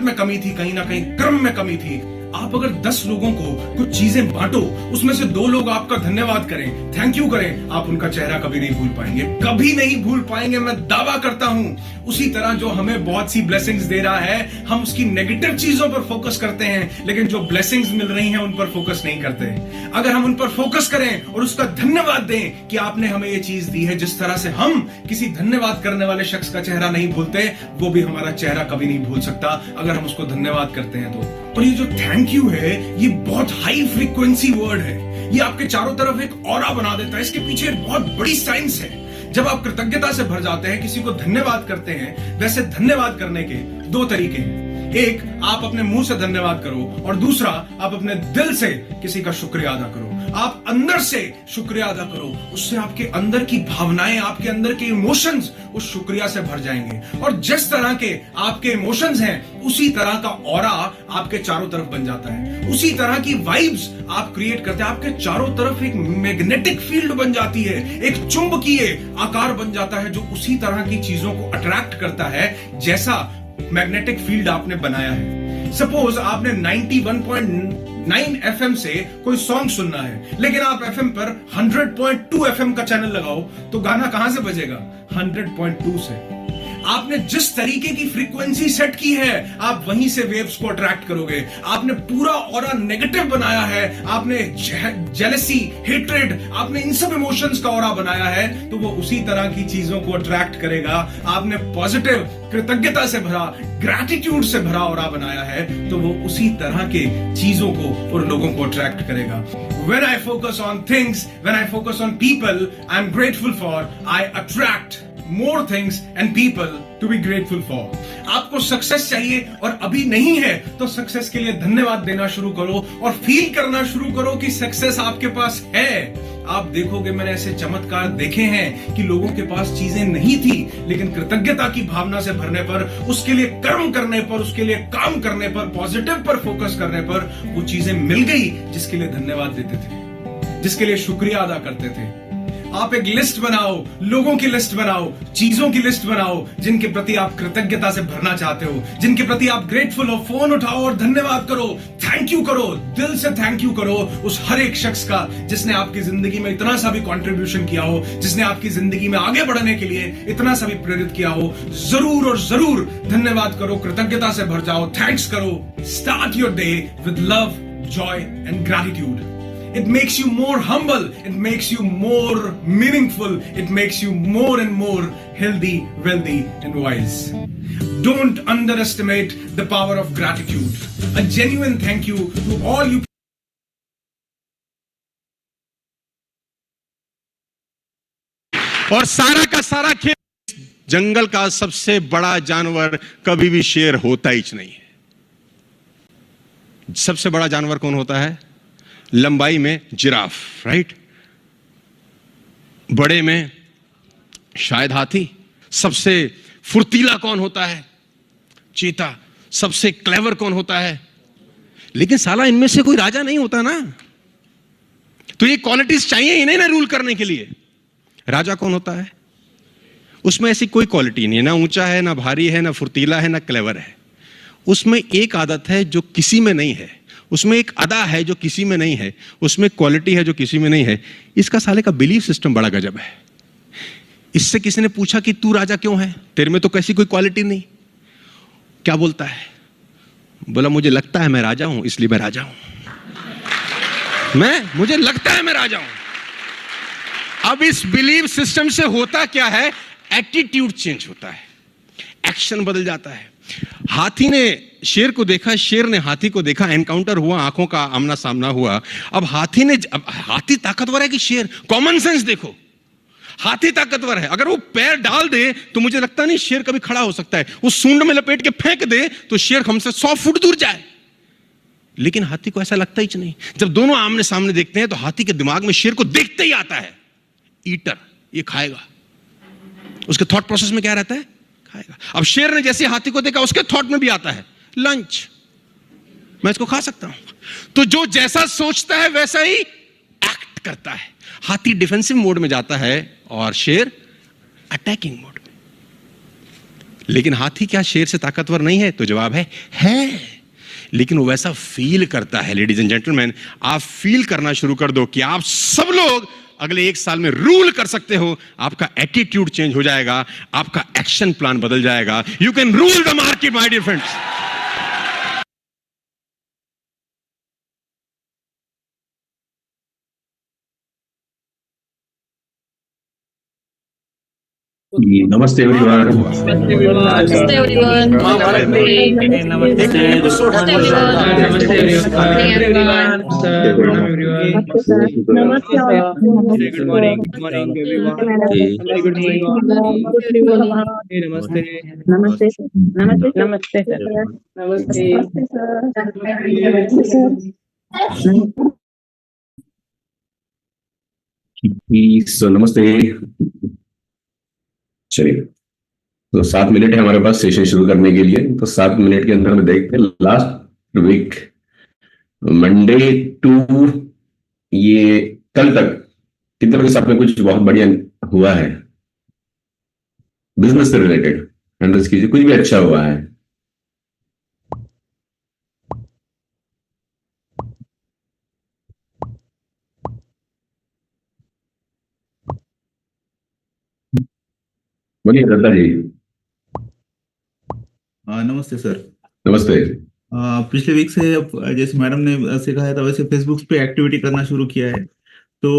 में कमी थी, कहीं ना कहीं क्रम में कमी थी। आप अगर 10 लोगों को कुछ चीजें बांटो, उसमें से 2 लोग आपका धन्यवाद करें, थैंक यू करें, आप उनका चेहरा कभी नहीं भूल पाएंगे, कभी नहीं भूल पाएंगे, मैं दावा करता हूं। उसी तरह जो हमें बहुत सी ब्लेसिंग्स दे रहा है, हम उसकी नेगेटिव चीजों पर फोकस करते हैं, लेकिन जो ब्लेसिंग्स मिल रही हैं उन पर फोकस नहीं करते। अगर हम उन पर फोकस करें और उसका धन्यवाद दें कि आपने हमें ये चीज दी है, जिस तरह से हम किसी धन्यवाद करने वाले शख्स का चेहरा नहीं भूलते, वो भी हमारा चेहरा कभी नहीं भूल सकता अगर हम उसको धन्यवाद करते हैं तो। और ये जो थैंक यू है, ये बहुत हाई फ्रीक्वेंसी वर्ड है। ये आपके चारों तरफ एक ऑरा बना देता है। इसके पीछे एक बहुत बड़ी साइंस है। जब आप कृतज्ञता से भर जाते हैं, किसी को धन्यवाद करते हैं, वैसे धन्यवाद करने के 2 तरीके हैं। एक, आप अपने मुंह से धन्यवाद करो, और दूसरा, आप अपने दिल से किसी का शुक्रिया अदा करो। आप अंदर से शुक्रिया अदा करो, उससे आपके अंदर की भावनाएं, आपके अंदर के इमोशंस उस शुक्रिया से भर जाएंगे। और जिस तरह के आपके इमोशंस हैं, उसी तरह का ऑरा आपके चारों तरफ बन जाता है, उसी तरह की वाइब्स आप क्रिएट करते हैं। आपके चारों तरफ एक मैग्नेटिक फील्ड बन जाती है, एक चुंबकीय आकार बन जाता है, जो उसी तरह की चीजों को अट्रैक्ट करता है जैसा मैग्नेटिक फील्ड आपने बनाया है। सपोज आपने 91.9 FM से कोई सॉन्ग सुनना है, लेकिन आप FM पर 100.2 FM का चैनल लगाओ, तो गाना कहां से बजेगा? 100.2 से। आपने जिस तरीके की फ्रीक्वेंसी सेट की है, आप वहीं से वेव्स को अट्रैक्ट करोगे। आपने पूरा ऑरा नेगेटिव बनाया है, आपने जेलसी, हेट्रेड, आपने इन सब इमोशंस का ऑरा बनाया है, तो वो उसी तरह की चीजों को अट्रैक्ट करेगा। आपने पॉजिटिव, कृतज्ञता से भरा, ग्रैटिट्यूड से भरा ऑरा बनाया है, तो वो उसी तरह के चीजों को और लोगों को अट्रैक्ट करेगा। When I focus on things, when I focus on people I'm grateful for, I attract more things and people to be grateful for. आपको सक्सेस चाहिए और अभी नहीं है, तो सक्सेस के लिए धन्यवाद देना शुरू करो और फील करना शुरू करो कि सक्सेस आपके पास है। आप देखोगे, मैंने ऐसे चमत्कार देखे हैं कि लोगों के पास चीजें नहीं थी, लेकिन कृतज्ञता की भावना से भरने पर, उसके लिए कर्म करने पर, उसके लिए काम करने पर, पॉजिटिव पर फोकस करने पर वो चीजें मिल गई जिसके लिए धन्यवाद देते थे, जिसके लिए शुक्रिया अदा करते थे। आप एक लिस्ट बनाओ, लोगों की लिस्ट बनाओ, चीजों की लिस्ट बनाओ जिनके प्रति आप कृतज्ञता से भरना चाहते हो, जिनके प्रति आप ग्रेटफुल हो। फोन उठाओ और धन्यवाद करो, थैंक यू करो, दिल से थैंक यू करो उस हर एक शख्स का जिसने आपकी जिंदगी में इतना सा भी कंट्रीब्यूशन किया हो, जिसने आपकी जिंदगी में आगे बढ़ने के लिए इतना सा भी प्रेरित किया हो। जरूर और जरूर धन्यवाद करो, कृतज्ञता से भर जाओ, थैंक्स करो। Start your day with love, Joy and gratitude. It makes you more humble. It makes you more meaningful. It makes you more and more healthy, wealthy, and wise. Don't underestimate the power of gratitude. A genuine thank you to all you. और सारा का सारा खेल, जंगल का सबसे बड़ा जानवर कभी भी शेर होता ही नहीं है। सबसे बड़ा जानवर कौन होता है? लंबाई में जिराफ, राइट? बड़े में शायद हाथी। सबसे फुर्तीला कौन होता है? चीता। सबसे क्लेवर कौन होता है? लेकिन साला इनमें से कोई राजा नहीं होता ना। तो ये क्वालिटीज चाहिए इन्हें ना रूल करने के लिए। राजा कौन होता है? उसमें ऐसी कोई क्वालिटी नहीं है, ना ऊंचा है, ना भारी है, ना फुर्तीला है, ना क्लेवर है। उसमें एक आदत है जो किसी में नहीं है, उसमें एक अदा है जो किसी में नहीं है, उसमें क्वालिटी है जो किसी में नहीं है। इसका साले का बिलीफ सिस्टम बड़ा गजब है। इससे किसी ने पूछा कि तू राजा क्यों है, तेरे में तो कैसी कोई क्वालिटी नहीं। क्या बोलता है? बोला मुझे लगता है मैं राजा हूं, इसलिए मैं राजा हूं। मुझे लगता है मैं राजा हूं। अब इस बिलीफ सिस्टम से होता क्या है? एटीट्यूड चेंज होता है, एक्शन बदल जाता है। हाथी ने शेर को देखा, शेर ने हाथी को देखा, एनकाउंटर हुआ, आंखों का आमना सामना हुआ। अब हाथी ताकतवर है कि शेर? कॉमन सेंस देखो, हाथी ताकतवर है। अगर वो पैर डाल दे तो मुझे लगता नहीं शेर कभी खड़ा हो सकता है। वो सूंड में लपेट के फेंक दे तो शेर हमसे 100 फुट दूर जाए। लेकिन हाथी को ऐसा लगता ही नहीं। जब दोनों आमने सामने देखते हैं तो हाथी के दिमाग में शेर को देखते ही आता है, ईटर, ये खाएगा। उसके थॉट प्रोसेस में क्या रहता है? खाएगा। अब शेर ने जैसे हाथी को देखा, उसके थॉट में भी आता है लंच, मैं इसको खा सकता हूं। तो जो जैसा सोचता है वैसा ही एक्ट करता है। हाथी डिफेंसिव मोड में जाता है और शेर अटैकिंग मोड में। लेकिन हाथी क्या शेर से ताकतवर नहीं है? तो जवाब है। लेकिन वो वैसा फील करता है। लेडीज एंड जेंटलमैन, आप फील करना शुरू कर दो कि आप सब लोग अगले 1 साल में रूल कर सकते हो। आपका एटीट्यूड चेंज हो जाएगा, आपका एक्शन प्लान बदल जाएगा। You can rule the market my dear friends. नमस्ते everyone. Namaste everyone. Namaste everyone. Namaste everyone. Pranam everyone. Namaste all. Good morning. Good morning everyone. Very good morning. Hey, namaste. Namaste sir. Namaste sir. Namaste sir. Namaste sir. Namaste sir. सो नमस्ते। चलिए, तो 7 minute है हमारे पास session शुरू करने के लिए। तो 7 मिनट के अंदर में देखते हैं लास्ट वीक मंडे टू ये कल तक कितने बजे साथ में कुछ बहुत बढ़िया हुआ है बिजनेस से रिलेटेड। एंड्रेस कीजिए, कुछ भी अच्छा हुआ है। बोलिए दत्ता जी। नमस्ते सर। नमस्ते। पिछले वीक से जैसे मैडम ने सिखाया था वैसे फेसबुक पे एक्टिविटी करना शुरू किया है, तो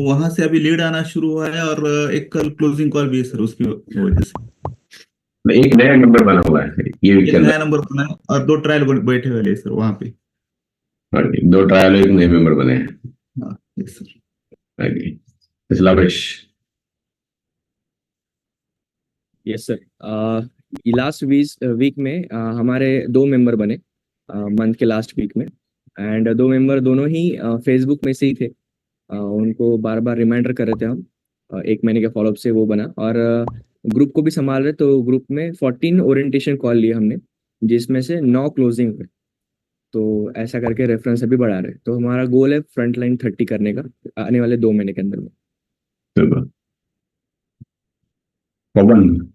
वहां से अभी लीड आना शुरू हुआ है और एक कल क्लोजिंग कॉल भी है सर। उसकी वजह से एक नया नंबर बना हुआ है ये वीक एक के अंदर। नया नंबर बना है और 2 ट्रायल बैठे हुए हैं सर वहां पे। हाँ जी, 2 ट्रायल एक नए मेंबर बने हैं। हाँ यस सर। हाँ जी, इस्लामिश। Yes sir. लास्ट वीक में हमारे 2 मेंबर बने मंथ के लास्ट वीक में। एंड 2 मेंबर दोनों ही फेसबुक में से ही थे। उनको बार बार रिमाइंडर कर रहे थे हम। 1 महीने के फॉलोअप से वो बना और ग्रुप को भी संभाल रहे। तो ग्रुप में 14 ओरिएंटेशन कॉल लिए हमने, जिसमें से 9 क्लोजिंग हुए। तो ऐसा करके रेफरेंस अभी बढ़ा रहे। तो हमारा गोल है फ्रंट लाइन 30 करने का आने वाले 2 महीने के अंदर में। पवन।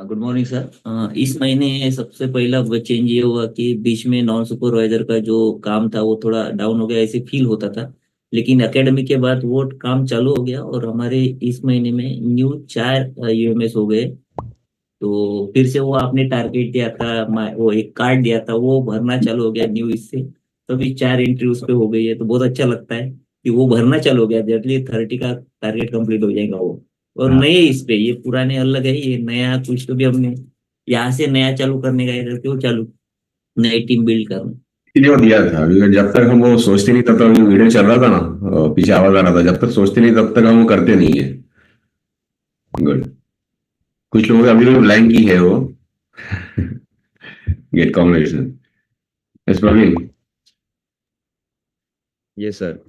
Good morning sir. इस महीने सबसे पहला चेंज ये हुआ कि बीच में नॉन सुपरवाइजर का जो काम था वो थोड़ा डाउन हो गया, ऐसे फील होता था। लेकिन एकेडमी के बाद वो काम चालू हो गया और हमारे इस महीने में न्यू 4 यूएमएस हो गए। तो फिर से वो आपने टारगेट दिया था, वो एक कार्ड दिया था, वो भरना चालू हो गया न्यू इससे। तो अभी 4 एंट्री उस पर हो गई है, तो बहुत अच्छा लगता है कि वो भरना चालू हो गया। जल्दी 30 का टारगेट कंप्लीट हो जाएगा वो। और नए इस पे, ये पुराने अलग है, ये नया कुछ तो भी हमने यहाँ से नया चालू करने का है, क्यों चालू नई टीम बिल्ड करना। इसलिए वो दिया था क्योंकि जब तक हम वो सोचते नहीं तब तक वीडियो चल रहा था ना, पीछे आवाज आ रहा था, जब तक सोचते नहीं तब तक हम वो करते नहीं है। गुड। कुछ लोगों ने अभी भी ब्लैंक की है वो गेट कॉम्बिनेशन। यस प्रवीण। ये सर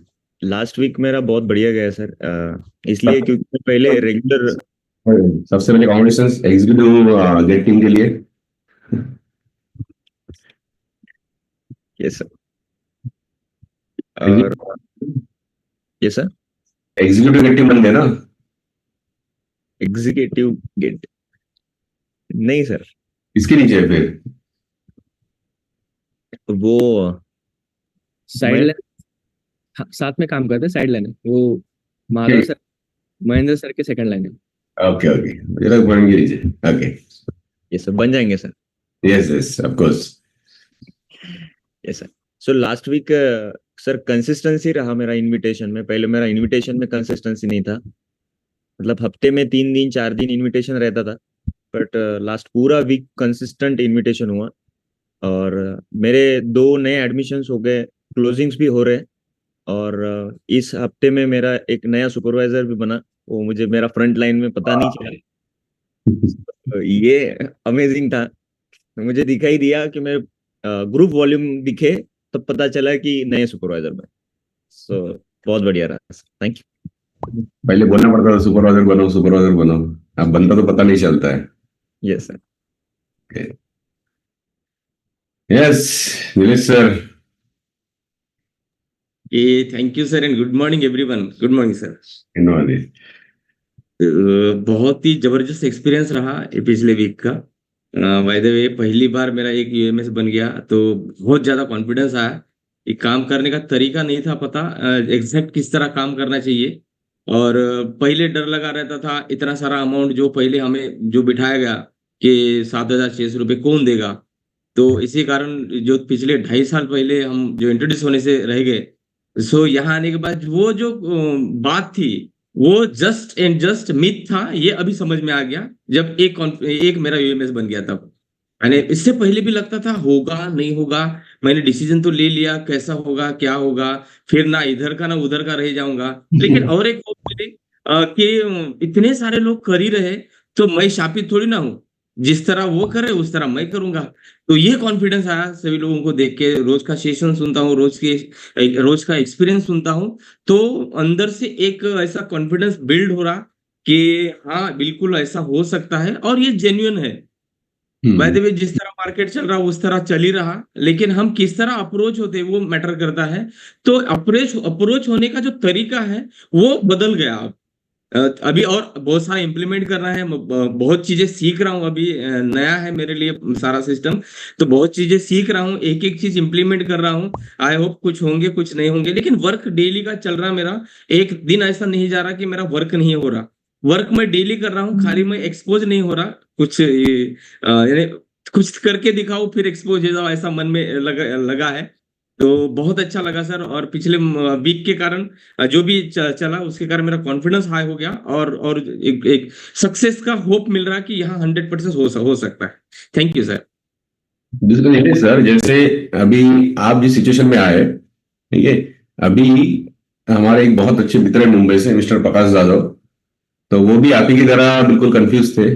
लास्ट वीक मेरा बहुत बढ़िया गया सर। इसलिए क्योंकि मैं पहले रेगुलर सबसे पहले कॉम्बिनेशन एग्जीक्यूटिव गेट टीम के लिए। ये सर और ये सर एग्जीक्यूटिव गेट टीम बन गया ना। एग्जीक्यूटिव गेट नहीं सर, इसके नीचे है फिर वो साइड लाइन साथ में काम करते हैं। साइड लाइन है वो माधव सर, महेंद्र सर के सेकंड लाइन है। ओके ओके, मुझे लगा पॉइंट के नीचे। ओके ये सर बन जाएंगे sir. Yes yes of course. Yes sir. So last week sir consistency रहा मेरा इनविटेशन में। पहले मेरा इनविटेशन में कंसिस्टेंसी नहीं था, मतलब हफ्ते में 3 दिन 4 दिन इनविटेशन रहता था। बट लास्ट पूरा वीक कंसिस्टेंट इनविटेशन हुआ और मेरे 2 नए एडमिशन्स हो गए, क्लोजिंग्स भी हो रहे। और इस हफ्ते में मेरा एक नया सुपरवाइजर भी बना, वो मुझे मेरा फ्रंट लाइन में पता नहीं चला। ये अमेजिंग था। मुझे दिखाई दिया कि मेरे ग्रुप वॉल्यूम दिखे तब पता चला कि नए सुपरवाइजर में। सो बहुत बढ़िया रहा। Thank you. पहले बोलना पड़ता था सुपरवाइजर बनो सुपरवाइजर बनो, अब बनता तो पता नहीं चलता है। Yes sir. Yes Nilesh sir. Thank you sir and good morning everyone. Good morning sir. बहुत ही जबरदस्त एक्सपीरियंस रहा ये पिछले वीक का। बाय द वे पहली बार मेरा एक यूएमएस बन गया तो बहुत ज्यादा कॉन्फिडेंस आया। ये काम करने का तरीका नहीं था पता, एग्जैक्ट किस तरह काम करना चाहिए। और पहले डर लगा रहता था, इतना सारा अमाउंट जो पहले हमें जो बिठाया गया कि 7,600 रुपये कौन देगा। तो इसी कारण जो पिछले 2.5 साल पहले हम जो इंट्रोड्यूस होने से रह गए, सो यहाँ आने के बाद वो जो बात थी वो जस्ट एंड जस्ट मिथ था, ये अभी समझ में आ गया जब एक मेरा यूएमएस बन गया तब। यानी इससे पहले भी लगता था होगा नहीं होगा, मैंने डिसीजन तो ले लिया, कैसा होगा क्या होगा, फिर ना इधर का ना उधर का रह जाऊंगा। लेकिन और एक होप मिली कि इतने सारे लोग कर ही रहे तो मैं शापित थोड़ी ना हूँ, जिस तरह वो करे उस तरह मैं करूंगा। तो ये कॉन्फिडेंस आया सभी लोगों को देख के। रोज का सेशन सुनता हूँ, रोज का एक्सपीरियंस सुनता हूँ, तो अंदर से एक ऐसा कॉन्फिडेंस बिल्ड हो रहा कि हाँ बिल्कुल ऐसा हो सकता है और ये जेन्युइन है। बाय द वे जिस तरह मार्केट चल रहा उस तरह चल ही रहा, लेकिन हम किस तरह अप्रोच होते वो मैटर करता है। तो अप्रोच होने का जो तरीका है वो बदल गया अब। अभी और बहुत सारा इम्प्लीमेंट करना है, बहुत चीजें सीख रहा हूँ अभी, नया है मेरे लिए सारा सिस्टम, तो बहुत चीजें सीख रहा हूँ, एक एक चीज इम्प्लीमेंट कर रहा हूँ। आई होप कुछ होंगे कुछ नहीं होंगे, लेकिन वर्क डेली का चल रहा मेरा। एक दिन ऐसा नहीं जा रहा कि मेरा वर्क नहीं हो रहा, वर्क मैं डेली कर रहा हूँ, खाली मैं एक्सपोज नहीं हो रहा। कुछ यानी कुछ करके दिखाओ फिर एक्सपोज हो जाओ, ऐसा मन में लगा है। तो बहुत अच्छा लगा सर। और पिछले वीक के कारण जो भी चला उसके कारण मेरा कॉन्फिडेंस हाई हो गया और एक सक्सेस का होप मिल रहा कि यहाँ 100% हो सकता है। Thank you sir. बिल्कुल नहीं सर, जैसे अभी आप जिस सिचुएशन में आए, ठीक है, अभी हमारे एक बहुत अच्छे मित्र है मुंबई से, मिस्टर प्रकाश यादव, तो वो भी आप ही की तरह बिल्कुल कंफ्यूज थे।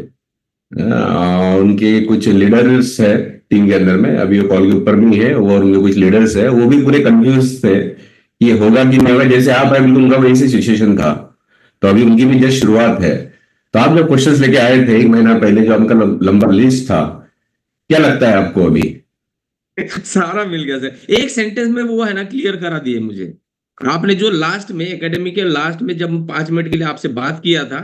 उनके कुछ लीडर्स है टीम के अंदर में, अभी वो कॉल के ऊपर भी है, और उनके कुछ लीडर्स है, वो भी पूरे कंफ्यूज थे कि ये होगा कि नहीं होगा। जैसे आप है बिल्कुल उनका वैसी सिचुएशन था। तो अभी उनकी भी जस्ट शुरुआत है। तो आप जब क्वेश्चंस लेके आए थे 1 महीना पहले, जो आपका लंबा लिस्ट था, क्या लगता है आपको अभी? सारा मिल गया सर, एक सेंटेंस में वो है ना क्लियर करा दिए मुझे। आपने जो लास्ट में एकेडमी के लास्ट में जब 5 मिनट के लिए आपसे बात किया था,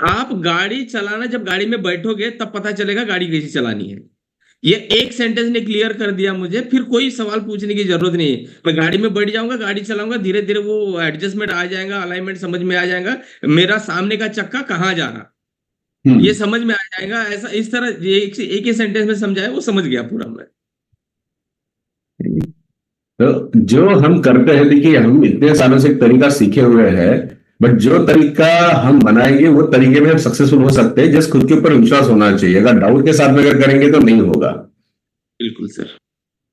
आप गाड़ी चलाना जब गाड़ी में बैठोगे तब पता चलेगा गाड़ी कैसी चलानी है। ये एक सेंटेंस ने क्लियर कर दिया मुझे, फिर कोई सवाल पूछने की जरूरत नहीं है। मैं गाड़ी में बैठ जाऊंगा, गाड़ी चलाऊंगा, धीरे धीरे वो एडजस्टमेंट आ जाएगा, अलाइनमेंट समझ में आ जाएगा, मेरा सामने का चक्का कहाँ जा रहा ये समझ में आ जाएगा। ऐसा इस तरह एक ही सेंटेंस में समझाया, वो समझ गया पूरा मैं। तो जो हम करते हैं, देखिए हम इतने सालों से एक तरीका सीखे हुए हैं, बट जो तरीका हम बनाएंगे वो तरीके में हम सक्सेसफुल हो सकते हैं। जस्ट खुद के ऊपर विश्वास होना चाहिए। अगर डाउट के साथ में अगर करेंगे तो नहीं होगा। बिल्कुल सर।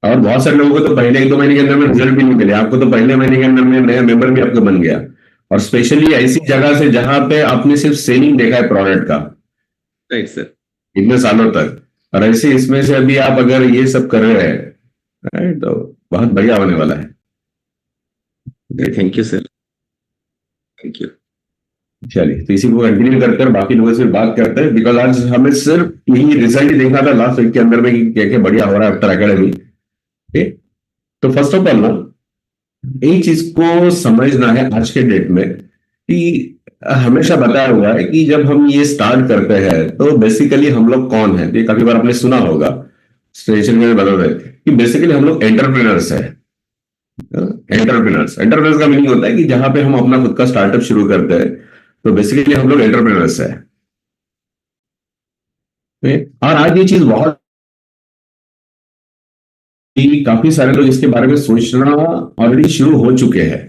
और बहुत सारे लोगों को तो पहले 1-2 महीने के अंदर में रिजल्ट भी नहीं मिले, आपको तो पहले महीने के अंदर में नया मेंबर भी आपका बन गया, और स्पेशली ऐसी जगह से जहां पे आपने सिर्फ सेलिंग देखा है प्रोडक्ट का, राइट सर, इतने सालों तक। और ऐसे इसमें से अभी आप अगर ये सब कर रहे हैं तो बहुत बढ़िया होने वाला है। Thank you sir, thank you. चलिए, तो इसी को कंटिन्यू करते हैं, बाकी लोगों से बात करते हैं, बिकॉज आज हमें सिर्फ यही रिजल्ट ही देखना था लास्ट वीक के अंदर में कि क्या क्या बढ़िया हो रहा है आफ्टर एकेडमी। ठीक, तो फर्स्ट ऑफ ऑल ना एक चीज को समझना है आज के डेट में कि हमेशा बताया हुआ है कि जब हम ये स्टार्ट करते हैं तो बेसिकली हम लोग कौन है। ये काफी बार आपने सुना होगा, स्टेशन में बता रहे कि बेसिकली हम लोग एंटरप्रेन्योर्स है। एंटरप्रेन्योर्स का मीनिंग होता है कि जहां पे हम अपना खुद का स्टार्टअप शुरू करते हैं, तो बेसिकली हम लोग एंटरप्रेन्योर्स है। और आज ये चीज बहुत, काफी सारे लोग इसके बारे में सोचना ऑलरेडी शुरू हो चुके हैं,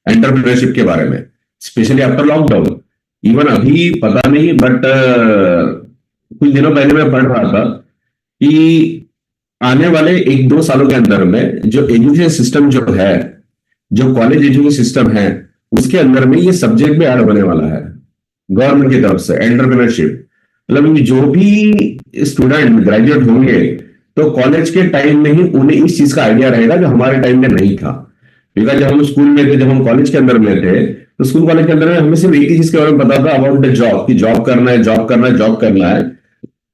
एंटरप्रेन्योरशिप के बारे में, स्पेशली आफ्टर लॉकडाउन। इवन अभी पता नहीं, बट कुछ दिनों पहले मैं पढ़ रहा था कि आने वाले 1-2 सालों के अंदर में जो एजुकेशन सिस्टम जो है, जो कॉलेज एजुकेशन सिस्टम है, उसके अंदर में ये सब्जेक्ट भी ऐड होने वाला है गवर्नमेंट की तरफ से, एंटरप्रेन्योरशिप। मतलब जो भी स्टूडेंट ग्रेजुएट होंगे तो कॉलेज के टाइम में ही उन्हें इस चीज का आइडिया रहेगा जो हमारे टाइम में नहीं था। बिकॉज जब हम स्कूल में थे, जब हम कॉलेज के अंदर में थे, तो स्कूल कॉलेज के अंदर में हमें सिर्फ एक ही चीज के बारे में पता था, अबाउट द जॉब, कि जॉब करना है, जॉब करना है, जॉब करना है।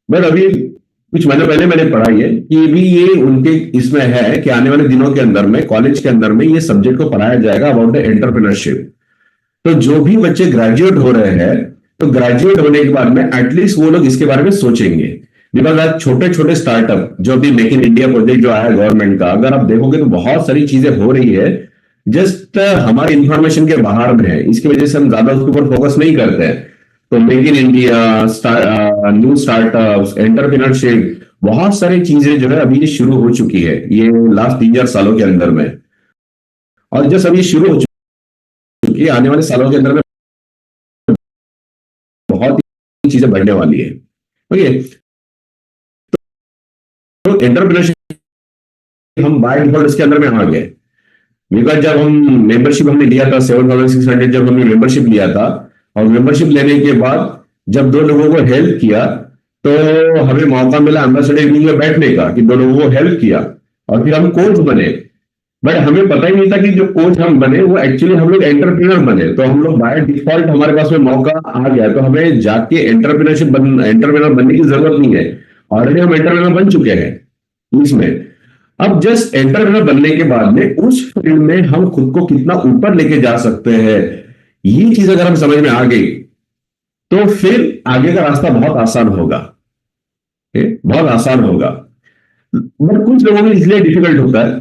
बट अभी कुछ महीने पहले मैंने पढ़ा कि भी ये उनके इसमें है कि आने वाले दिनों के अंदर में कॉलेज के अंदर में ये सब्जेक्ट को पढ़ाया जाएगा अबाउट द एंटरप्रेन्योरशिप। तो जो भी बच्चे ग्रेजुएट हो रहे हैं तो ग्रेजुएट होने के बाद में एटलीस्ट वो लोग इसके बारे में सोचेंगे। बिकॉज आज छोटे छोटे स्टार्टअप जो अभी मेक इन इंडिया प्रोजेक्ट जो आया गवर्नमेंट का, अगर आप देखोगे तो बहुत सारी चीजें हो रही है जस्ट हमारे इंफॉर्मेशन के बाहर में है, इसकी वजह से हम ज्यादा उसके ऊपर फोकस नहीं करते हैं। तो make in India, new startups, entrepreneurship, बहुत सारी चीजें जो है अभी ये शुरू हो चुकी है ये लास्ट 3-4 सालों के अंदर में। और जस्ट अभी शुरू हो चुकी है, आने वाले सालों के अंदर में बहुत ही चीजें बढ़ने वाली है। ओके, तो एंटरप्रेन्योरशिप हम बाय डिफॉल्ट इसके अंदर में आ गए। बिकॉज जब हम मेंबरशिप हमने लिया था 7,600 जब हमने मेंबरशिप लिया था, और मेंबरशिप लेने के बाद जब 2 लोगों को हेल्प किया तो हमें मौका मिला एम्बेसडर मीटिंग में बैठने का कि 2 लोगों को हेल्प किया और फिर हम कोच बने। बट हमें पता ही नहीं था कि जो कोच हम बने वो एक्चुअली हम लोग एंटरप्रेन्योर बने। तो हम लोग बाय डिफॉल्ट हमारे पास में मौका आ गया, तो हमें जाके एंटरप्रेन्योर बनने की जरूरत नहीं है, ऑलरेडी हम एंटरप्रेन्योर बन चुके हैं इसमें। अब जस्ट एंटरप्रेन्योर बनने के बाद में उस फील्ड में हम खुद को कितना ऊपर लेके जा सकते हैं, ये चीज अगर हम समझ में आ गई तो फिर आगे का रास्ता बहुत आसान होगा, बहुत आसान होगा। बट कुछ लोगों में इसलिए डिफिकल्ट होता है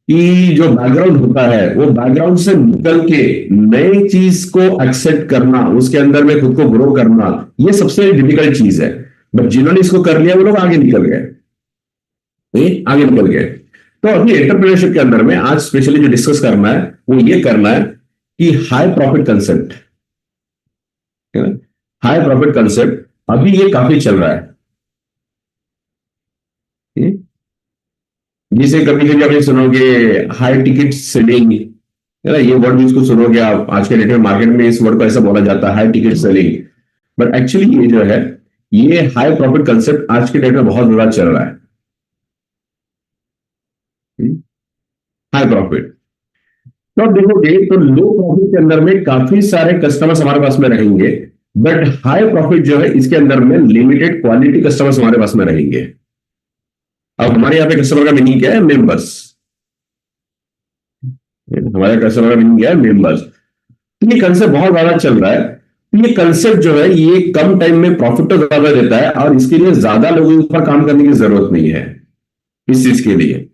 कि जो बैकग्राउंड होता है वो बैकग्राउंड से निकल के नई चीज को एक्सेप्ट करना, उसके अंदर में खुद को ग्रो करना, ये सबसे डिफिकल्ट चीज है। बट जिन्होंने इसको कर लिया वो लोग आगे निकल गए, आगे निकल गए। तो अभी एंटरप्रेन्योरशिप के अंदर में आज स्पेशली जो डिस्कस करना है वो ये करना है कि high profit concept, high profit concept अभी ये काफी चल रहा है। जिसे कभी कभी आप सुनोगे हाई टिकट सेलिंग, ये वर्ड भी इसको सुनोगे आप आज के डेट में मार्केट में, इस वर्ड को ऐसा बोला जाता है high ticket selling. But actually ये जो है ये हाई प्रॉफिट कंसेप्ट आज के डेट में बहुत ज्यादा चल रहा है। हाई प्रॉफिट तो आप देखोगे तो लो प्रॉफिट के अंदर में काफी सारे कस्टमर्स हमारे पास में रहेंगे, बट हाई प्रॉफिट जो है इसके अंदर में लिमिटेड क्वालिटी कस्टमर्स हमारे पास में रहेंगे। अब हमारे यहाँ पे कस्टमर का मीनिंग क्या है? मेंबर्स। हमारे कस्टमर का मीनिंग क्या है? मेंबर्स। तो ये कंसेप्ट बहुत ज्यादा चल रहा है। ये कंसेप्ट जो है ये कम टाइम में प्रॉफिट तो ज्यादा देता है और इसके लिए ज्यादा लोगों के ऊपर काम करने की जरूरत नहीं है इस चीज के लिए।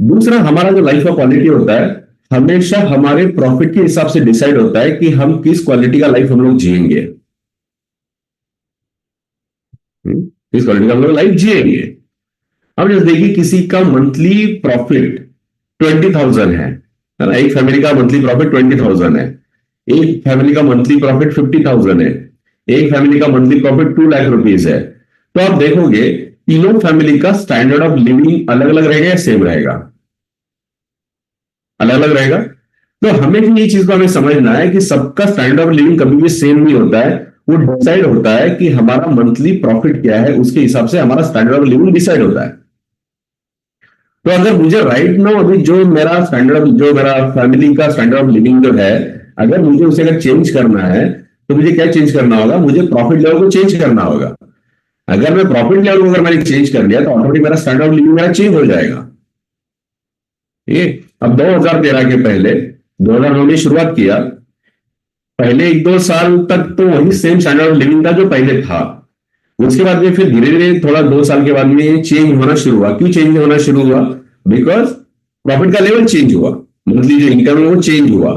दूसरा, हमारा जो लाइफ का क्वालिटी होता है हमेशा हमारे प्रॉफिट के हिसाब से डिसाइड होता है कि हम किस क्वालिटी का लाइफ हम लोग जिएंगे, किस क्वालिटी का हम लोग लाइफ जिएंगे। अब जैसे देखिए किसी का मंथली प्रॉफिट 20,000 है ना, एक फैमिली का मंथली प्रॉफिट 20,000 है, एक फैमिली का मंथली प्रॉफिट 50,000 है, एक फैमिली का मंथली प्रॉफिट 2 लाख रुपीज है। तो आप देखोगे तीनों फैमिली का स्टैंडर्ड ऑफ लिविंग अलग अलग रहेगा या सेम रहेगा? अलग अलग रहेगा। तो हमें भी ये चीज को हमें समझना है कि सबका स्टैंडर्ड ऑफ लिविंग कभी भी सेम नहीं होता है। वो डिसाइड होता है कि हमारा मंथली प्रॉफिट क्या है, उसके हिसाब से हमारा स्टैंडर्ड ऑफ लिविंग डिसाइड होता है। तो अगर मुझे राइट नाउ अभी जो मेरा फैमिली का स्टैंडर्ड ऑफ लिविंग जो है, अगर मुझे उसे अगर चेंज करना है तो मुझे क्या चेंज करना होगा? मुझे प्रॉफिट लेवल को चेंज करना होगा। अगर मैं प्रॉफिट लेवल को अगर मैंने चेंज कर लिया तो ऑटोमेटिक मेरा स्टैंडर्ड ऑफ लिविंग मेरा चेंज हो जाएगा। ये अब 2013 के पहले 2009 में शुरुआत किया, पहले 1-2 साल तक तो वही सेम स्टैंडर्ड ऑफ लिविंग था जो पहले था। उसके बाद में फिर धीरे धीरे थोड़ा 2 साल के बाद में चेंज होना शुरू हुआ। क्यों चेंज होना शुरू हुआ? बिकॉज प्रॉफिट का लेवल चेंज हुआ, मंथली जो इनकम है वो चेंज हुआ।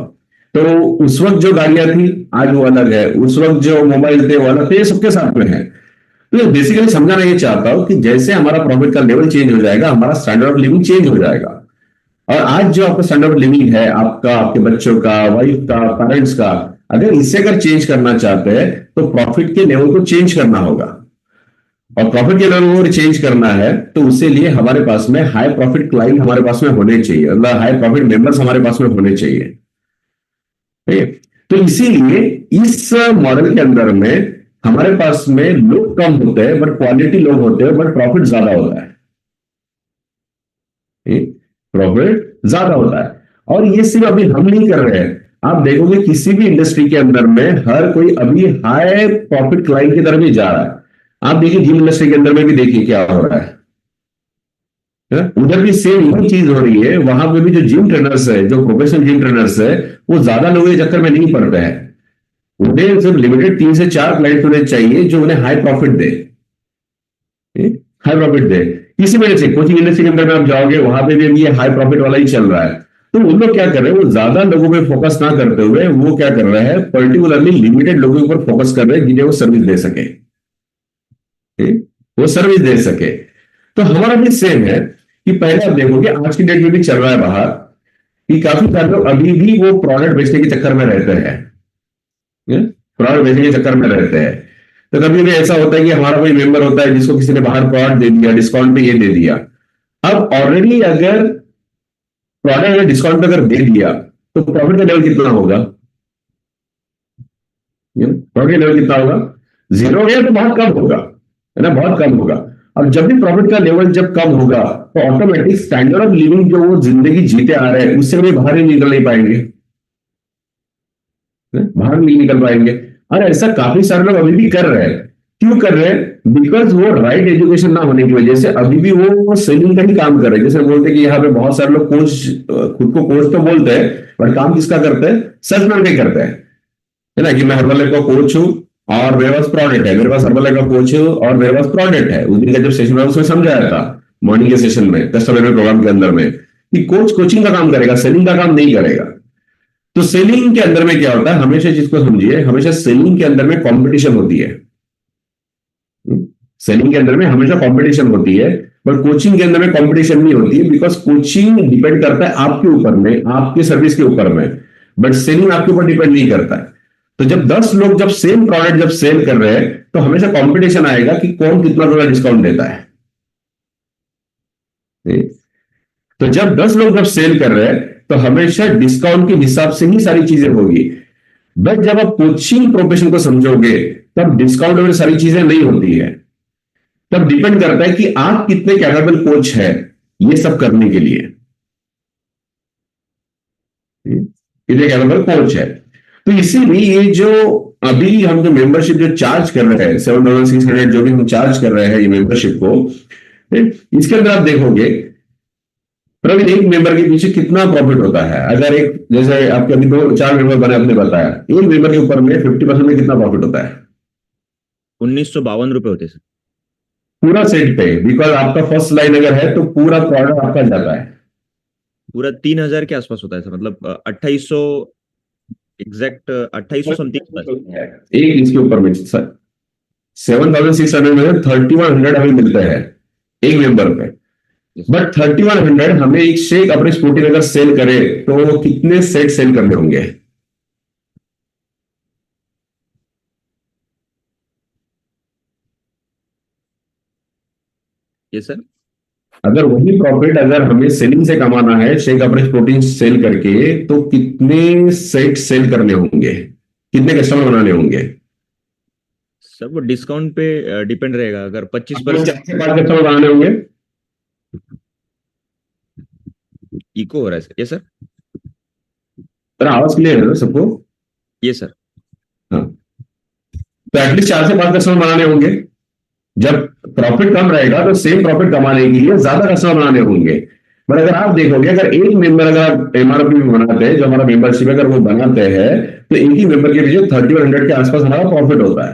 तो उस वक्त जो गाड़ियां थी आज वो अलग है, उस वक्त जो मोबाइल थे वो अलग थे, ये सबके साथ में है। तो बेसिकली समझाना ये चाहता हूं कि जैसे हमारा प्रॉफिट का लेवल चेंज हो जाएगा हमारा स्टैंडर्ड ऑफ लिविंग चेंज हो जाएगा। और आज जो आपका स्टैंडर्ड ऑफ लिविंग है, आपका, आपके बच्चों का, वाइफ का, पेरेंट्स का, अगर इसे अगर चेंज करना चाहते हैं तो प्रॉफिट के लेवल को चेंज करना होगा। और प्रॉफिट के लेवल को चेंज करना है तो उसके लिए हमारे पास में हाई प्रॉफिट क्लाइंट हमारे पास में होने चाहिए, मतलब हाई प्रॉफिट मेंबर्स हमारे पास में होने चाहिए। तो इसीलिए इस मॉडल के अंदर में हमारे पास में लोग कम होते हैं बट क्वालिटी लोग होते हैं, बट प्रॉफिट ज्यादा होता है। प्रॉफिट ज्यादा होता है। और ये सिर्फ अभी हम नहीं कर रहे हैं, आप देखोगे किसी भी इंडस्ट्री के अंदर में हर कोई अभी हाई प्रॉफिट क्लाइंट की तरफ ही जा रहा है। आप देखिए जिम इंडस्ट्री के अंदर में भी देखिए क्या हो रहा है, उधर भी सेम यही चीज हो रही है। वहां पे भी जो जिम ट्रेनर्स है, जो प्रोफेशनल जिम ट्रेनर्स है, वो ज्यादा लोगों के चक्कर में नहीं पड़ रहे हैं। उन्हें सिर्फ लिमिटेड 3 से 4 क्लाइंट होने चाहिए जो उन्हें हाई प्रॉफिट दे, हाई प्रॉफिट दे। इसी वजह से कोचिंग इंडस्ट्री के अंदर में आप जाओगे, वहां पे भी अभी ये हाई प्रॉफिट वाला ही चल रहा है। तो वो लोग क्या कर रहे हैं, वो ज्यादा लोगों पे फोकस ना करते हुए वो क्या कर रहे हैं, पर्टिकुलरली लिमिटेड लोगों के ऊपर फोकस कर रहे हैं जिन्हें वो सर्विस दे सके, वो सर्विस दे सके। तो हमारा भी सेम है कि पहले आप देखोगे आज की डेट में भी चल रहा है बाहर कि काफी सारे लोग अभी भी वो प्रोडक्ट बेचने के चक्कर में रहते हैं, प्रोडक्ट बेचने के चक्कर में रहते हैं। तो कभी भी ऐसा होता है कि हमारा कोई मेंबर होता है जिसको किसी ने बाहर प्रोडक्ट दे दिया, डिस्काउंट पे ये दे दिया। अब ऑलरेडी अगर प्रोडक्ट अगर डिस्काउंट पे अगर दे दिया तो प्रॉफिट का लेवल कितना होगा, प्रॉफिट का लेवल कितना होगा, 0 या तो बहुत कम होगा, है ना, बहुत कम होगा। अब जब भी प्रॉफिट का लेवल जब कम होगा तो ऑटोमेटिक स्टैंडर्ड ऑफ लिविंग जो वो जिंदगी जीते आ रहे हैं उससे कभी बाहर ही निकल नहीं पाएंगे, बाहर नहीं निकल पाएंगे। और ऐसा काफी सारे लोग अभी भी कर रहे हैं। क्यों कर रहे हैं? बिकॉज वो राइट एजुकेशन ना होने की वजह से अभी भी वो सेलिंग का ही काम कर रहे हैं। जैसे बोलते हैं कि यहाँ पे बहुत सारे लोग कोच, खुद को कोच तो बोलते हैं, पर काम किसका करते हैं, सेल्समैन के करते हैं, है ना, कि मैं हर्बल का कोच हूँ और मेरे पास प्रोडक्ट है, मेरे पास हर्बल का कोच हूँ और मेरे पास प्रोडक्ट है। उस दिन का जब सेशन में उसमें समझाया था मॉर्निंग के सेशन में, कस्टमर प्रोग्राम के अंदर में, कि कोच कोचिंग का काम करेगा, सेलिंग का काम नहीं करेगा। तो सेलिंग के अंदर में क्या होता है, हमेशा चीज को समझिए, हमेशा सेलिंग के अंदर में कंपटीशन होती है, सेलिंग के अंदर में हमेशा कंपटीशन होती है, पर कोचिंग के अंदर में कंपटीशन नहीं होती है। बिकॉज कोचिंग डिपेंड करता है आपके ऊपर में, आपके सर्विस के ऊपर में, बट सेलिंग आपके ऊपर डिपेंड नहीं करता है। तो जब 10 लोग जब सेम प्रोडक्ट जब सेल कर रहे हैं तो हमेशा कंपटीशन आएगा कि कौन कितना ज्यादा डिस्काउंट देता है। तो जब 10 लोग जब सेल कर रहे हैं तो हमेशा डिस्काउंट के हिसाब से ही सारी चीजें होगी। बट जब आप कोचिंग प्रोफेशन को समझोगे तब डिस्काउंट और सारी चीजें नहीं होती है। तब डिपेंड करता है कि आप कितने कैपेबल कोच है ये सब करने के लिए, कितने कैपेबल कोच है। तो इसीलिए ये जो अभी हम जो मेंबरशिप जो चार्ज कर रहे हैं 7,600 जो भी हम चार्ज कर रहे हैं ये मेंबरशिप को, इसके अंदर आप देखोगे प्रवीण एक मेंबर के पीछे कितना प्रॉफिट होता है। अगर एक जैसे आपके अभी 2-4 मेंबर बने, आपने बताया एक मेंबर के ऊपर में 50% में कितना प्रॉफिट होता है, 1952 रुपए होते सर पूरा सेट पे। बिकॉज आपका फर्स्ट लाइन अगर है तो पूरा प्रोडक्ट आपका जाता है, पूरा 3,000 के आसपास होता है सर, मतलब 2800 एग्जैक्ट 2800 समथिंग एक इसके ऊपर में 7,600 में 3,100 हमें मिलता है एक मेंबर पे। बट 3,100 हमें एक शेक अपने स्कूटी अगर सेल करे तो कितने सेट सेल करने होंगे, ये सर अगर वही प्रॉफिट अगर हमें सेलिंग से कमाना है शेक अपने प्रोटीन सेल करके तो कितने सेट सेल करने होंगे, कितने कस्टमर बनाने होंगे सर? वो डिस्काउंट पे डिपेंड रहेगा। अगर 25% कस्टमर बनाने होंगे। इको हो रहा है सर। ये सर आवाज क्लियर है ना सबको? ये सर हाँ, तो एटलीस्ट 4 से 5 कस्टमर बनाने होंगे। जब प्रॉफिट कम रहेगा तो सेम प्रॉफिट कमाने के लिए ज्यादा कस्टमर बनाने होंगे। बट अगर आप देखोगे अगर एक मेंबर अगर एमआरपी बनाते हैं, जो हमारा मेंबरशिप अगर वो बनाते हैं तो एक ही मेंबर के पीछे 3,100 के आसपास हमारा प्रॉफिट होता है।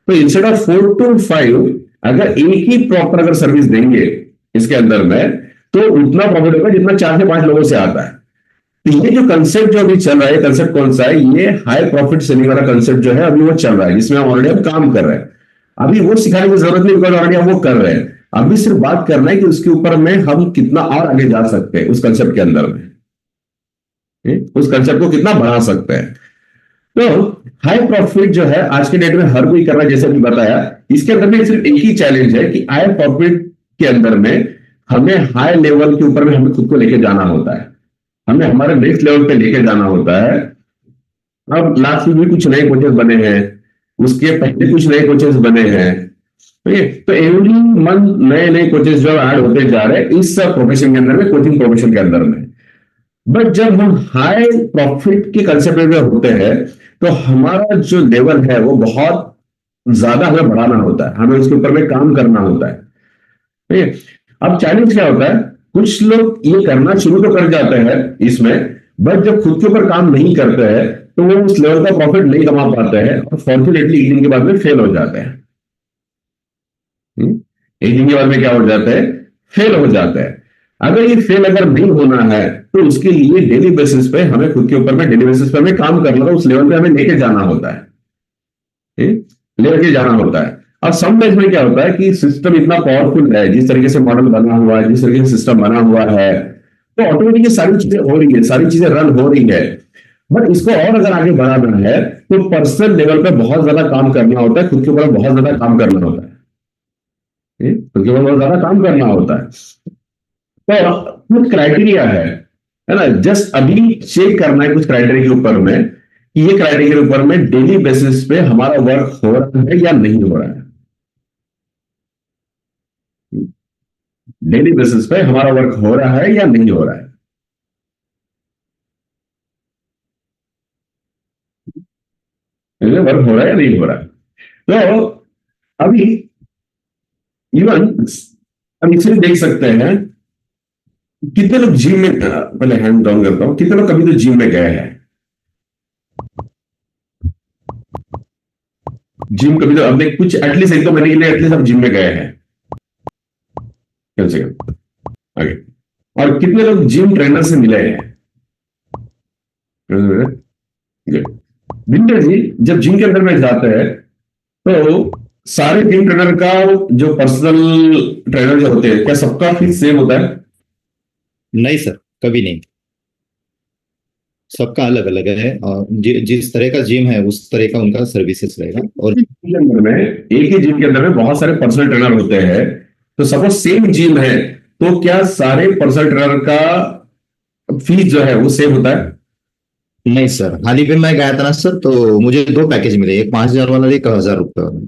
तो इंस्टेड ऑफ 4 to 5 अगर एक ही प्रॉपर अगर सर्विस देंगे इसके अंदर में तो उतना प्रॉफिट होगा जितना 4 से 5 लोगों से आता है। तो ये जो कंसेप्ट जो अभी चल रहा है, कंसेप्ट कौन सा है, ये हाई प्रॉफिट सेलिंग वाला कंसेप्ट जो है अभी वो चल रहा है, जिसमें हम ऑलरेडी हम काम कर रहे हैं। अभी वो सिखाने की जरूरत नहीं, बिकॉज ऑलरेडी हम वो कर रहे हैं। अभी सिर्फ बात करना है कि उसके ऊपर में हम कितना और आगे जा सकते हैं उस कंसेप्ट के अंदर में, उस कंसेप्ट को कितना बढ़ा सकते हैं। तो हाई प्रॉफिट जो है आज के डेट में हर कोई कर रहा है, जैसे अभी बताया। इसके अंदर में सिर्फ एक ही चैलेंज है कि हाई प्रॉफिट के अंदर में हमें हाई लेवल के ऊपर में हमें खुद को लेके जाना होता है, हमें हमारे नेक्स्ट लेवल पे लेके जाना होता है। अब लास्ट में भी कुछ नए कोचेस बने हैं, उसके पहले कुछ नए कोचेस बने हैं, तो एवरी मंथ नए नए कोचेस जो ऐड होते जा रहे हैं इस प्रोफेशन के अंदर में, कोचिंग प्रोफेशन के अंदर में। बट जब हम हाई प्रॉफिट के कंसेप्ट में होते हैं तो हमारा जो लेवल है वो बहुत ज्यादा हमें बढ़ाना होता है, हमें उसके ऊपर में काम करना होता है। ठीक है, अब चैलेंज क्या होता है, कुछ लोग ये करना शुरू तो कर जाते हैं इसमें, बट जब खुद के ऊपर काम नहीं करते हैं तो वो उस लेवल का प्रॉफिट नहीं कमा पाते हैं और फॉर्चुनेटली एक दिन के बाद में फेल हो जाते हैं। एक दिन के बाद में क्या हो जाता है, फेल हो जाता है। अगर ये फेल अगर नहीं होना है तो उसके लिए डेली बेसिस पे हमें खुद के ऊपर में डेली बेसिस पे हमें काम करना होगा, उस लेवल पे हमें लेके जाना होता है, लेके जाना होता है। और समटाइम्स में क्या होता है कि सिस्टम इतना पावरफुल है, जिस तरीके से मॉडल बना हुआ है, जिस तरीके से सिस्टम बना हुआ है, तो ऑटोमेटिकली सारी चीजें हो रही है, सारी चीजें रन हो रही है। बट इसको और अगर आगे बढ़ाना है तो पर्सनल लेवल पे बहुत ज्यादा काम करना होता है, खुद के ऊपर बहुत ज्यादा काम करना होता है, खुद के ऊपर बहुत ज्यादा काम करना होता है। तो कुछ क्राइटेरिया है ना, जस्ट अभी चेक करना है कुछ क्राइटेरिया के ऊपर में कि ये क्राइटेरिया के ऊपर में डेली बेसिस पे हमारा वर्क हो रहा है या नहीं हो रहा है। डेली बेसिस पे हमारा वर्क हो रहा है या नहीं हो रहा है। वर्क हो रहा है या नहीं हो रहा है। तो अभी इवन हम इसमें देख सकते हैं कितने लोग जिम में, पहले हैंड डाउन करता हूं, कितने लोग कभी तो जिम में गए हैं। जिम कभी तो अपने कुछ एटलीस्ट 1-2 महीने के लिए एटलीस्ट आप जिम में गए हैं, कम से कम आगे। और कितने लोग जिम ट्रेनर से मिले हैं। विंटर जी जब जिम के अंदर में जाते हैं तो सारे जिम ट्रेनर का जो पर्सनल ट्रेनर जो होते हैं, क्या सबका फीस सेम होता है? नहीं सर, कभी नहीं, सबका अलग अलग है और जिस तरह का जिम है उस तरह का उनका सर्विसेज रहेगा। और जिम के अंदर में, एक ही जिम के अंदर में बहुत सारे पर्सनल ट्रेनर होते हैं, तो सपोज सेम जिम है तो क्या सारे पर्सनल ट्रेनर का फीस जो है वो सेम होता है? नहीं सर, हाल ही में मैं गया था ना सर, तो मुझे 2 पैकेज मिले, एक 5,000 वाला, एक 1,000 रुपये वाला,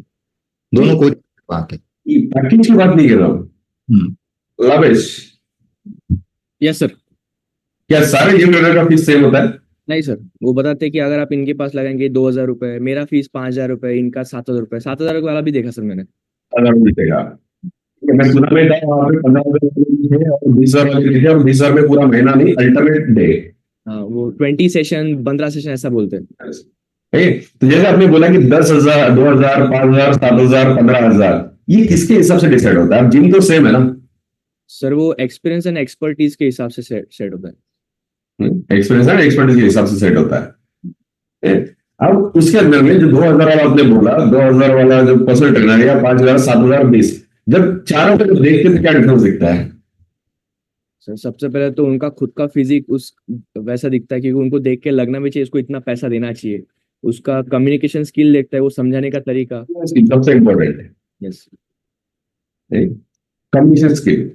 दोनों को बात है। पैकेज की बात नहीं कर रहा हूँ लावेश। Yes sir. क्या सारे जिम ट्रेनर का फीस सेम होता है? नहीं सर, वो बताते हैं कि अगर आप इनके पास लगाएंगे 2,000 रुपए, मेरा फीस 5,000 रुपए, इनका 7,000 रुपए, 7,000 वाला भी देखा सर मैंने। मैं सुना में था वहाँ पे 15,000 थे और 20,000 वाले थे, और 20,000 में पूरा महीना नहीं, अल्टरनेट डे। हाँ, वो 20 सेशन 15 सेशन ऐसा बोलते हैं। तो जैसे आपने बोला कि 10,000, 2,000, 5,000, 7,000, 15,000, ये किसके हिसाब से डिसाइड होता है? जिम तो सेम है ना सर, वो एक्सपीरियंस एंड एक्सपर्टीज के हिसाब से सेट होता है। एक्सपीरियंस एंड एक्सपर्टीज के हिसाब से सेट होता है। अब उसके अंदर में जो 2,000 वाला आपने बोला, 2,000 वाला जो पर्सनल ट्रेनर या 5,000, 7,000, 20, जब चारों को देखते तो क्या डिफरेंस दिखता है? सर सबसे पहले तो उनका खुद का फिजिक उस वैसा दिखता है, क्योंकि उनको देख के लगना भी चाहिए इसको इतना पैसा देना चाहिए। उसका कम्युनिकेशन स्किल देखता है, वो समझाने का तरीका सबसे इंपॉर्टेंट है। Yes, communication skill.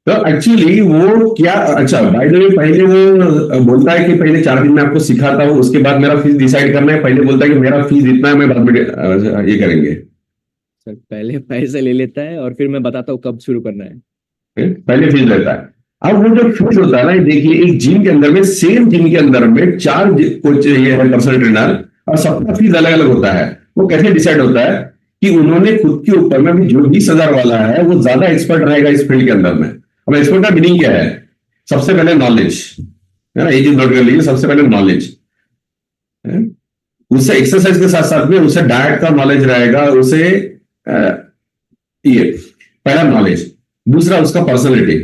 तो एक्चुअली वो क्या, अच्छा बाय द वे, पहले वो बोलता है कि पहले 4 दिन में आपको सिखाता हूँ, उसके बाद मेरा फीस डिसाइड करना है। पहले बोलता है कि मेरा फीस इतना है, मैं बाद में ये करेंगे। सर पहले पैसे ले लेता है और फिर मैं बताता हूँ कब शुरू करना है। पहले फीस लेता है। अब वो जो फीस होता है ना, देखिए एक जिम के अंदर में, सेम जिम के अंदर में 4 कोच ये है पर्सनल ट्रेनर, और सबका फीस अलग अलग होता है। वो कैसे डिसाइड होता है कि उन्होंने खुद के ऊपर में जो 20,000 वाला है वो ज्यादा एक्सपर्ट रहेगा इस फील्ड के अंदर में। अब एक्सपर्ट का मीनिंग क्या है? सबसे पहले नॉलेज है ना, ये चीज नोट कर लीजिए। सबसे पहले नॉलेज, उससे एक्सरसाइज के साथ साथ में उसे डाइट का नॉलेज रहेगा, उसे ये पहला नॉलेज। दूसरा उसका पर्सनैलिटी,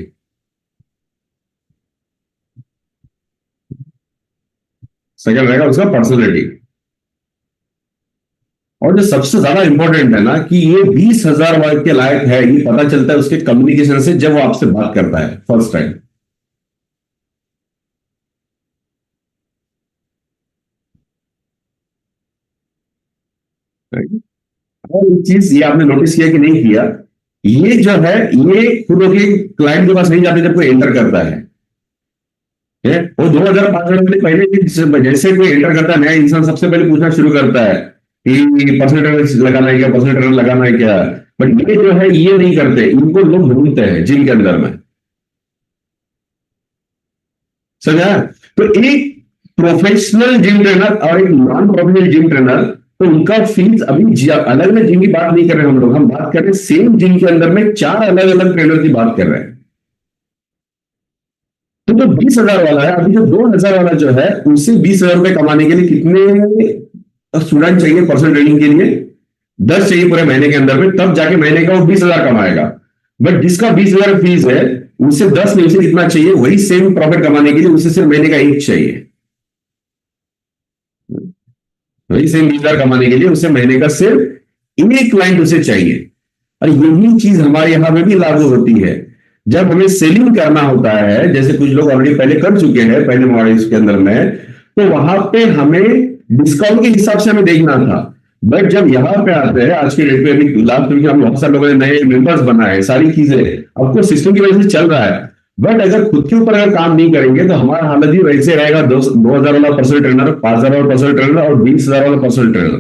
सेकंड रहेगा उसका पर्सनैलिटी। और जो सबसे ज्यादा इंपॉर्टेंट है ना, कि ये 20,000 वाले के लायक है, ये पता चलता है उसके कम्युनिकेशन से, जब वो आपसे बात करता है फर्स्ट टाइम। और एक चीज ये आपने नोटिस किया कि नहीं किया, ये जो है ये खुद के क्लाइंट के पास नहीं जाते जब कोई एंटर करता है। वो 2,000-5,000 पहले जैसे कोई एंटर करता है नया इंसान, सबसे पहले पूछना शुरू करता है कि पर्सनल ट्रेनर लगाना है क्या, पर्सनल ट्रेनर लगाना है क्या। बट ये जो है ये नहीं करते, इनको लोग ढूंढते हैं जिम के अंदर में। समझा? तो एक प्रोफेशनल जिम ट्रेनर और एक नॉन प्रोफेशनल जिम ट्रेनर, तो उनका फीस अभी अलग अलग जिम की बात नहीं कर रहे हम लोग, हम बात कर रहे हैं सेम जिम के अंदर में 4 अलग अलग ट्रेनर की बात कर रहे हैं। तो जो 20,000 वाला है, अभी जो 2,000 वाला जो है, उसे 20,000 रुपए कमाने के लिए कितने स्टूडेंट चाहिए पर्सनल ट्रेनिंग के लिए? 10 चाहिए पूरे महीने के अंदर में, तब जाके महीने का वो 20,000 कमाएगा। बट जिसका 20,000 फीस है, उसे 10 नहीं, उसे कितना चाहिए? वही सेम प्रॉफिट कमाने के लिए उसे सिर्फ महीने का 1 चाहिए। वही सेम 20,000 कमाने के लिए उसे महीने का सिर्फ 1 क्लाइंट उसे चाहिए। और यही चीज हमारे यहां में भी लागू होती है। जब हमें सेलिंग करना होता है, जैसे कुछ लोग ऑलरेडी पहले कर चुके हैं पहले मॉडल्स के अंदर में, तो वहां पे हमें डिस्काउंट के हिसाब से हमें देखना था। बट जब यहाँ पे आते हैं, आज के डेट पे, अभी लास्ट वीक हम बहुत सारे लोगों ने नए मेंबर्स बनाए, सारी चीजें आपको सिस्टम की वजह से चल रहा है। बट अगर खुद के ऊपर अगर काम नहीं करेंगे तो हमारा हालत ही वैसे रहेगा। 2,000 वाला पर्सनल ट्रेनर, 5,000 वाला पर्सनल ट्रेनर और 20,000 वाला पर्सनल ट्रेनर।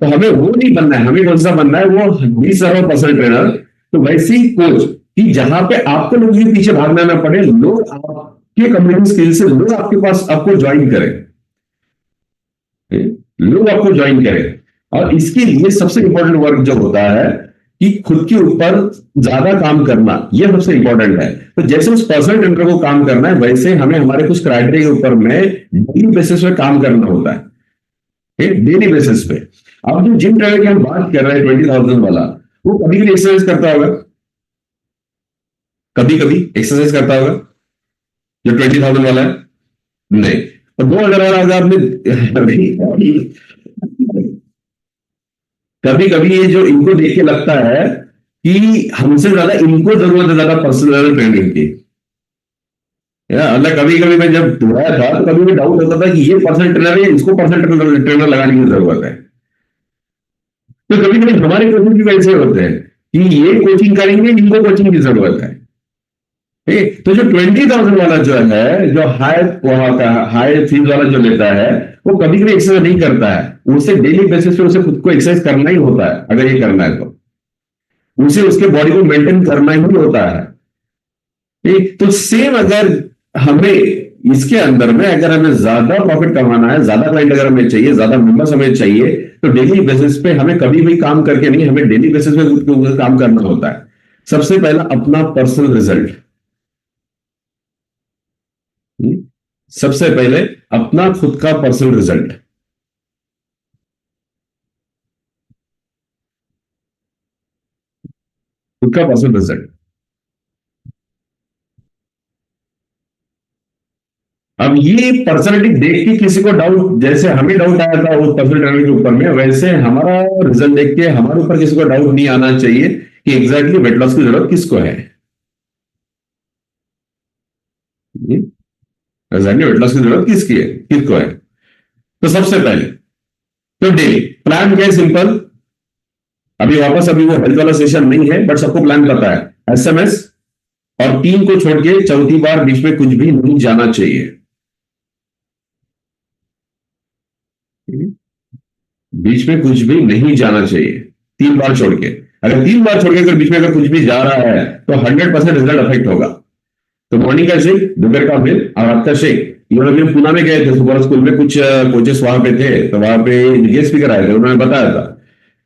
तो हमें वो नहीं बनना है, हमें कौन सा बनना है? वो 20,000 वाला पर्सनल ट्रेनर। तो वैसे ही कोच, कि जहां पे आपको लोगों के पीछे भागना ना पड़े, लोग आपके कम्युनिकेशन स्किल से लोग आपके पास आपको ज्वाइन करें, लोग आपको ज्वाइन करें। और इसके लिए सबसे इंपॉर्टेंट वर्क जो होता है कि खुद के ऊपर ज्यादा काम करना, यह सबसे इंपॉर्टेंट है। तो जैसे उस पर्सनल ट्रेनर को काम करना है, वैसे हमें हमारे कुछ क्राइटेरिया के ऊपर में डेली बेसिस पे काम करना होता है, डेली बेसिस पे। अब जो जिम ट्रेनर की हम बात कर रहे हैं 20,000 वाला, वो कभी कभी एक्सरसाइज करता होगा, कभी कभी एक्सरसाइज करता होगा जो 20,000 वाला है? नहीं। और 2,000 वाला अगर आपने कभी कभी ये जो इनको देख के लगता है कि हमसे ज्यादा इनको जरूरत है ज्यादा पर्सनल ट्रेनिंग की। मतलब कभी कभी मैं जब दोहराया था तो कभी भी डाउट होता था कि ये पर्सनल ट्रेनर है, इसको पर्सनल ट्रेनर लगाने की जरूरत है। तो कभी कभी हमारे कोचिंग भी वैसे होते हैं कि ये कोचिंग करेंगे, इनको कोचिंग की जरूरत है। तो जो 20,000 वाला जो है, जो हाई फीस वाला जो लेता है, वो कभी कभी एक्सरसाइज नहीं करता है। उसे डेली बेसिस पे उसे खुद को एक्सरसाइज करना ही होता है। अगर ये करना है तो उसे उसके बॉडी को मेंटेन करना ही होता है। तो सेम अगर हमें इसके अंदर में, अगर हमें ज्यादा प्रॉफिट कमाना है, ज्यादा क्लाइंट अगर हमें चाहिए, ज्यादा मेंबर्स हमें चाहिए, तो डेली बेसिस पे हमें कभी भी काम करके नहीं, हमें डेली बेसिस पे खुद के ऊपर काम करना होता है। सबसे पहला अपना पर्सनल रिजल्ट, सबसे पहले अपना खुद का पर्सनल रिजल्ट। खुद का पर्सनल रिजल्ट। अब ये पर्सनैलिटी देख के किसी को डाउट, जैसे हमें डाउट आया था वो पर्सनल ट्रेनिंग के ऊपर में, वैसे हमारा रिजल्ट देख के हमारे ऊपर किसी को डाउट नहीं आना चाहिए कि एग्जैक्टली वेट लॉस की जरूरत किसको है। एग्जैक्टली वेट लॉस की जरूरत किसकी है, किसको है? तो सबसे पहले तो डेली प्लान क्या है? सिंपल। अभी वो हेल्थ वाला सेशन नहीं है, बट सबको प्लान पता है। एसएमएस और 3 को छोड़ के चौथी बार बीच में कुछ भी नहीं जाना चाहिए। बीच में कुछ भी नहीं जाना चाहिए 3 बार छोड़ के। अगर 3 बार छोड़ के अगर बीच में अगर कुछ भी जा रहा है तो 100% रिजल्ट अफेक्ट होगा। तो मॉर्निंग का शेक, दोपहर का मिल और रात का शेक। हम पुणे में गए थे, सुपर स्कूल में कुछ कोचेस वहां पे थे, तो वहां पे गेस्ट स्पीकर आए थे, उन्होंने बताया था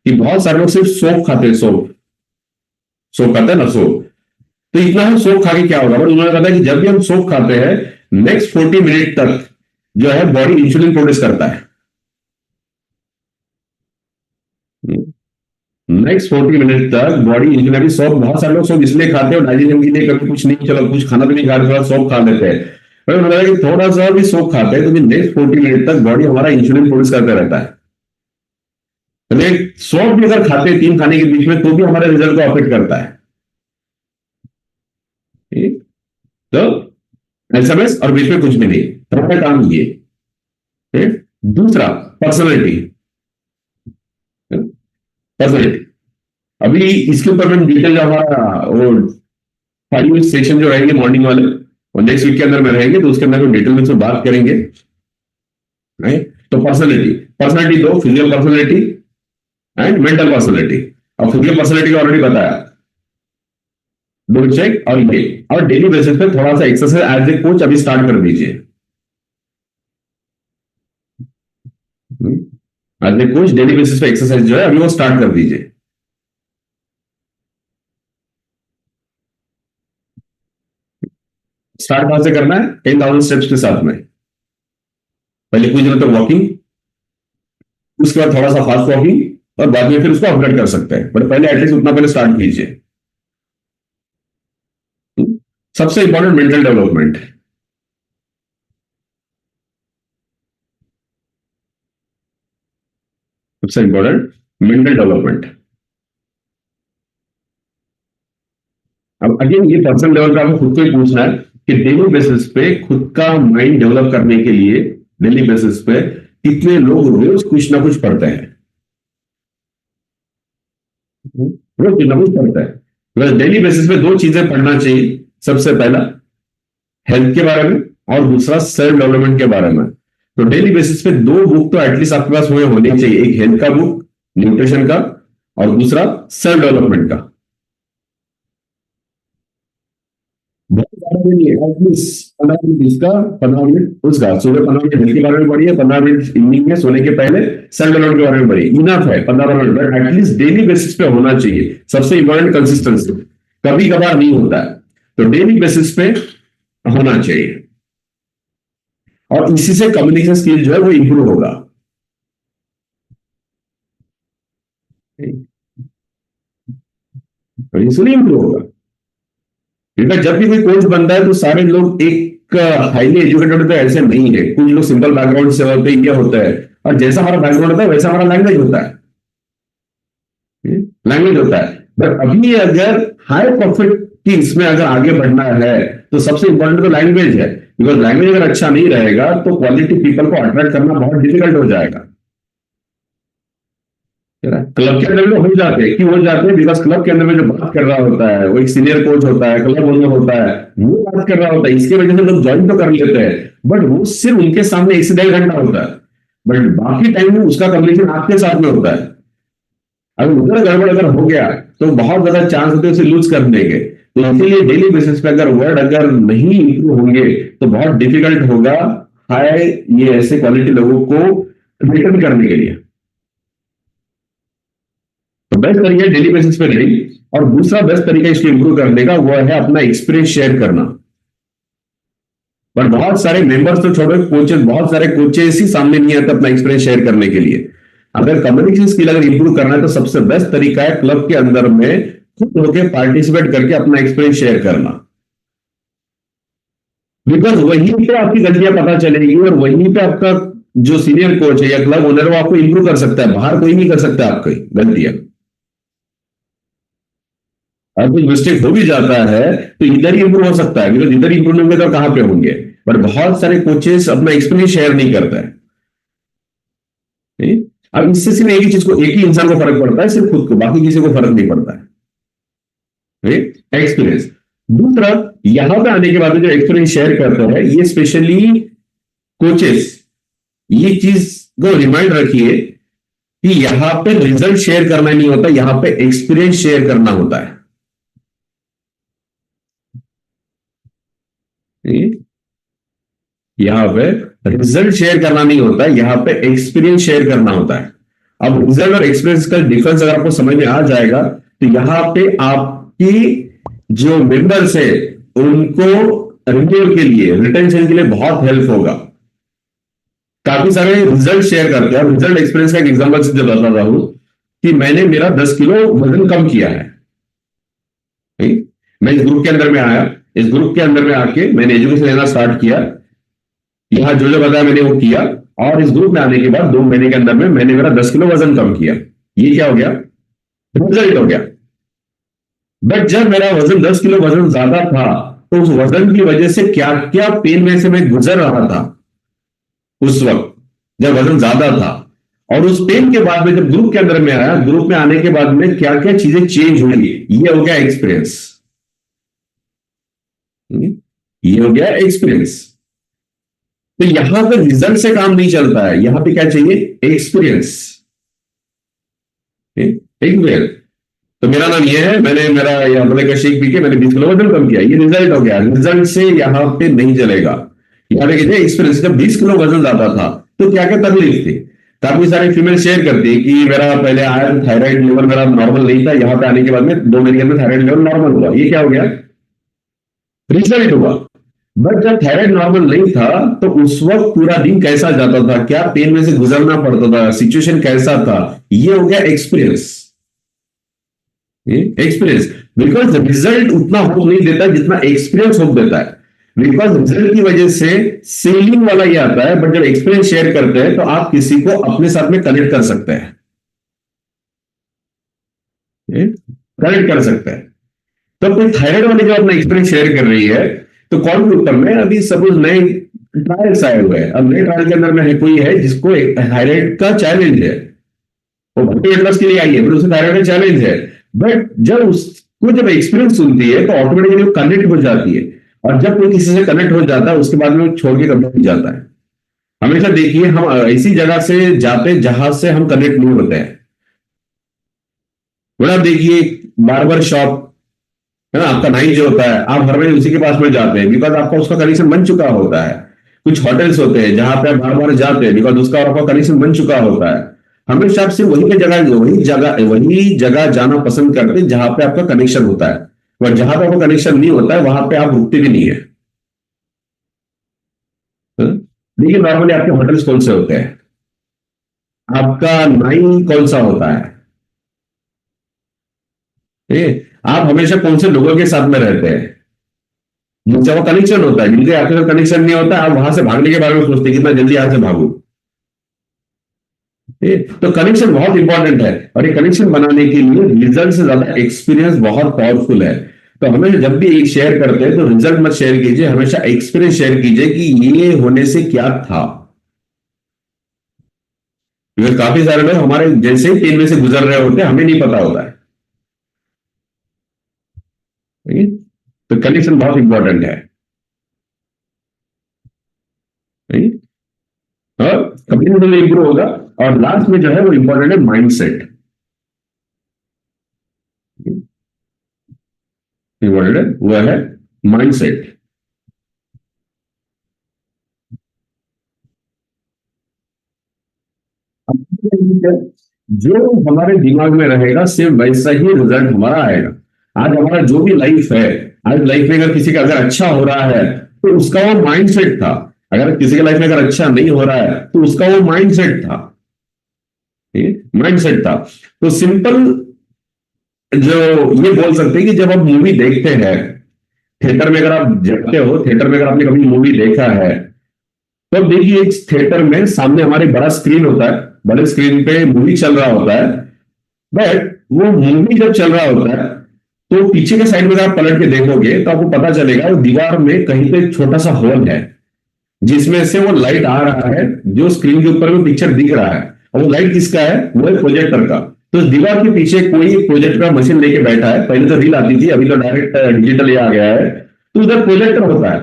कि बहुत सारे लोग सिर्फ सोप खाते हैं, सोप खाते हैं ना, सोप। तो इतना हम सोप खा के क्या होगा? बट उन्होंने बताया कि जब भी हम सोप खाते हैं, नेक्स्ट 40 मिनट तक जो है बॉडी इंसुलिन प्रोड्यूस करता है। नेक्स्ट 40 मिनट तक बॉडी इंसुलिन, सोप बहुत सारे लोग सोप इसलिए खाते हैं और डाइजेशन के लिए, कभी कुछ नहीं, चलो कुछ खाना तो नहीं खा रहे, थोड़ा सोप खा लेते हैं। पर उन्होंने बताया कि थोड़ा सा भी सोप खाते हैं तो नेक्स्ट 40 मिनट तक बॉडी हमारा इंसुलिन प्रोड्यूस करते रहता है। सोप भी अगर खाते हैं 3 खाने के बीच में, तो भी हमारे रिजल्ट को अफेक्ट करता है। तो एसएमएस और बीच में कुछ भी नहीं, थोड़ा काम ये। दूसरा पर्सनैलिटी। अभी इसके ऊपर में डिटेल हमारा वो 5 सेशन जो रहेंगे मॉर्निंग वाले, और नेक्स्ट वीक के अंदर में रहेंगे, तो उसके अंदर हम डिटेल में से बात करेंगे। तो personality 2, physical personality and mental personality. और फिजिकल पर्सनैलिटी का ऑलरेडी बताया, डोंट चेक। और ये और डेली बेसिस पे थोड़ा सा एक्सरसाइज एज ए कोच अभी स्टार्ट कर दीजिए। As a coach daily basis पे एक्सरसाइज जो है अभी वो स्टार्ट कर दीजिए। स्टार्ट कहां से करना है? 10,000 स्टेप्स के साथ में। पहले कुछ दिनों तक वॉकिंग, उसके बाद थोड़ा सा फास्ट वॉकिंग, और बाद में फिर उसको अपग्रेड कर सकते हैं, बट पहले एटलीस्ट उतना पहले स्टार्ट कीजिए। सबसे इंपॉर्टेंट मेंटल डेवलपमेंट। सबसे इंपॉर्टेंट मेंटल डेवलपमेंट। अब अगेन ये पर्सनल लेवल पे आपको खुद को ही पूछना है कि डेली बेसिस पे खुद का माइंड डेवलप करने के लिए डेली बेसिस पे कितने लोग रोज कुछ ना कुछ पढ़ते हैं? रोज कुछ ना कुछ पढ़ते हैं। डेली बेसिस पे 2 चीजें पढ़ना चाहिए। सबसे पहला हेल्थ के बारे में, और दूसरा सेल्फ डेवलपमेंट के बारे में। तो डेली बेसिस पे 2 बुक तो एटलीस्ट आपके पास हुए होने चाहिए, एक हेल्थ का बुक न्यूट्रिशन का, और दूसरा सेल्फ डेवलपमेंट का। बहुत ज्यादा भी नहीं है, एटलीस्ट 15 मिनट इसका, 15 मिनट उसका। सुबह 15 मिनट हेल्थ के बारे में पढ़िए, 15 मिनट इवनिंग में सोने के पहले सेल्फ डेवलपमेंट के बारे में पढ़िए। इनफ है 15 मिनट, एटलीस्ट डेली बेसिस पे होना चाहिए। सबसे इंपॉर्टेंट कंसिस्टेंसी, कभी कभार नहीं होता है, तो डेली बेसिस पे होना चाहिए। और इसी से कम्युनिकेशन स्किल जो है वो इंप्रूव होगा। इसलिए इंप्रूव होगा, क्योंकि जब भी कोई कोच बनता है तो सारे लोग एक हाईली एजुकेटेड होते हैं, ऐसे नहीं है। कुछ लोग सिंपल बैकग्राउंड से होते हैं, ये होता है, और जैसा हमारा बैकग्राउंड होता है वैसा हमारा लैंग्वेज होता है। लैंग्वेज होता है, बट अभी अगर हाई प्रॉफिट की इसमें अगर आगे बढ़ना है तो सबसे इंपॉर्टेंट तो लैंग्वेज है। बिकॉज लैंग्वेज अगर अच्छा नहीं रहेगा तो क्वालिटी पीपल को अट्रैक्ट करना बहुत डिफिकल्ट हो जाएगा। क्लब के अंदर में हो जाते हैं, क्यों हो जाते हैं? बिकॉज क्लब के अंदर में जो बात कर रहा होता है वो एक सीनियर कोच होता है, क्लब ओनर होता है, वो बात कर रहा होता है, इसकी वजह से लोग ज्वाइन तो कर लेते हैं, बट वो सिर्फ उनके सामने 1 से 1.5 घंटा होता है, बट बाकी टाइम में उसका कम्युनिकेशन आपके साथ में होता है। अगर उधर गड़बड़ अगर हो गया तो बहुत ज्यादा चांस होते हैं उसे लूज कर देंगे। तो इसीलिए डेली बेसिस पे अगर वर्ड अगर नहीं इंप्रूव होंगे तो बहुत डिफिकल्ट होगा हाई ये ऐसे क्वालिटी लोगों को रिटर्न करने के लिए। तो बेस्ट तरीका डेली बेसिस पे नहीं, और दूसरा बेस्ट तरीका इसको इंप्रूव करने का वो है अपना एक्सपीरियंस शेयर करना। पर बहुत सारे मेंबर्स तो छोड़ो, कोचेस, बहुत सारे कोचेस ही सामने नहीं आते अपना एक्सपीरियंस शेयर करने के लिए। अगर कम्युनिकेशन स्किल अगर इंप्रूव करना है तो सबसे बेस्ट तरीका है क्लब के अंदर में खुद होकर पार्टिसिपेट करके अपना एक्सपीरियंस शेयर करना। बिकॉज वहीं पे आपकी गलतियां पता चलेगी, और वहीं पे आपका जो सीनियर कोच है या क्लब ओनर वो आपको इंप्रूव कर सकता है, बाहर कोई नहीं कर सकता आपकी गलतियां। अगर कुछ मिस्टेक हो भी जाता है तो इधर ही इंप्रूव हो सकता है, बिकॉज इधर इंप्रूव होंगे तो कहां पे होंगे। बट बहुत सारे कोचेस अपना एक्सपीरियंस शेयर नहीं करता है। अब इससे सिर्फ एक ही चीज को, एक ही इंसान को फर्क पड़ता है, सिर्फ खुद को, बाकी किसी को फर्क नहीं पड़ता है एक्सपीरियंस। दूसरा, यहां पे आने के बाद जो एक्सपीरियंस शेयर करते हैं ये स्पेशली कोचेस, ये चीज को रिमाइंड रखिए कि यहां पे रिजल्ट शेयर करना नहीं होता, यहां पे एक्सपीरियंस शेयर करना होता है। यहां पे रिजल्ट शेयर करना नहीं होता, यहां पे एक्सपीरियंस शेयर करना होता है। अब रिजल्ट और एक्सपीरियंस का डिफरेंस अगर आपको समझ में आ जाएगा तो यहां पे आपकी जो मेंबर्स है उनको रिन्यूअल के लिए, रिटेंशन के लिए बहुत हेल्प होगा। काफी सारे रिजल्ट शेयर करते हैं। रिजल्ट एक्सपीरियंस का एक एग्जांपल से बता रहा हूं कि मैंने मेरा 10 किलो वजन कम किया है। मैं इस ग्रुप के अंदर में आया, इस ग्रुप के अंदर में आके मैंने एजुकेशन लेना स्टार्ट किया, यहां जो बताया मैंने वो किया, और इस ग्रुप में आने के बाद 2 महीने के अंदर में मैंने मेरा 10 किलो वजन कम किया। ये क्या हो गया? रिजल्ट हो गया। बट जब मेरा वजन 10 किलो वजन ज्यादा था तो उस वजन की वजह से क्या क्या पेन में से मैं गुजर रहा था उस वक्त जब वजन ज्यादा था, और उस पेन के बाद में जब ग्रुप के अंदर में आया, ग्रुप में आने के बाद में क्या क्या चीजें चेंज हुई, ये हो गया एक्सपीरियंस। ये हो गया एक्सपीरियंस। तो यहां पे रिजल्ट से काम नहीं चलता है, यहां पे क्या चाहिए? एक्सपीरियंस। एक्सपीरियंस। तो मेरा नाम ये है, मैंने मेरा अमले का शेक पी के मैंने 20 किलो वजन कम किया, ये रिजल्ट हो गया। रिजल्ट से यहां पे नहीं चलेगा, यहां पे कीजिए एक्सपीरियंस। जब 20 किलो वजन ज्यादा था तो क्या क्या तकलीफ थी? काफी सारे फीमेल शेयर करती है कि मेरा पहले आया थायराइड लेवल मेरा नॉर्मल नहीं था, यहां पे आने के बाद में 2 महीने में थायराइड लेवल नॉर्मल हुआ। ये क्या हो गया? रिजल्ट हुआ। बट जब थायराइड नॉर्मल नहीं था तो उस वक्त पूरा दिन कैसा जाता था, क्या पेन में से गुजरना पड़ता था, सिचुएशन कैसा था, ये हो गया एक्सपीरियंस। एक्सपीरियंस, बिकॉज रिजल्ट उतना होप नहीं देता जितना एक्सपीरियंस होप देता है। बिकॉज रिजल्ट की वजह से सेलिंग वाला ये आता है, बट जब एक्सपीरियंस शेयर करते हैं तो आप किसी को अपने साथ में कनेक्ट कर सकते हैं, कनेक्ट कर सकते हैं। तो कोई थायराइड वाली जो अपना एक्सपीरियंस शेयर कर रही है, तो कॉल ग्रुप में अभी सपोज नए ट्रायल्स आए हुए हैं, अब नए ट्रायल के अंदर में है कोई है जिसको थायराइड का चैलेंज है, वो वेट लॉस के लिए आई है, फिर उसे थायराइड का चैलेंज है, बट जब उसको जब एक्सपीरियंस सुनती है तो ऑटोमेटिकली वो कनेक्ट हो जाती है, और जब कोई किसी से कनेक्ट हो जाता है उसके बाद में वो छोड़ के कभी नहीं जाता है। हमेशा देखिए हम ऐसी जगह से जाते हैं जहां से हम कनेक्ट नहीं होते हैं। बड़ा देखिए बार्बर शॉप है ना, आपका नाई जो होता है, आप हर महीने उसी के पास में जाते हैं बिकॉज आपका उसका कनेक्शन बन चुका होता है। कुछ होटल्स होते हैं जहां पे आप बार बार जाते हैं बिकॉज उसका आपका कनेक्शन बन चुका होता है। हमेशा आप सिर्फ वही जगह जाना पसंद करते हैं जहां पे आपका कनेक्शन होता है, और जहां पे आपका कनेक्शन नहीं होता है वहां पे आप रुकते भी नहीं है। देखिए नॉर्मली आपके होटल्स कौन से होते हैं, आपका नाई कौन सा होता है, आप हमेशा कौन से लोगों के साथ में रहते हैं, जिनसे वो कनेक्शन होता है। जिनके आपके साथ कनेक्शन नहीं होता आप वहां से भागने के बारे में सोचते कितना जल्दी यहां से भागू। तो कनेक्शन बहुत इंपॉर्टेंट है, और ये कनेक्शन बनाने के लिए रिजल्ट से ज्यादा एक्सपीरियंस बहुत पावरफुल है। तो हमें जब भी एक शेयर करते हैं तो रिजल्ट मत शेयर कीजिए, हमेशा एक्सपीरियंस शेयर कीजिए कि ये होने से क्या था। क्योंकि काफी सारे लोग हमारे जैसे ही पेन में से गुजर रहे होते हैं, हमें नहीं पता होता है। तो कनेक्शन बहुत इंपॉर्टेंट है, और कम्युनिकेशन इंप्रूव होगा। और लास्ट में जो है वो इंपॉर्टेंट है माइंडसेट। इंपॉर्टेंट है वो है माइंडसेट। जो हमारे दिमाग में रहेगा सिर्फ वैसा ही रिजल्ट हमारा आएगा। आज हमारा जो भी लाइफ है, आज लाइफ में अगर किसी का अगर अच्छा हो रहा है तो उसका वो माइंडसेट था, अगर किसी के लाइफ में अगर अच्छा नहीं हो रहा है तो उसका वो माइंडसेट था, माइंडसेट था। तो सिंपल जो ये बोल सकते हैं कि जब आप मूवी देखते हैं थिएटर में, अगर आप जाते हो थिएटर में, अगर आपने कभी मूवी देखा है तो देखिए एक थिएटर में सामने हमारे बड़ा स्क्रीन होता है, बड़े स्क्रीन पे मूवी चल रहा होता है, बट वो मूवी जब चल रहा होता है तो पीछे के साइड में अगर आप पलट के देखोगे तो आपको पता चलेगा वो दीवार में कहीं पे एक छोटा सा होल है जिसमें से वो लाइट आ रहा है, जो स्क्रीन के ऊपर में पिक्चर दिख रहा है, और वो लाइट किसका है, वो है प्रोजेक्टर का। तो दीवार के पीछे कोई प्रोजेक्टर का मशीन लेके बैठा है। पहले तो रील आती थी, अभी तो डायरेक्ट डिजिटल आ गया है। तो उधर प्रोजेक्टर होता है,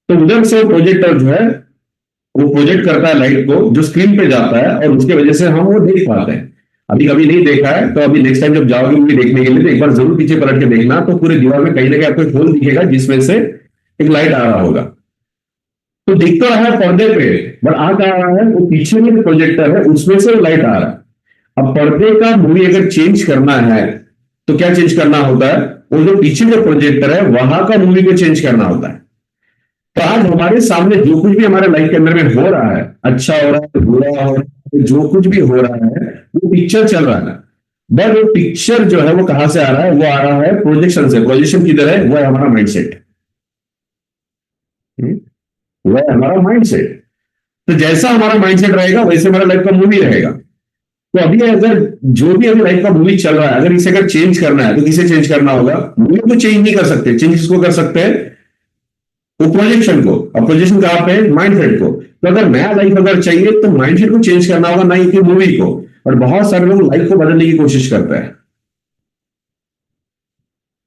तो उधर से प्रोजेक्टर जो है वो प्रोजेक्ट करता है लाइट को जो स्क्रीन पे जाता है, और उसकी वजह से हम वो देख पाते हैं। अभी कभी नहीं देखा है तो अभी नेक्स्ट टाइम जब जाओगे मूवी देखने के लिए तो एक बार जरूर पीछे पलट के देखना, तो पूरे दीवार में कहीं ना कहीं आपको एक होल दिखेगा जिसमें से एक लाइट आ रहा होगा। तो दिख तो रहा है पर्दे पे, बट आ क्या रहा है, वो पीछे में जो प्रोजेक्टर है उसमें से लाइट आ रहा है। अब पर्दे का मूवी अगर चेंज करना है तो क्या चेंज करना होता है, वो जो पीछे जो प्रोजेक्टर है वहां का मूवी को चेंज करना होता है। तो आज हमारे सामने जो कुछ भी हमारे लाइफ के अंदर में हो रहा है, अच्छा हो रहा है, बुरा हो रहा है, जो कुछ भी हो रहा है वो पिक्चर चल रहा है, बट वो पिक्चर जो है वो कहां से आ रहा है, वो आ रहा है प्रोजेक्शन से। प्रोजेक्शन किधर है, वो है हमारा माइंडसेट, वो है हमारा माइंडसेट। तो जैसा हमारा माइंडसेट रहेगा वैसे हमारा लाइफ का मूवी रहेगा। तो अभी अगर जो भी अभी लाइफ का मूवी चल रहा है, अगर इसे अगर चेंज करना है तो किसे चेंज करना होगा, मूवी को चेंज नहीं कर सकते। चेंज किसको कर सकते हैं, वो प्रोजेक्शन को। और प्रोजेक्शन कहां पे है, माइंडसेट को। तो अगर नया लाइफ अगर चाहिए तो माइंडसेट को चेंज करना होगा, ना कि मूवी को। और बहुत सारे लोग लाइफ को बदलने की कोशिश करते हैं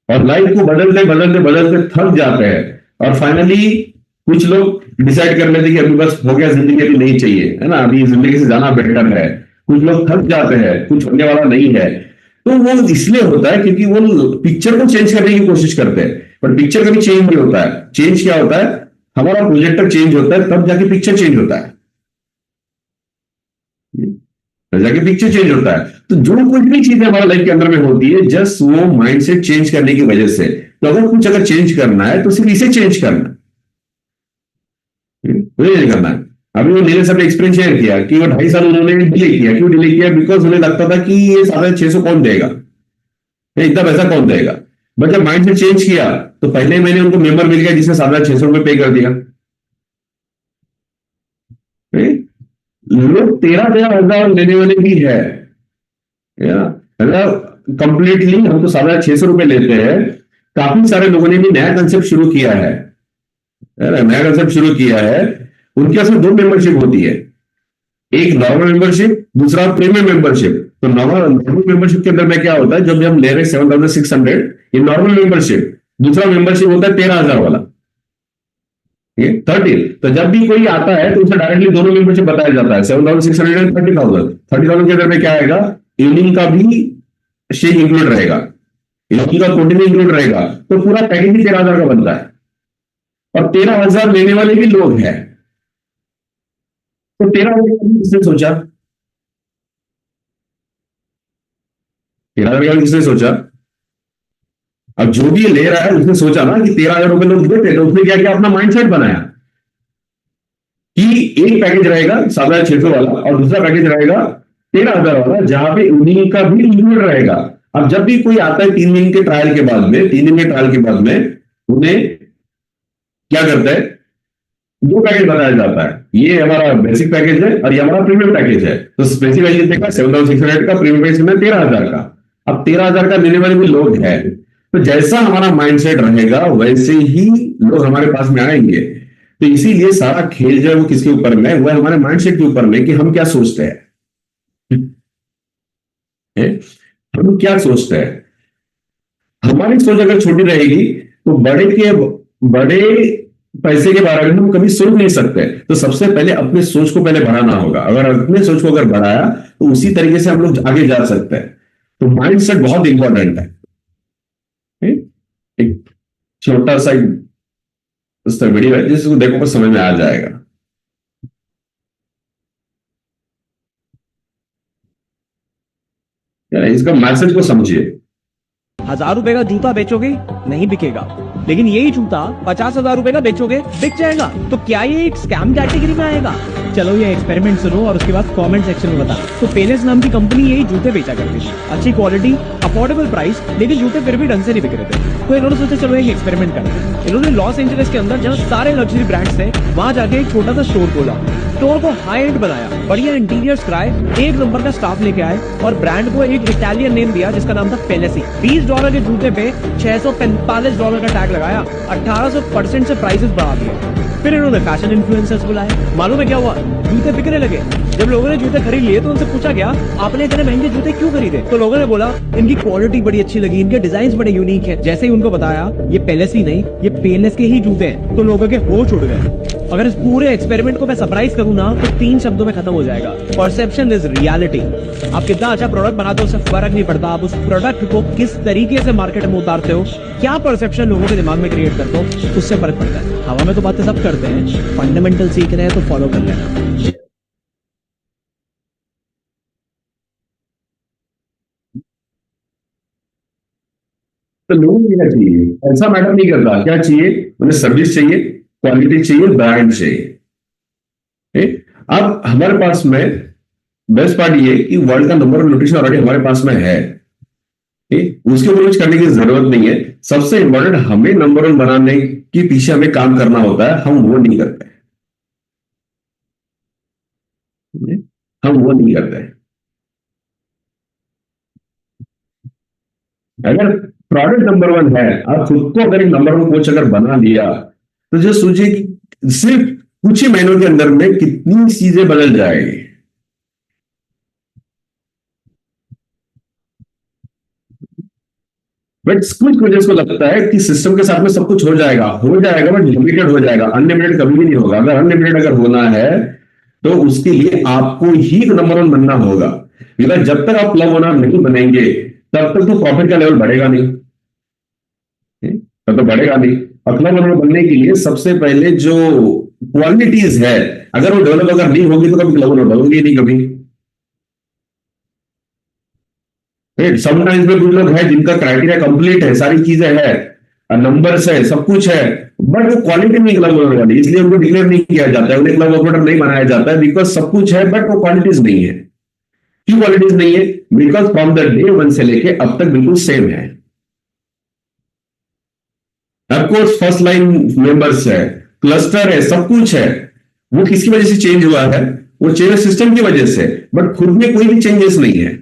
और लाइफ को बदलते बदलते बदलते थक जाते हैं, और फाइनली कुछ लोग डिसाइड कर लेते हैं कि अभी बस हो गया, जिंदगी अभी नहीं चाहिए, है ना, अभी जिंदगी से जाना बेटर है। कुछ लोग थक जाते हैं, कुछ होने वाला नहीं है। तो वो इसलिए होता है क्योंकि वो पिक्चर को चेंज करने की कोशिश करते हैं, पर पिक्चर कभी चेंज नहीं होता है। चेंज क्या होता है, हमारा प्रोजेक्टर चेंज होता है तब जाके पिक्चर चेंज होता है, तब जाके पिक्चर चेंज होता है। तो जो कुछ भी चीजें हमारे लाइफ के अंदर में होती है जस्ट वो माइंडसेट चेंज करने की वजह से। तो अगर कुछ अगर चेंज करना है तो सिर्फ इसे चेंज करना है, मुझे नहीं करना है। अभी वो नीले सर ने एक्सपीरियंस शेयर किया कि वो 2.5 साल उन्होंने डिले किया। क्यों डिले किया? बिकॉज उन्हें लगता था कि ये 650 कौन देगा, ये इतना पैसा कौन देगा। बट जब माइंड से चेंज किया तो पहले महीने उनको मेंबर मिल गया जिसने 650 रुपये पे कर दिया। लोग 13,000 लेने वाले भी है। मतलब कंप्लीटली हम तो 650 रुपए लेते हैं। काफी सारे लोगों ने भी नया कंसेप्ट शुरू किया है, नया कंसेप्ट शुरू किया है। उनके पास में 2 मेंबरशिप होती है, एक नॉर्मल मेंबरशिप, दूसरा प्रीमियम मेंबरशिप। तो नॉर्मल मेंबरशिप के अंदर में क्या होता है, जब भी हम ले रहे हैं 7,600, ये नॉर्मल मेंबरशिप। दूसरा मेंबरशिप होता है 13,000 वाला, 30। तो जब भी कोई आता है तो उसे डायरेक्टली दोनों मेंबरशिप बताया जाता है, 7,600 एंड 30,000। 30,000 के अंदर में क्या आएगा, इवनिंग का भी शेक इंक्लूड रहेगा, इवनिंग का कोटिंग इंक्लूड रहेगा। तो पूरा पैकेज ही 13,000 का बनता है और 13,000 लेने वाले भी लोग हैं। तो 13,000 किसने सोचा, 13,000 का किसने सोचा? अब जो भी ले रहा है उसने सोचा ना कि 13,000 रुपए लोग देते, तो उसने क्या किया, अपना माइंडसेट बनाया कि एक पैकेज रहेगा 7,600 वाला और दूसरा पैकेज रहेगा 13,000 वाला, जहां पे इवनिंग का भी इंक्लूड रहेगा। अब जब भी कोई आता है 3 दिन के ट्रायल के बाद में, 3 दिन के ट्रायल के बाद में उन्हें क्या करता है, 2 पैकेज बताया जाता है। ये हमारा बेसिक पैकेज है और ये हमारा प्रीमियम पैकेज है। तो बेसिक पैकेज देखा 7,600 का, प्रीमियम पैकेज में 13,000 का। अब 13,000 का लेने वाले भी लोग हैं। तो जैसा हमारा माइंडसेट रहेगा वैसे ही लोग हमारे पास में आएंगे। तो इसीलिए सारा खेल जो है वो किसके ऊपर में, वो हमारे माइंडसेट के ऊपर में कि हम क्या सोचते हैं। हम क्या सोचते हैं। हमारी सोच अगर छोटी रहेगी तो बड़े पैसे के बारे में हम कभी सोच नहीं सकते। तो सबसे पहले अपने सोच को पहले बढ़ाना होगा। अगर अपने सोच को अगर बढ़ाया तो उसी तरीके से हम लोग आगे जा सकते हैं। तो माइंडसेट बहुत इंपॉर्टेंट है। एक छोटा सा वीडियो है जिसको देखो तो समझ में आ जाएगा। इसका मैसेज को समझिए। 1,000 रुपए का जूता बेचोगे नहीं बिकेगा, लेकिन यही जूता 50,000 रुपए का बेचोगे बिक जाएगा। तो क्या ये एक स्कैम कैटेगरी में आएगा? चलो ये एक्सपेरिमेंट सुनो और उसके बाद कमेंट सेक्शन में बताओ। तो पेलेस नाम की कंपनी यही जूते बेचा करती थी, अच्छी क्वालिटी, अफोर्डेबल प्राइस, लेकिन जूते फिर भी ढंग से नहीं बिक रहे थे। तो इन्होंने सोचा चलो एक एक्सपेरिमेंट करते हैं। इन्होंने लॉस एंजलिस के अंदर जहाँ सारे लग्जरी ब्रांड्स थे वहां जाके एक छोटा सा स्टोर खोला। स्टोर को हाई एंड बनाया, बढ़िया इंटीरियर्स कराए, 1 नंबर का स्टाफ लेके आए और ब्रांड को एक इटालियन नेम दिया जिसका नाम था पेलेसी। $20 के जूते पे $645 का टैग लगाया, 1800% से प्राइसेस बढ़ा दिए। फिर इन्होंने फैशन इन्फ्लुएंसर्स बुलाए। मालूम है क्या हुआ? जूते बिकने लगे। जब लोगों ने जूते खरीद लिए तो उनसे पूछा गया आपने इतने महंगे जूते क्यों खरीदे? तो लोगों ने बोला इनकी क्वालिटी बड़ी अच्छी लगी, इनके डिजाइन बड़े यूनिक हैं। जैसे ही उनको बताया ये पेलेसी नहीं, ये पेलेस के ही जूते हैं, तो लोगों के होश उड़ गए। अगर इस पूरे एक्सपेरिमेंट को मैं सरप्राइज करूं ना तो 3 शब्दों में खत्म हो जाएगा। Perception is reality. आप कितना अच्छा प्रोडक्ट बनाते हो उससे फर्क नहीं पड़ता, आप उस प्रोडक्ट को किस तरीके से मार्केट में उतारते हो, क्या परसेप्शन लोगों के दिमाग में क्रिएट करते हो, उससे फर्क पड़ता है। हवा में तो बातें सब करते हैं, फंडामेंटल सीख रहे हैं तो फॉलो कर लेना। तो लोगों को क्या चाहिए, ऐसा मैटर नहीं करता क्या चाहिए, उन्हें सर्विस चाहिए, क्वालिटी चाहिए, ब्रांड चाहिए। अब हमारे पास में बेस्ट पार्ट ये कि वर्ल्ड का नंबर ऑफ न्यूट्रिशन ऑलरेडी हमारे पास में है। उसके ऊपर कुछ करने की जरूरत नहीं है। सबसे इंपॉर्टेंट हमें नंबर 1 बनाने के पीछे हमें काम करना होता है, हम वो नहीं करते। अगर प्रोडक्ट नंबर 1 है, आप खुद को अगर एक नंबर 1 कोच अगर बना लिया तो जो सोचिए कि सिर्फ कुछ ही महीनों के अंदर में कितनी चीजें बदल जाएगी। बट कुछ वजह को लगता है कि सिस्टम के साथ में सब कुछ हो जाएगा बट लिमिटेड हो जाएगा, अनलिमिटेड कभी भी नहीं होगा। अगर अनलिमिटेड अगर होना है तो उसके लिए आपको ही नंबर 1 बनना होगा। बिकॉज जब तक आप क्लब ओनर नहीं बनेंगे तब तक तो प्रॉफिट का लेवल बढ़ेगा नहीं, तब तो बढ़ेगा नहीं। और क्लब ओनर बनने के लिए सबसे पहले जो क्वालिटीज है अगर वो डेवलप अगर नहीं होगी तो कभी क्लब ओनर बनोगे नहीं कभी। समटाइम्स में कुछ लोग हैं जिनका क्राइटेरिया कंप्लीट है, सारी चीजें हैं, नंबर्स है, सब कुछ है, बट वो क्वालिटी नहीं क्लब ओनर वाली, इसलिए उनको डिक्लेयर नहीं किया जाता है, उन्हें क्लब ऑपरेटर नहीं बनाया जाता है, बिकॉज सब कुछ है बट वो क्वालिटीज नहीं है। क्यों क्वालिटीज नहीं है? बिकॉज फ्रॉम द डे 1 से लेके अब तक बिल्कुल सेम है। ऑफकोर्स फर्स्ट लाइन मेंबर्स है, क्लस्टर है, सब कुछ है, वो किसकी वजह से चेंज हुआ है? वो चेंज सिस्टम की वजह से, बट खुद में कोई भी चेंजेस नहीं है।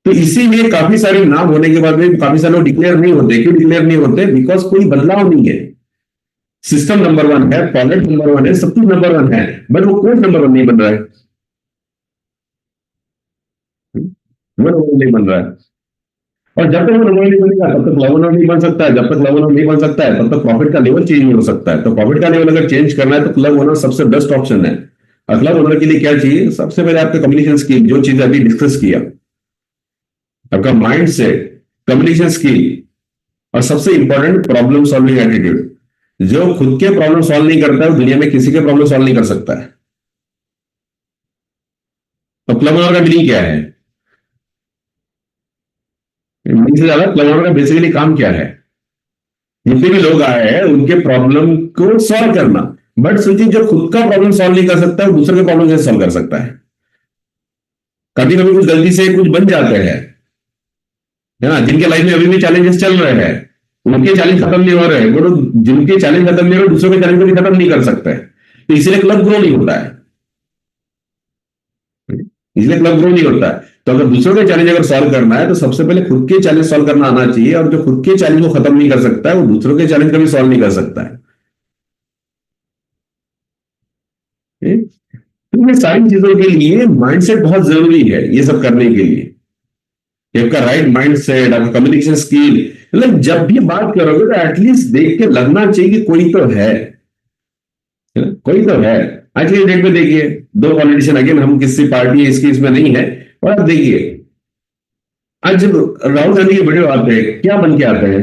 तो इसीलिए काफी सारे नाम होने के बाद में काफी सारे लोग डिक्लेयर नहीं होते। क्यों डिक्लेयर नहीं होते? बिकॉज कोई बदलाव नहीं है। सिस्टम नंबर 1 है, प्रोडक्ट नंबर 1 है, सब कुछ नंबर 1 है, बट वो कोड नंबर 1 नहीं बन रहा है, वो नंबर 1 नहीं बन रहा है। और जब तक वो नंबर नहीं बनेगा तब तक क्लब ओनर नहीं बन सकता है, जब तक क्लब ओनर नहीं बन सकता है तब तक प्रॉफिट का लेवल चेंज नहीं हो सकता है। तो प्रॉफिट का लेवल अगर चेंज करना है तो क्लब ओनर सबसे बेस्ट ऑप्शन है। और क्लब ओनर के लिए क्या चाहिए? सबसे पहले आपके कम्युनिकेशन स्किल, जो चीजें अभी डिस्कस किया, आपका माइंड सेट, कम्युनिकेशन स्किल, और सबसे इंपॉर्टेंट प्रॉब्लम सॉल्विंग एटीट्यूड। जो खुद के प्रॉब्लम सॉल्व नहीं करता है वो दुनिया में किसी के प्रॉब्लम सॉल्व नहीं कर सकता है। तो क्लब ओनर का मीनिंग क्या है? मीनिंग से ज्यादा क्लब ओनर का बेसिकली काम क्या है? जितने भी लोग आए हैं उनके प्रॉब्लम को सॉल्व करना। बट सोचिए, जो खुद का प्रॉब्लम सॉल्व नहीं कर सकता है वो दूसरे के प्रॉब्लम कैसे सॉल्व कर सकता है? कभी कभी कुछ गलती से कुछ बन जाते हैं, है ना, जिनके लाइफ में अभी भी चैलेंजेस चल रहे हैं, उनके चैलेंज खत्म नहीं हो रहे, वो लोग जिनके चैलेंज खत्म नहीं हो रहे दूसरों के चैलेंज को भी खत्म नहीं कर सकते। तो इसलिए क्लब ग्रो नहीं होता है, इसलिए क्लब ग्रो नहीं होता है। तो अगर दूसरों के चैलेंज अगर सॉल्व करना है तो सबसे पहले खुद के चैलेंज सॉल्व करना आना चाहिए, और जो खुद के चैलेंज को खत्म नहीं कर सकता है वो दूसरों के चैलेंज को भी सॉल्व नहीं कर सकता है। तो ये सारी चीजों के लिए माइंडसेट बहुत जरूरी है। ये सब करने के लिए आपका राइट माइंडसेट, आपका कम्युनिकेशन स्किल, मतलब जब भी बात करोगे तो एटलीस्ट देख के लगना चाहिए कि कोई तो है ना? कोई तो है। आज की डेट में देखिए, 2 पॉलिटिशियन, अगेन हम किसी पार्टी इसकी इसमें नहीं है, और आप देखिए आज जब राहुल गांधी के वीडियो आते हैं क्या बन के आते हैं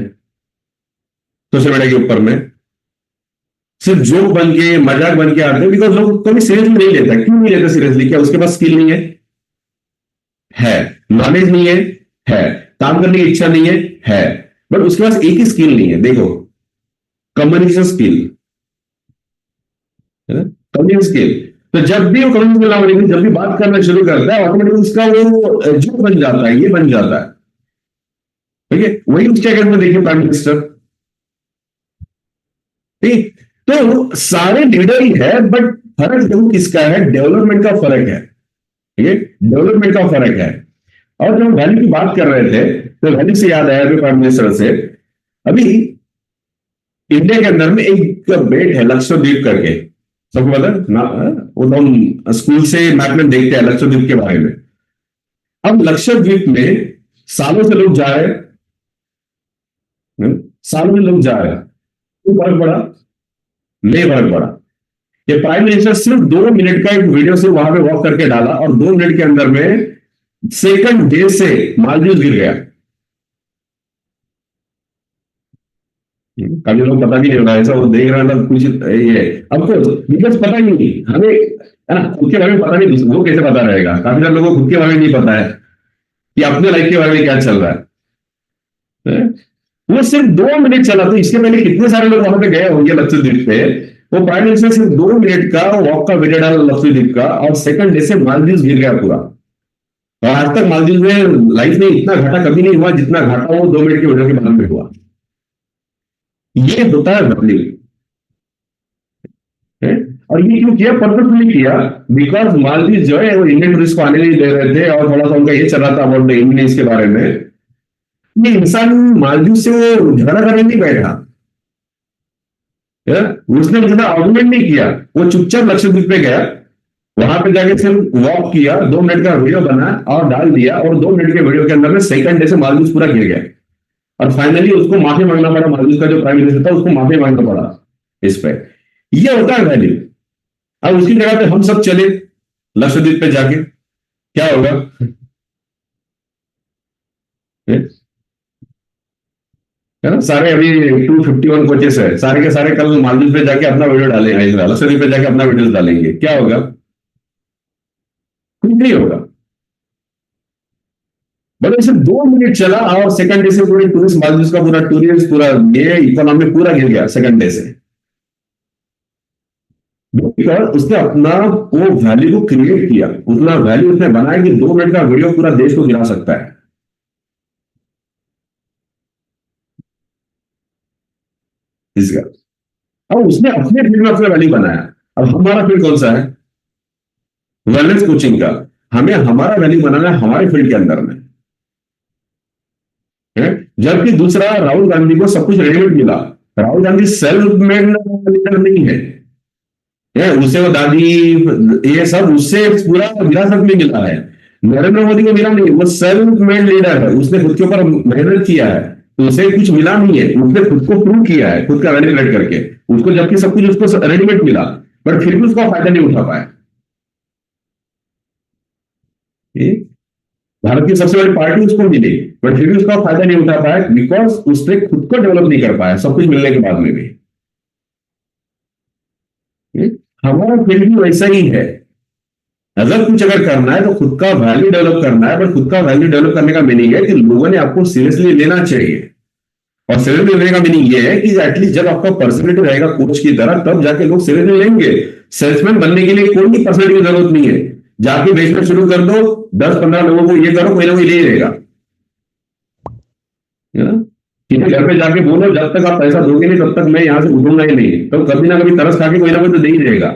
सोशल मीडिया के ऊपर में? सिर्फ जोक बन के, मजाक बन के आते हैं, बिकॉज लोग कभी सीरियसली नहीं लेता। क्यों नहीं लेता सीरियसली? क्या उसके पास स्किल नहीं है? नॉलेज नहीं है, काम करने की इच्छा नहीं है, बट उसके पास एक ही स्किल नहीं है, देखो, कम्युनिकेशन स्किल, है ना, कम्युनिकेशन स्किल। तो जब भी वो कम्युनिकेशन, जब भी बात करना शुरू करता है ऑटोमेटिकली उसका वो जो बन जाता है, ये बन जाता है। ठीक है, वही उसके केस में देखिए प्राइम मिनिस्टर, ठीक। तो सारे लीडर ही है, बट फर्क देखो किसका है? डेवलपमेंट का फर्क है, ठीक है, डेवलपमेंट का फर्क है। और जब हम वैल्यू की बात कर रहे थे तो वैल्यू से याद आया प्राइम मिनिस्टर से, अभी इंडिया के अंदर में एक बेट है लक्षद्वीप करके, सबको पता ना? वो तो हम स्कूल से मैप में देखते हैं लक्षद्वीप के बारे में। अब लक्षद्वीप में सालों से लोग जा रहे हैं, सालों में लोग जा रहे हैं, तो फर्क पड़ा? नहीं फर्क पड़ा। ये प्राइम मिनिस्टर सिर्फ 2 मिनट का एक वीडियो से वहां पे वॉक करके डाला और 2 मिनट के अंदर में सेकंड डे से मालदीव गिर गया। कभी लोग पता भी नहीं होगा, ऐसा वो देख रहा था कुछ ये, अब तो बिकॉज पता ही नहीं हमें, है ना, खुद के बारे में पता नहीं, वो कैसे पता रहेगा? काफी सारे लोगों को खुद के बारे में नहीं पता है कि अपने लाइफ के बारे में क्या चल रहा है। वो सिर्फ 2 मिनट चला, तो इसके पहले कितने सारे लोग वहां पे गए होंगे लक्षद्वीप पे। वो प्राइम मिनिस्टर सिर्फ 2 मिनट का वॉक का वीडियो डाला लक्षद्वीप का, और सेकंड डे से मालदीव गिर गया पूरा। और आज तक मालदीव में लाइफ में इतना घाटा कभी नहीं हुआ जितना घाटा वो 2 मिनट के वीडियो के बाद में हुआ। ये होता है वैल्यू, और ये क्यों किया? पर्पसफुली किया, बिकॉज मालदीव जो है वो इंडियन टूरिस्ट को आने नहीं दे रहे थे, और थोड़ा सा उनका ये चल रहा था अबाउट द इंडियंस के बारे में। ये इंसान मालदीव से वो झगड़ा करने नहीं बैठा, उसने ज्यादा आर्गुमेंट नहीं किया, वो चुपचाप लक्षद्वीप पे गया, वहां पे जाके सिर्फ वॉक किया, 2 मिनट का वीडियो बना और डाल दिया, और 2 मिनट के वीडियो के अंदर में सेकंड डे से मालदीव पूरा गिर गया। और फाइनली उसको माफी मांगना पड़ा, मालदीव का जो प्राइम मिनिस्टर था उसको माफी मांगना पड़ा इस पे। ये होता है वैल्यू। अब उसकी जगह पे हम सब चले लक्षद्वीप पे जाके, क्या होगा? है ना, सारे अभी 251 कोचेस है, सारे के सारे कल मालदीव पे जाके अपना वीडियो डालेंगे, लक्षद्वीप पे जाके अपना वीडियो डालेंगे, क्या होगा? कुछ नहीं होगा। मतलब सिर्फ 2 मिनट चला और सेकंड डे से पूरे टूरिस्ट मालदीव का पूरा टूरिस्ट पूरा ये इकोनॉमी पूरा गिर गया सेकंड डे से, बिकॉज उसने अपना वो वैल्यू को क्रिएट किया, उतना वैल्यू उसने बनाया कि 2 मिनट का वीडियो पूरा देश को गिरा सकता है। इसका अब उसने अपने फील्ड में अपना वैल्यू बनाया। अब हमारा फील्ड कौन सा है? वेलनेस कोचिंग का। हमें हमारा वैल्यू बनाना है हमारे फील्ड के अंदर में है? जबकि दूसरा राहुल गांधी को सब कुछ रेडीमेड मिला। Rahul Gandhi self made leader नहीं है, उसे वो दादी ये सब उससे पूरा विरासत में मिला है। नरेंद्र मोदी को मिला नहीं, वो सेल्फ मेड लीडर है, उसने खुद के ऊपर मेहनत किया है, तो उसे कुछ मिला नहीं है, उसने खुद को प्रूव किया है खुद का वैल्यू क्रिएट करके। उसको जबकि सब कुछ उसको रेडीमेड मिला, बट फिर भी उसका फायदा नहीं उठा पाया। भारत की सबसे बड़ी पार्टी उसको मिली, बट फिर भी उसका फायदा नहीं उठा पाया, बिकॉज उसने खुद को डेवलप नहीं कर पाया सब कुछ मिलने के बाद में भी। हमारा फील्ड भी वैसा ही है। अगर कुछ अगर करना है तो खुद का वैल्यू डेवलप करना है, बट खुद का वैल्यू डेवलप करने का मीनिंग है कि लोगों ने आपको सीरियसली लेना चाहिए। और सीरियसली लेने का मीनिंग ये है कि एटलीस्ट जब आपका पर्सनैलिटी रहेगा कोच की तरह, तब जाके लोग सीरियसली लेंगे। सेल्समैन बनने के लिए कोई भी पर्सनैलिटी की जरूरत नहीं है, जाके बेचना शुरू कर दो, 10-15 लोगों को ये करो, कोई ना कोई ले ही रहेगा। किसी घर पे जाके बोलो जब तक आप पैसा दोगे नहीं तब तक मैं यहां से उठूंगा ही नहीं, तो कभी ना कभी तरस खा के कोई ना कोई तो दे ही रहेगा।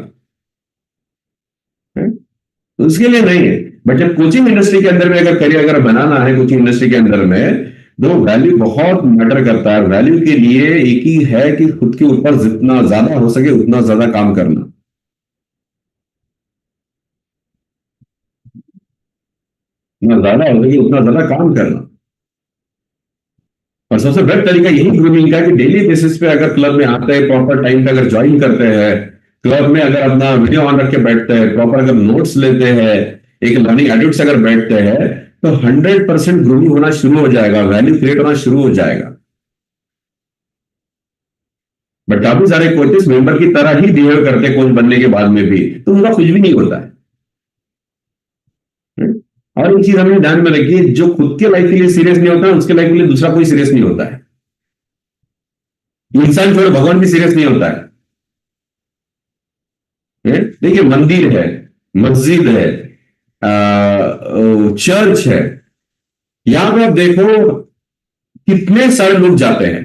तो उसके लिए नहीं है। बट जब कोचिंग इंडस्ट्री के अंदर में अगर करियर अगर बनाना है, कोचिंग इंडस्ट्री के अंदर में, तो वैल्यू बहुत मैटर करता है। वैल्यू के लिए एक ही है कि खुद के ऊपर जितना ज्यादा हो सके उतना ज्यादा काम करना। जितना ज्यादा हो सके उतना ज्यादा काम करना। और सबसे बेस्ट तरीका यही ग्रूमिंग का कि डेली बेसिस पे अगर क्लब में आते हैं, प्रॉपर टाइम पे अगर ज्वाइन करते हैं, क्लब में अगर अपना वीडियो ऑन रख के बैठते हैं, प्रॉपर अगर नोट्स लेते हैं, एक लर्निंग एडिट्स अगर बैठते हैं, तो 100% ग्रूमिंग होना शुरू हो जाएगा, वैल्यू क्रिएट होना शुरू हो जाएगा। बट काफी सारे कोचेस मेंबर की तरह ही बिहेव करते कोच बनने के बाद में भी, तो उनका कुछ भी नहीं होता है। और एक चीज हमें ध्यान में रखिए, जो खुद के लाइफ के लिए सीरियस नहीं होता है, उसके लाइफ के लिए दूसरा कोई सीरियस नहीं होता है। इंसान छोड़ भगवान भी सीरियस नहीं होता है। देखिए, मंदिर है, मस्जिद है, चर्च है, यहां पे आप देखो कितने सारे लोग जाते हैं,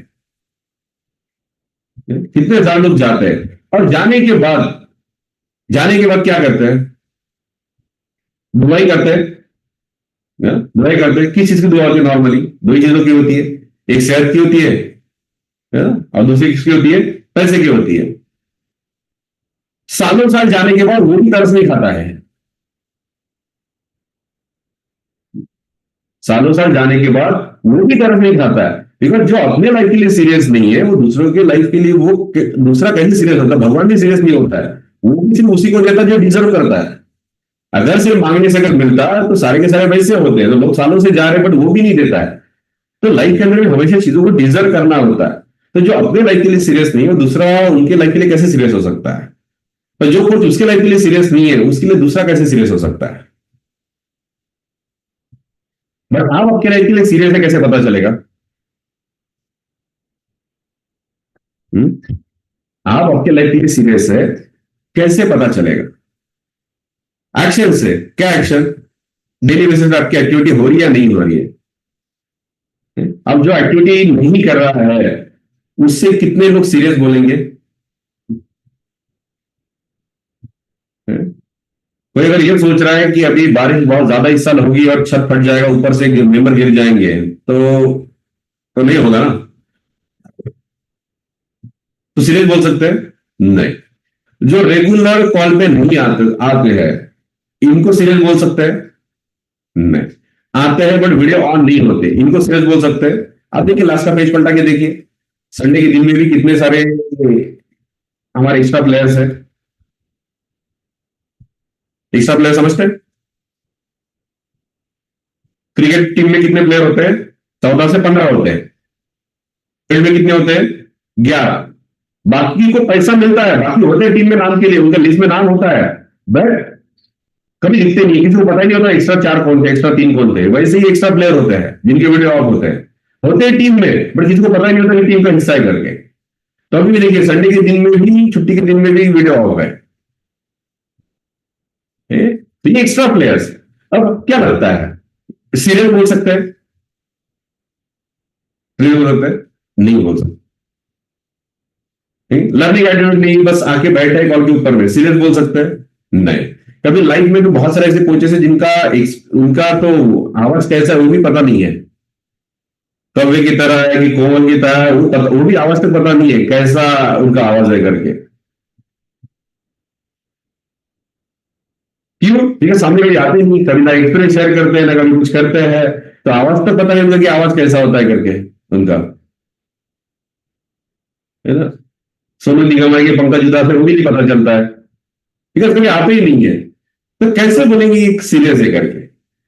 कितने सारे लोग जाते हैं, और जाने के बाद क्या करते हैं? दुआई करते हैं। दुआई करते हैं। किस चीज की दुआ होती है? नॉर्मली दो ही चीजों की होती है, एक सेहत की होती है और दूसरी किसकी होती है? पैसे की होती है। सालों साल जाने के बाद वो भी तरस नहीं खाता है। सालों साल जाने के बाद वो भी तरस नहीं खाता है, बिकॉज जो अपने लाइफ के लिए सीरियस नहीं है, वो दूसरों के लाइफ के लिए वो दूसरा कैसे सीरियस होता है? भगवान भी सीरियस नहीं होता है, वो भी सिर्फ उसी को देता है जो डिजर्व करता है। अगर सिर्फ मांगने से अगर मिलता है तो सारे के सारे वैसे होते हैं, तो लोग सालों से जा रहे हैं बट वो भी नहीं देता है। तो लाइफ के अंदर हमेशा चीजों को डिजर्व करना होता है। तो जो अपने लाइफ के लिए सीरियस नहीं है, वो दूसरा उनके लाइफ के लिए कैसे सीरियस हो सकता है? तो जो कोच उसके लाइफ के लिए सीरियस नहीं है, उसके लिए दूसरा कैसे सीरियस हो सकता है? बट आप आपके लाइफ के लिए सीरियस है, कैसे पता चलेगा? आप आपके लाइफ के लिए सीरियस है, कैसे पता चलेगा? एक्शन से। क्या एक्शन? डेली बेसिस पे आपकी एक्टिविटी हो रही है या नहीं हो रही है? अब जो एक्टिविटी नहीं कर रहा है उससे कितने लोग सीरियस बोलेंगे? कोई अगर ये सोच रहा है कि अभी बारिश बहुत ज्यादा इस साल होगी और छत फट जाएगा, ऊपर से मेंबर गिर जाएंगे, तो नहीं होगा ना, तो सीरियस बोल सकते हैं? नहीं। जो रेगुलर कॉल पे नहीं आते हैं, इनको सीरियस बोल सकते हैं? नहीं। आते हैं बट वीडियो ऑन नहीं होते, इनको सीरियस बोल सकते हैं? आप देखिए, लास्ट का पेज पलटा के देखिए, संडे के दिन में भी कितने सारे हमारे एक्स्ट्रा प्लेयर्स हैं। एक्स्ट्रा प्लेयर समझते हैं? क्रिकेट टीम में कितने प्लेयर होते हैं? 14 से 15 होते हैं। फील्ड में कितने होते हैं? 11। बाकी को पैसा मिलता है, बाकी होते हैं टीम में नाम के लिए, उनका लिस्ट में नाम होता है, बट कभी दिखते नहीं, किसी को पता ही नहीं होता एक्स्ट्रा 4 कौन थे, एक्स्ट्रा 3 कौन थे। वैसे ही एक्स्ट्रा प्लेयर होते हैं जिनके वीडियो ऑफ होते हैं टीम में, बट किसी को पता ही नहीं होता कि टीम का हिस्सा है करके। तो अभी भी देखिए संडे के दिन में भी, छुट्टी के दिन में भी वीडियो ऑफ है। तो ये एक्स्ट्रा प्लेयर्स। अब क्या लगता है, सीरियल बोल सकते हैं? सीरियल बोल सकते हैं? नहीं बोल सकते। लर्निंग एटीट्यूड नहीं, बस आके बैठा है कॉल के ऊपर में, सीरियल बोल सकते हैं? नहीं। कभी लाइफ में तो बहुत सारे ऐसे कोचेस हैं जिनका उनका तो आवाज कैसा है वो भी पता नहीं है, कौवे की तरह है कि कोमल की तरह है, वो भी आवाज तक पता नहीं है कैसा उनका आवाज है करके। क्यों? ठीक है, सामने कभी आते नहीं, कभी ना एक्सपीरियंस शेयर करते हैं ना कभी कुछ करते हैं, तो आवाज तक पता नहीं होता कि आवाज कैसा होता है करके उनका, है ना। सोनू निगम है कि पंकज उदास है, वो भी नहीं पता चलता है, ठीक है, कभी आते ही नहीं है, तो कैसे बोलेंगे एक सीरियस है करके।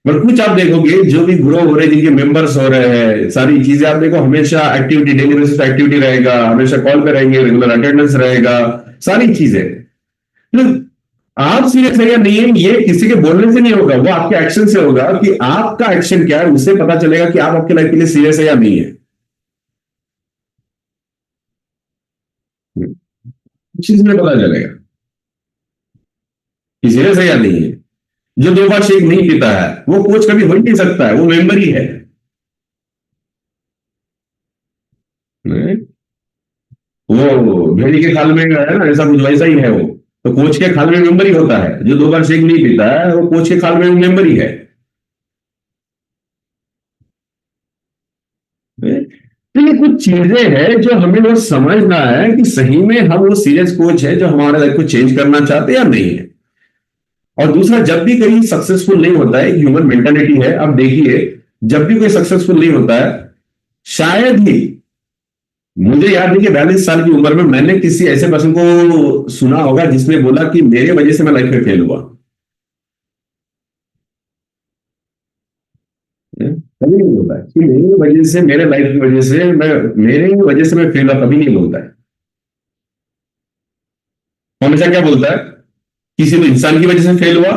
बट कुछ आप देखोगे जो भी ग्रो हो रहे हैं, जिनके मेंबर्स हो रहे हैं, सारी चीजें आप देखो, हमेशा एक्टिविटी, डेली बेसिस पे एक्टिविटी रहेगा, हमेशा कॉल पे रहेंगे, रेगुलर अटेंडेंस रहेगा, सारी चीजें। तो आप सीरियस है या नहीं है, ये किसी के बोलने से नहीं होगा, वो आपके एक्शन से होगा कि आपका एक्शन क्या है, उससे पता चलेगा कि आप आपके लाइफ के लिए सीरियस है या नहीं है। चीज में पता चलेगा कि सीरियस है या नहीं है। जो 2 बार शेक नहीं पीता है वो कोच कभी हो ही नहीं सकता है, वो मेंबर ही है। वो भेड़ी के खाल में है ना, ऐसा कुछ वैसा ही है वो। तो कोच के खाल में मेंबर ही होता है, जो 2 बार शेक नहीं पीता है वो कोच के खाल में मेंबर ही है। तो ये कुछ चीजें हैं जो हमें वो समझना है कि सही में हम वो सीरियस कोच है जो हमारे लाइफ को चेंज करना चाहते हैं या नहीं है। और दूसरा, जब भी कहीं सक्सेसफुल नहीं होता है, ह्यूमन मेंटालिटी है, अब देखिए जब भी कोई सक्सेसफुल नहीं होता है, शायद ही, मुझे याद नहीं कि 42 साल की उम्र में मैंने किसी ऐसे पर्सन को सुना होगा जिसने बोला कि मेरे वजह से मैं लाइफ में फेल हुआ। कभी नहीं होता है कि मेरी वजह से, मेरे लाइफ की वजह से मैं फेल हुआ, कभी नहीं बोलता है। हमेशा क्या बोलता है, किसी भी इंसान की वजह से फेल हुआ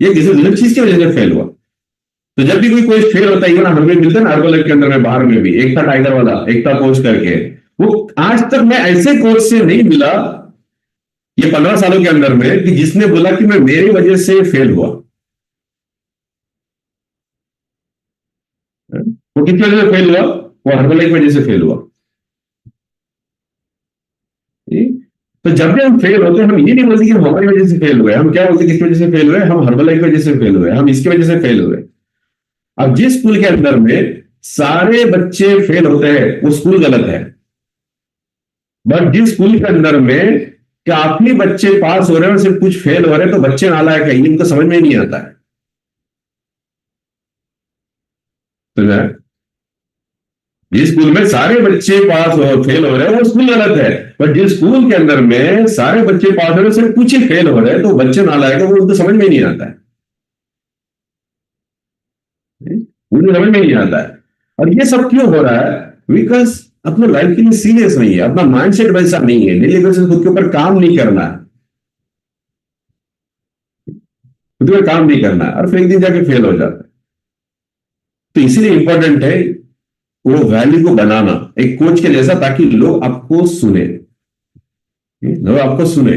या किसी दूसरी चीज की वजह से फेल हुआ। तो जब भी कोई फेल होता है, इवन हमें मिलता है ना हर्बल के अंदर में, बाहर में भी एक था टाइगर वाला, एक था कोच करके, वो आज तक मैं ऐसे कोच से नहीं मिला ये 15 सालों के अंदर में कि जिसने बोला कि मैं मेरी वजह से फेल हुआ। वो किस वजह से फेल हुआ? वो हर्बल की वजह से फेल हुआ। तो जब भी हम फेल होते हैं, हम ये नहीं बोलते कि हम हमारी वजह से फेल हुए, हम क्या बोलते हैं, किसकी वजह से फेल हुए? हम हर्बल की वजह से फेल हुए, हम इसकी वजह से फेल हुए। अब जिस स्कूल के अंदर में सारे बच्चे फेल होते हैं वो स्कूल गलत है, बट जिस स्कूल के अंदर में काफी बच्चे पास हो रहे हैं और सिर्फ कुछ फेल हो रहे हैं, तो बच्चे नालायक है, इनको समझ में नहीं आता है। तो जिस स्कूल में सारे बच्चे पास हो फेल हो रहे हैं वो स्कूल गलत है, बट जिस स्कूल के अंदर में सारे बच्चे पास हो रहे हैं सिर्फ कुछ ही फेल हो रहे हैं, तो बच्चे नालायक है, वो उनको समझ में नहीं आता है, उन्हें समझ में नहीं आता है। और ये सब क्यों हो रहा है? बिकॉज अपने लाइफ के लिए सीरियस नहीं है, अपना माइंडसेट वैसा नहीं है, डेली बेसिस खुद के ऊपर काम नहीं करना है, खुद के ऊपर काम नहीं करना है, और फिर एक दिन जाके फेल हो जाता है। तो इसीलिए इंपॉर्टेंट है वो वैल्यू को बनाना एक कोच के जैसा, ताकि लोग आपको सुने, लोग आपको सुने।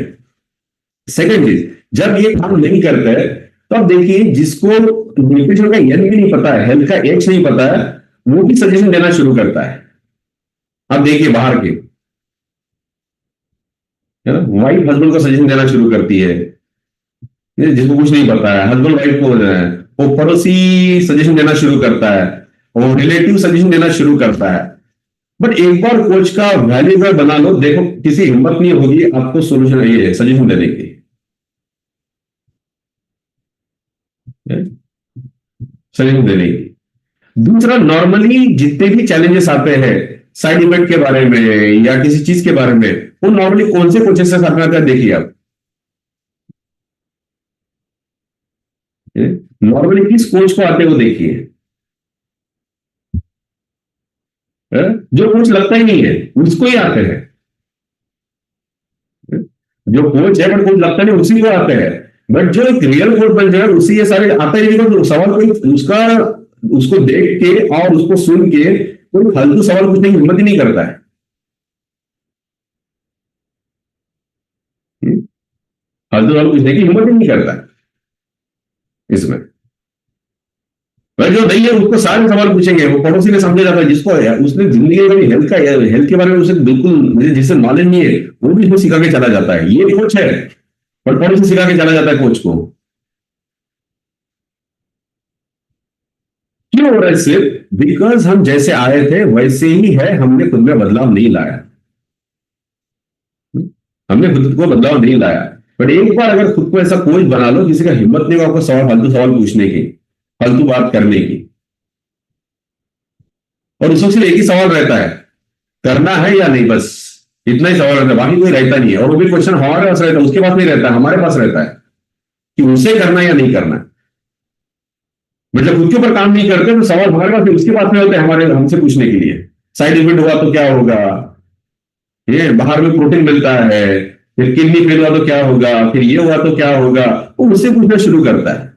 सेकंड चीज, जब ये काम नहीं करते हैं तो अब देखिए, जिसको न्यूट्रिशन का एन भी नहीं पता है, हेल्थ का एच नहीं पता है, वो भी सजेशन देना शुरू करता है। अब देखिए बाहर के, है ना, वाइफ हस्बैंड को सजेशन देना शुरू करती है, जिसको कुछ नहीं पता है, हस्बैंड वाइफ को, वो पड़ोसी सजेशन देना शुरू करता है, और रिलेटिव सजेशन देना शुरू करता है। बट एक बार कोच का वैल्यू बना लो, देखो किसी हिम्मत नहीं होगी आपको सोल्यूशन, ये सजेशन देने की, सजेशन देने की। दूसरा, नॉर्मली जितने भी चैलेंजेस आते हैं साइड इफेक्ट के बारे में या किसी चीज के बारे में, वो नॉर्मली कौन से कोचेस से सामने आता है? देखिए आप नॉर्मली किस कोच को आते हैं वो देखिए, जो कोच लगता ही नहीं है उसको ही आते हैं, जो कोच है बट कोच लगता नहीं उसी को आते हैं। बट जो एक रियल कोच बन जाए उसी ये सारे आता ही नहीं, तो सवाल कोई उसका उसको देख के और उसको सुन के कोई फालतू सवाल पूछने की हिम्मत ही नहीं करता है। फालतू सवाल पूछने की हिम्मत ही नहीं करता है इसमें। भाई जो नहीं है उसको सारे सवाल पूछेंगे, वो पड़ोसी ने समझा जाता है, जिसको उसने जिंदगी में हेल्थ के बारे में उसे बिल्कुल जिससे नॉलेज नहीं है वो भी इसको सिखा के चला जाता है। ये कोच है और पड़ोसी सिखा के चला जाता है कोच को। क्यों हो रहा है? सिर्फ बिकॉज हम जैसे आए थे वैसे ही है, हमने खुद में बदलाव नहीं लाया। हमने खुद को बदलाव नहीं लाया। बट एक बार अगर खुद को ऐसा कोच बना लो किसी का हिम्मत नहीं हो आपको फालतू सवाल पूछने की, फालतू बात करने की, और उसको सिर्फ एक ही सवाल रहता है, करना है या नहीं, बस इतना ही सवाल रहता है, बाकी कोई रहता नहीं है। और वो भी क्वेश्चन हमारे पास रहता है, उसके पास नहीं रहता है, हमारे पास रहता है कि उसे करना है या नहीं करना है। मतलब खुद के ऊपर काम नहीं करते तो सवाल हमारे पास उसके पास में होते हैं, हमारे हमसे पूछने के लिए। साइड इफेक्ट हुआ तो क्या होगा, ये बाहर में प्रोटीन मिलता है, फिर किडनी फेल हुआ तो क्या होगा, फिर ये हुआ तो क्या होगा, वो उससे पूछना शुरू करता है।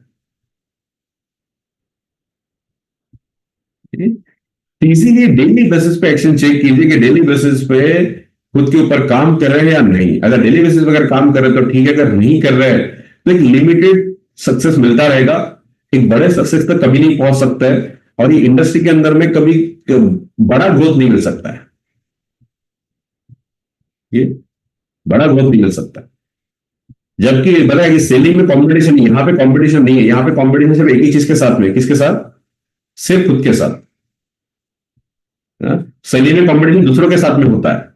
इसीलिए डेली बेसिस पे एक्शन चेक कीजिए कि डेली बेसिस पे खुद के ऊपर काम कर रहे हैं या नहीं। अगर डेली बेसिस पे अगर काम कर रहे हैं तो ठीक है, अगर नहीं कर रहे हैं तो एक लिमिटेड सक्सेस मिलता रहेगा, एक बड़े सक्सेस तक कभी नहीं पहुंच सकता है, और ये इंडस्ट्री के अंदर में कभी बड़ा ग्रोथ नहीं मिल सकता है। ये बड़ा ग्रोथ नहीं मिल सकता, जबकि पता है कि सेलिंग में कंपटीशन नहीं है, यहाँ पे कंपटीशन नहीं है, यहाँ पे कंपटीशन सिर्फ एक ही चीज के साथ में, किसके साथ? सिर्फ खुद के साथ। सेलिंग में कंपटीशन दूसरों के साथ में होता है,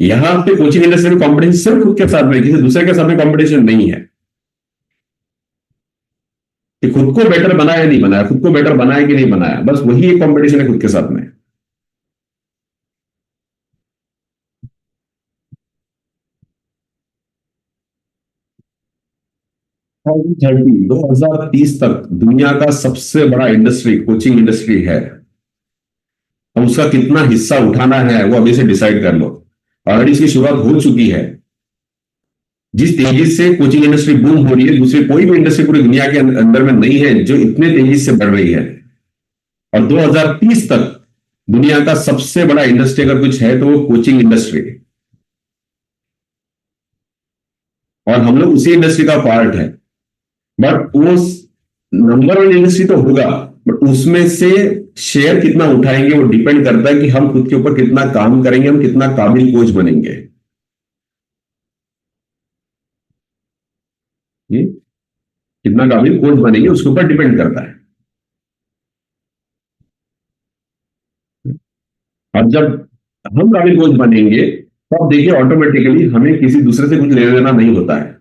यहां पे कोचिंग इंडस्ट्री में कंपटीशन सिर्फ खुद के साथ में, किसी दूसरे के साथ में कंपटीशन नहीं है कि खुद को बेटर बनाया नहीं बनाया, खुद को बेटर बनाया कि नहीं बनाया, बस वही एक कंपटीशन है खुद के साथ में। 2030 तक दुनिया का सबसे बड़ा इंडस्ट्री कोचिंग इंडस्ट्री है। अब उसका कितना हिस्सा उठाना है वो अभी से डिसाइड कर लो। ऑलरेडी इसकी शुरुआत हो चुकी है। जिस तेजी से कोचिंग इंडस्ट्री बूम हो रही है, दूसरी कोई भी इंडस्ट्री पूरी दुनिया के अंदर में नहीं है जो इतने तेजी से बढ़ रही है। और 2030 तक दुनिया का सबसे बड़ा इंडस्ट्री अगर कुछ है तो वो कोचिंग इंडस्ट्री, और हम लोग उसी इंडस्ट्री का पार्ट है। बट वो नंबर वन इंडस्ट्री तो होगा, बट उसमें से शेयर कितना उठाएंगे वो डिपेंड करता है कि हम खुद के ऊपर कितना काम करेंगे, हम कितना काबिल कोच बनेंगे। कितना काबिल कोच बनेंगे उसके ऊपर डिपेंड करता है। और जब हम काबिल कोच बनेंगे तो आप देखिए ऑटोमेटिकली हमें किसी दूसरे से कुछ लेना देना नहीं होता है।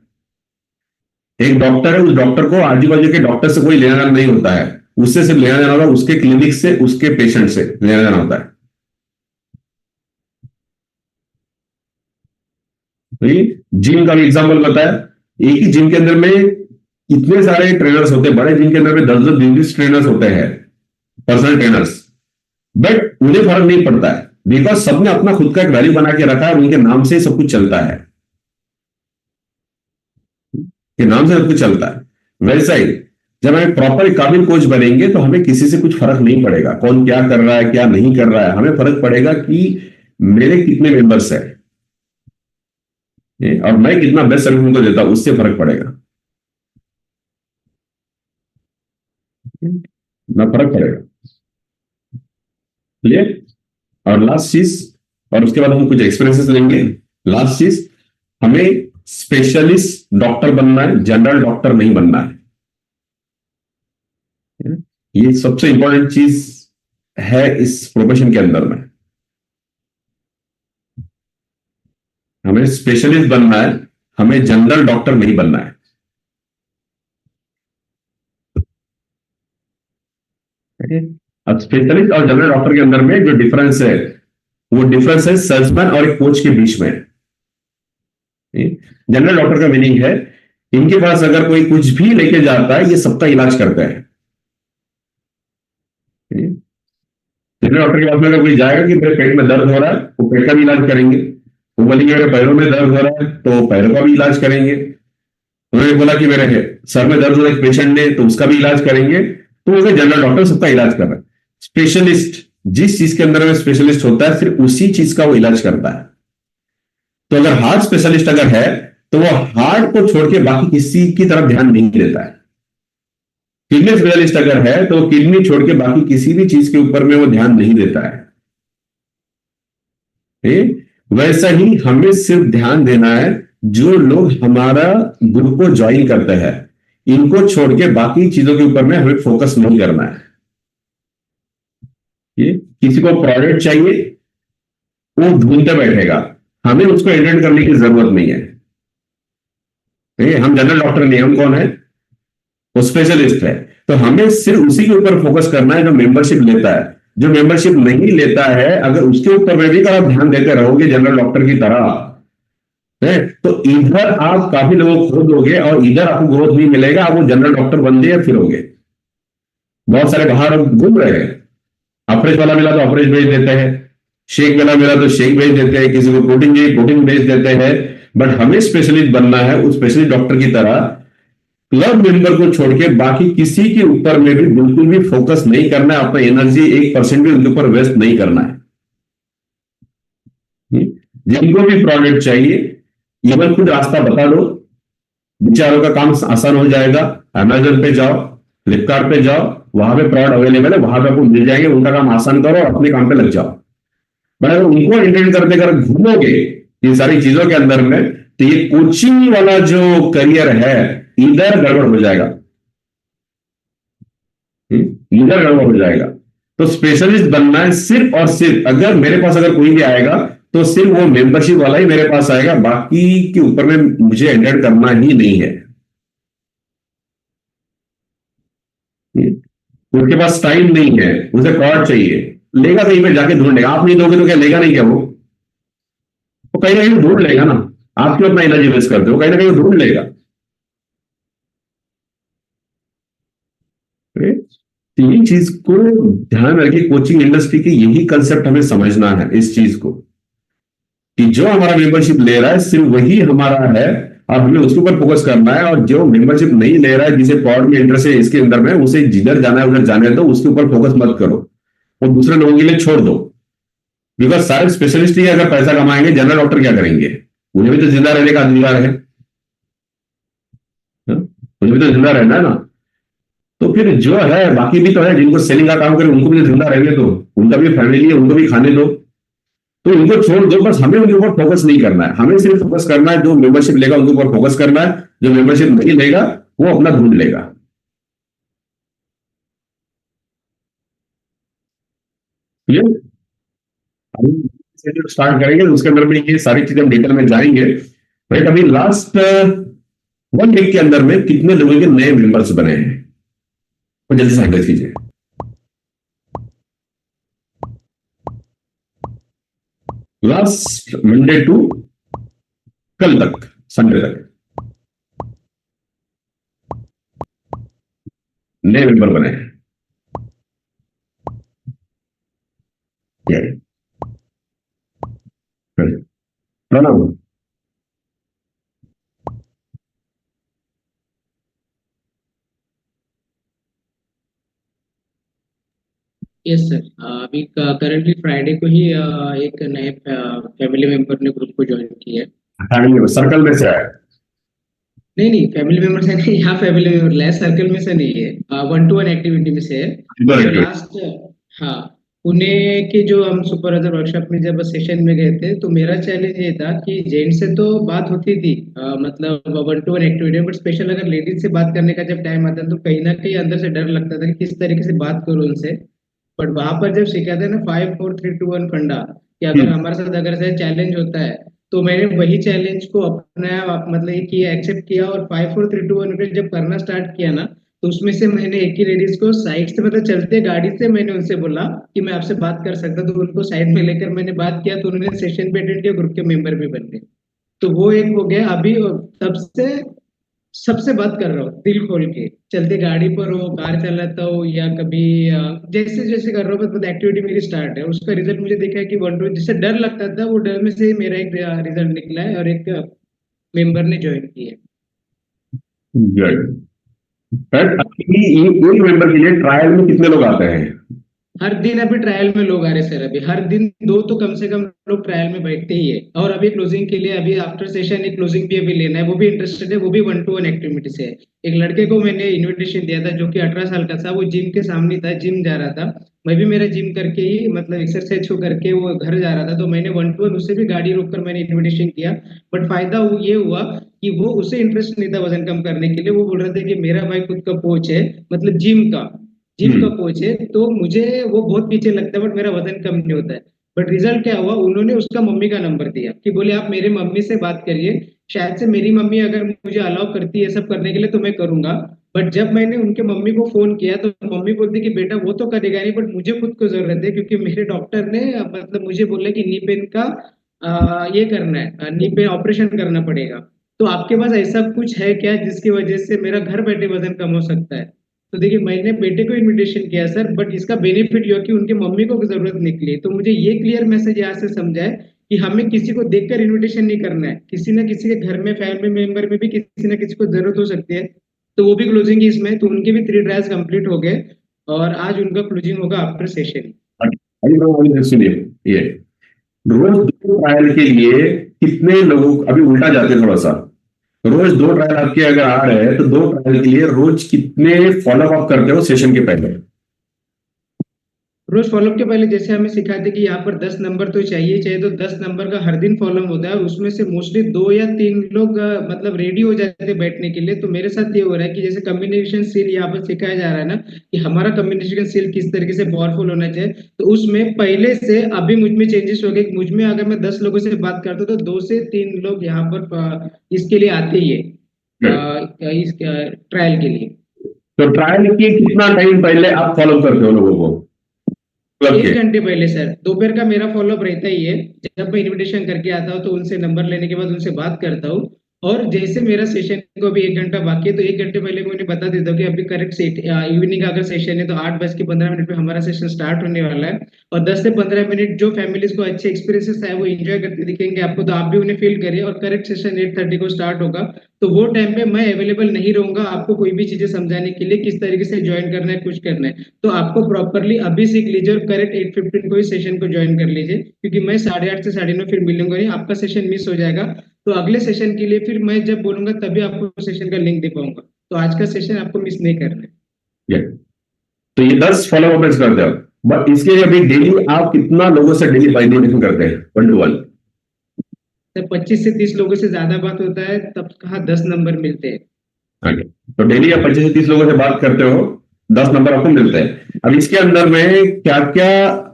एक डॉक्टर है, उस डॉक्टर को आजू बाजू के डॉक्टर से कोई लेना देना नहीं होता है, उससे सिर्फ लेना देना होगा उसके क्लिनिक से, उसके पेशेंट से लेना देना होता है। जिम का भी एग्जाम्पल बताया, एक ही जिम के अंदर में इतने सारे ट्रेनर्स होते हैं, बड़े जिम के अंदर में 10-10, 20 ट्रेनर्स होते हैं, पर्सनल ट्रेनर्स, बट उन्हें फर्क नहीं पड़ता है बिकॉज सबने अपना खुद का एक वैल्यू बना के रखा है, उनके नाम से सब कुछ चलता है, के नाम से सब कुछ चलता है। वैसा ही जब हम प्रॉपर काबिल कोच बनेंगे तो हमें किसी से कुछ फर्क नहीं पड़ेगा कौन क्या कर रहा है क्या नहीं कर रहा है, हमें फर्क पड़ेगा कि मेरे कितने मेंबर्स है और मैं कितना बेस्ट सर्विस उनको देता हूं, उससे फर्क पड़ेगा ना, फर्क पड़ेगा। क्लियर? और लास्ट चीज, और उसके बाद हम कुछ एक्सपीरियंसेस लेंगे। लास्ट चीज, हमें स्पेशलिस्ट डॉक्टर बनना है, जनरल डॉक्टर नहीं बनना है। ये सबसे इंपॉर्टेंट चीज है इस प्रोफेशन के अंदर में। हमें स्पेशलिस्ट बनना है, हमें जनरल डॉक्टर नहीं बनना है। अब स्पेशलिस्ट और जनरल डॉक्टर के अंदर में जो डिफरेंस है वो डिफरेंस है सेल्समैन और एक कोच के बीच में। जनरल डॉक्टर का मीनिंग है इनके पास अगर कोई कुछ भी लेके जाता है ये सबका इलाज करता है। जनरल डॉक्टर के पास में अगर कोई जाएगा कि मेरे पेट में दर्द हो रहा है वो पेट का भी इलाज करेंगे, वो बोलेंगे मेरे पैरों में दर्द हो रहा है तो पैरों का भी इलाज करेंगे। उन्होंने बोला कि मेरे सर में दर्द हो रहा है पेशेंट ने, तो उसका भी इलाज करेंगे। तो वो जनरल डॉक्टर सबका इलाज कर रहा है। स्पेशलिस्ट जिस चीज के अंदर में स्पेशलिस्ट होता है सिर्फ उसी चीज का वो इलाज करता है। तो अगर हार्ट स्पेशलिस्ट अगर है तो वो हार्ट को छोड़ के बाकी किसी की तरफ ध्यान नहीं देता है। किडनी स्पेशलिस्ट अगर है तो किडनी छोड़ के बाकी किसी भी चीज के ऊपर में वो ध्यान नहीं देता है। वैसा ही हमें सिर्फ ध्यान देना है जो लोग हमारा ग्रुप को ज्वाइन करते हैं, इनको छोड़ के बाकी चीजों के ऊपर में हमें फोकस नहीं करना है। किसी को प्रोडक्ट चाहिए वो ढूंढते बैठेगा, हमें उसको एटेंड करने की जरूरत नहीं है। हम जनरल डॉक्टर नहीं, हम कौन है? वो स्पेशलिस्ट है। तो हमें सिर्फ उसी के ऊपर फोकस करना है जो मेंबरशिप लेता है। जो मेंबरशिप नहीं लेता है अगर उसके ऊपर में भी अगर आप ध्यान देते रहोगे जनरल डॉक्टर की तरह है तो इधर आप काफी लोगों को खो दोगे और इधर आपको ग्रोथ नहीं मिलेगा। आप वो जनरल डॉक्टर बन दिए फिरोगे। बहुत सारे बाहर घूम रहे हैं, अफरेज वाला मिला तो अफरेज भेज देते हैं, शेक वाला मिला तो शेक भेज देते हैं, किसी को प्रोटीन चाहिए प्रोटीन भेज देते हैं। बट हमें स्पेशलिस्ट बनना है, उस स्पेशलिस्ट डॉक्टर की तरह क्लब मेंबर को छोड़ के बाकी किसी के ऊपर में भी बिल्कुल भी फोकस नहीं करना है। अपना एनर्जी 1% भी उनके ऊपर वेस्ट नहीं करना है। जिनको भी प्रोडक्ट चाहिए इवन खुद रास्ता बता दो, बेचारों का काम आसान हो जाएगा। अमेजन पे जाओ, फ्लिपकार्ट पे जाओ, वहां पे प्रोडक्ट अवेलेबल है, वहां पे आपको मिल जाएंगे। उनका काम आसान करो और अपने काम पे लग जाओ। बट अगर उनको एंटरटेन करते कर घूमोगे इन सारी चीजों के अंदर में तो ये कोचिंग वाला जो करियर है इधर गड़बड़ हो जाएगा, इधर गड़बड़ हो जाएगा। तो स्पेशलिस्ट बनना है सिर्फ और सिर्फ, अगर मेरे पास अगर कोई भी आएगा तो सिर्फ वो मेंबरशिप वाला ही मेरे पास आएगा, बाकी के ऊपर में मुझे एंटर करना ही नहीं है। उसके पास टाइम नहीं है, उसे प्रोडक्ट चाहिए, लेगा कहीं पे जाके ढूंढ लेगा। आप नहीं दोगे तो क्या लेगा नहीं क्या? वो कहीं ना कहीं ढूंढ लेगा ना। आप क्यों अपना एनर्जी वेस्ट करते हो? कहीं ना कहीं ढूंढ लेगा। तीन चीज को ध्यान रखिए। कोचिंग इंडस्ट्री की यही कंसेप्ट हमें समझना है इस चीज को कि जो हमारा मेंबरशिप ले रहा है सिर्फ वही हमारा है और हमें उसके ऊपर फोकस करना है। और जो मेंबरशिप नहीं ले रहा है, जिसे पॉड में इंटरेस्ट है इसके अंदर में, उसे जिधर जाना है उधर जाने दो, उसके ऊपर फोकस मत करो और दूसरे लोगों के लिए छोड़ दो। बिकॉज सारे स्पेशलिस्ट ही अगर पैसा कमाएंगे, जनरल डॉक्टर क्या करेंगे? उन्हें भी तो जिंदा रहने का अधिकार है, उन्हें भी तो जिंदा रहना है ना। तो फिर जो है बाकी भी तो है जिनको सेलिंग का काम करे, उनको भी तो जिंदा रहने दो, उनका भी फैमिली है, उनको भी खाने दो। तो उनको छोड़ दो, बस हमें उनके ऊपर फोकस नहीं करना है। हमें सिर्फ फोकस करना है जो मेंबरशिप लेगा उनके ऊपर फोकस करना है, जो मेंबरशिप नहीं लेगा वो अपना ढूंढ लेगा। स्टार्ट करेंगे उसके अंदर में ये सारी चीजें हम डिटेल में जाएंगे। राइट, अभी लास्ट 1 वीक के अंदर में कितने लोगों के नए मेंबर्स बने हैं वो जल्दी से हैंडल कीजिए। लास्ट मंडे टू कल तक, संडे तक नए मेंबर बने हैं। प्रणव, यस सर, अभी करंटली फ्राइडे को ही एक नए फैमिली मेंबर ने ग्रुप को ज्वाइन किया है। सर्कल में से आया? नहीं, फैमिली मेंबर से नहीं, यहाँ फैमिली मेंबर लेस सर्कल में से नहीं है, 1-to-1 एक्टिविटी में से है। लास्ट हाँ, पुणे के जो हम सुपरवाइजर वर्कशॉप में जब सेशन में गए थे तो मेरा चैलेंज ये था कि जेंट से तो बात होती थी, मतलब 1-to-1 एक्टिविटी में, बट स्पेशल अगर लेडीज से बात करने का जब टाइम आता तो कहीं ना कहीं अंदर से डर लगता था कि किस तरीके से बात करूं उनसे। बट वहां पर जब सिखाते हैं ना 5-4-3-2-1 फंडा, कि अगर हमारे साथ अगर से चैलेंज होता है तो मैंने वही चैलेंज को अपनाया, मतलब ये किया, एक्सेप्ट किया और 5-4-3-2-1 पे जब करना स्टार्ट किया ना तो उसमें से मैंने एक ही लेडीज को साइड से, मतलब चलते गाड़ी से मैंने उनसे बोला कि मैं आपसे बात कर सकता, तो उनको साइड में लेकर मैंने बात किया तो उन्होंने सेशन पे अटेंड किया, ग्रुप के मेंबर भी बन गए। तो वो एक हो गया। अभी तब से सबसे बात कर रहा हूँ दिल खोल के, चलते गाड़ी पर हो, कार चलाता हो या कभी जैसे जैसे कर रहा हूँ, मतलब एक्टिविटी मेरी स्टार्ट है। उसका रिजल्ट मुझे देखा है कि 1-2 जिससे डर लगता था वो डर में से मेरा एक रिजल्ट निकला है और एक मेंबर ने ज्वाइन किया है। गुड। सर अभी एक मेंबर के लिए ट्रायल में कितने लोग आते हैं? हर दिन अभी ट्रायल में लोग आ रहे सर, अभी हर दिन 2 तो कम से कम लोग ट्रायल में बैठते ही है। और अभी क्लोजिंग के लिए अभी आफ्टर सेशन एक क्लोजिंग भी अभी लेना है, वो भी इंटरेस्टेड है, वो भी 1-to-1 एक्टिविटी से है। एक लड़के को मैंने इन्विटेशन दिया था जो कि 18 साल का था, वो जिम के सामने था, जिम जा रहा था। मैं भी मेरा जिम करके ही मतलब एक्सरसाइज को करके वो घर जा रहा था, तो मैंने 1-to-1 उससे भी गाड़ी रोक कर मैंने इन्विटेशन किया। बट फायदा ये हुआ कि वो उसे इंटरेस्ट नहीं था वजन कम करने के लिए, वो बोल रहे थे कि मेरा भाई खुद का कोच है, मतलब जिम का कोच है, तो मुझे वो बहुत पीछे लगता है बट मेरा वजन कम नहीं होता है। बट रिजल्ट क्या हुआ, उन्होंने उसका मम्मी का नंबर दिया कि बोले आप मेरे मम्मी से बात करिए, शायद से मेरी मम्मी अगर मुझे अलाउ करती है सब करने के लिए तो मैं करूंगा। बट जब मैंने उनके मम्मी को फोन किया तो मम्मी बोलती कि बेटा वो तो करेगा नहीं, बट मुझे खुद को जरूरत है क्योंकि मेरे डॉक्टर ने मतलब मुझे बोला कि नी पेन का ये करना है, नी पेन ऑपरेशन करना पड़ेगा। तो आपके पास ऐसा कुछ है क्या जिसकी वजह से मेरा घर बैठे वजन कम हो सकता है? तो देखिए मैंने बेटे को इनविटेशन किया सर, बट इसका बेनिफिट ये कि उनके मम्मी को जरूरत निकली। तो मुझे ये क्लियर मैसेज यहाँ से समझा है कि हमें किसी को देखकर इनविटेशन नहीं करना है, किसी ना किसी के घर में फैमिली मेंबर में भी किसी ना किसी को जरूरत हो सकती है। तो वो भी क्लोजिंग है इसमें, तो उनके भी 3 ट्रायल्स कंप्लीट हो गए और आज उनका क्लोजिंग होगा आफ्टर सेशन। सुनिए, ये रोज 2 ट्रायल के लिए कितने लोगों, अभी उल्टा जाते हैं थोड़ा सा, रोज 2 ट्रायल आपके अगर आ रहे हैं तो 2 ट्रायल के लिए रोज कितने फॉलोअप करते हो सेशन के पहले? रोज फॉलोअप के पहले जैसे हमें सिखाते कि यहाँ पर 10 नंबर तो चाहिए तो 10 नंबर का हर दिन फॉलोअप होता है और उसमें से मोस्टली 2 या 3 लोग मतलब रेडी हो जाते हैं बैठने के लिए। तो मेरे साथ ये हो रहा है कि जैसे कम्युनिकेशन स्किल यहाँ पर सिखाया जा रहा है ना कि हमारा कम्युनिकेशन स्किल किस तरीके से पावरफुल होना चाहिए, तो उसमें पहले से अभी मुझ में चेंजेस हो गए। मुझ में अगर मैं 10 लोगों से बात करता हूँ तो 2 से 3 लोग यहाँ पर इसके लिए आते ही है इस ट्रायल के लिए। तो ट्रायल के कितना टाइम पहले आप फॉलो करते हो लोगों को? 1 घंटे पहले सर, दोपहर का मेरा फॉलोअप रहता ही है। जब मैं इनविटेशन करके आता हूँ तो उनसे नंबर लेने के बाद उनसे बात करता हूँ और जैसे मेरा सेशन को अभी 1 घंटा बाकी है तो 1 घंटे पहले मैं उन्हें बता देता हूँ कि अभी करेक्ट इवनिंग का अगर सेशन है तो 8:15 पे हमारा सेशन स्टार्ट होने वाला है। और 10 से 15 मिनट जो फैमिलीज को अच्छे एक्सपीरियंसेस है वो एंजॉय करते दिखेंगे आपको, तो आप भी उन्हें फील करिए। और करेक्ट सेशन 8:30 को स्टार्ट होगा, तो वो टाइम पे मैं अवेलेबल नहीं रहूंगा आपको कोई भी चीजें समझाने के लिए, किस तरीके से ज्वाइन करना है, कुछ करना है। तो आपको प्रॉपरली अभी सीख लीजिए और करेक्ट 8:15 को इस सेशन को ज्वाइन कर लीजिए, क्योंकि मैं 8:30 से 9:30 फिर मिलूंगा नहीं, आपका सेशन मिस हो जाएगा। तो अगले सेशन के लिए फिर मैं जब बोलूंगा तभी आपको सेशन का लिंक दे पाऊंगा, तो आज का सेशन आपको मिस नहीं करना है। तो ये 10 फॉलोअप करते हो, बट इसके लिए अभी डेली आप कितना लोगों से डेली बाइंडिंग करते हैं 1-to-1? जब 25 से 30 लोगों से ज्यादा बात होता है तब कहा 10 नंबर मिलते हैं। तो डेली आप 25 से 30 लोगों से बात करते हो, 10 नंबर आपको मिलते हैं। अब इसके अंदर में क्या क्या,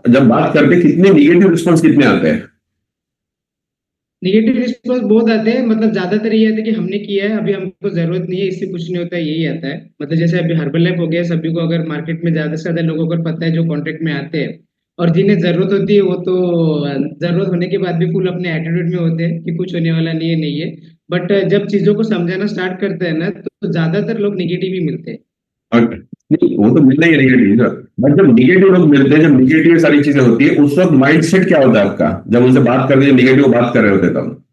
जब बात करते हैं कितने निगेटिव रिस्पॉन्स कितने आते हैं? निगेटिव रिस्पॉन्स बहुत आते हैं, मतलब ज्यादातर ये आता है कि हमने किया है, अभी हमको जरूरत नहीं है, इससे कुछ नहीं होता है, यही आता है। मतलब जैसे अभी हर्बल लाइफ हो गया, सभी को अगर मार्केट में ज्यादा से ज्यादा लोगों को पता है जो कॉन्ट्रैक्ट में आते हैं, और जिन्हें जरूरत होती है वो तो जरूरत होने के बाद भी फुल अपने एटीट्यूड में होते हैं कि कुछ होने वाला नहीं है। बट जब चीजों को समझाना स्टार्ट करते हैं ना तो ज्यादातर लोग निगेटिव ही मिलते हैं। नहीं, वो तो मिलना ही निगेटिव, बट जब निगेटिव लोग मिलते हैं, जब निगेटिव सारी चीजें होती है, उस वक्त माइंडसेट क्या होता है आपका जब उनसे बात करते हैं, निगेटिव बात कर रहे होते तब?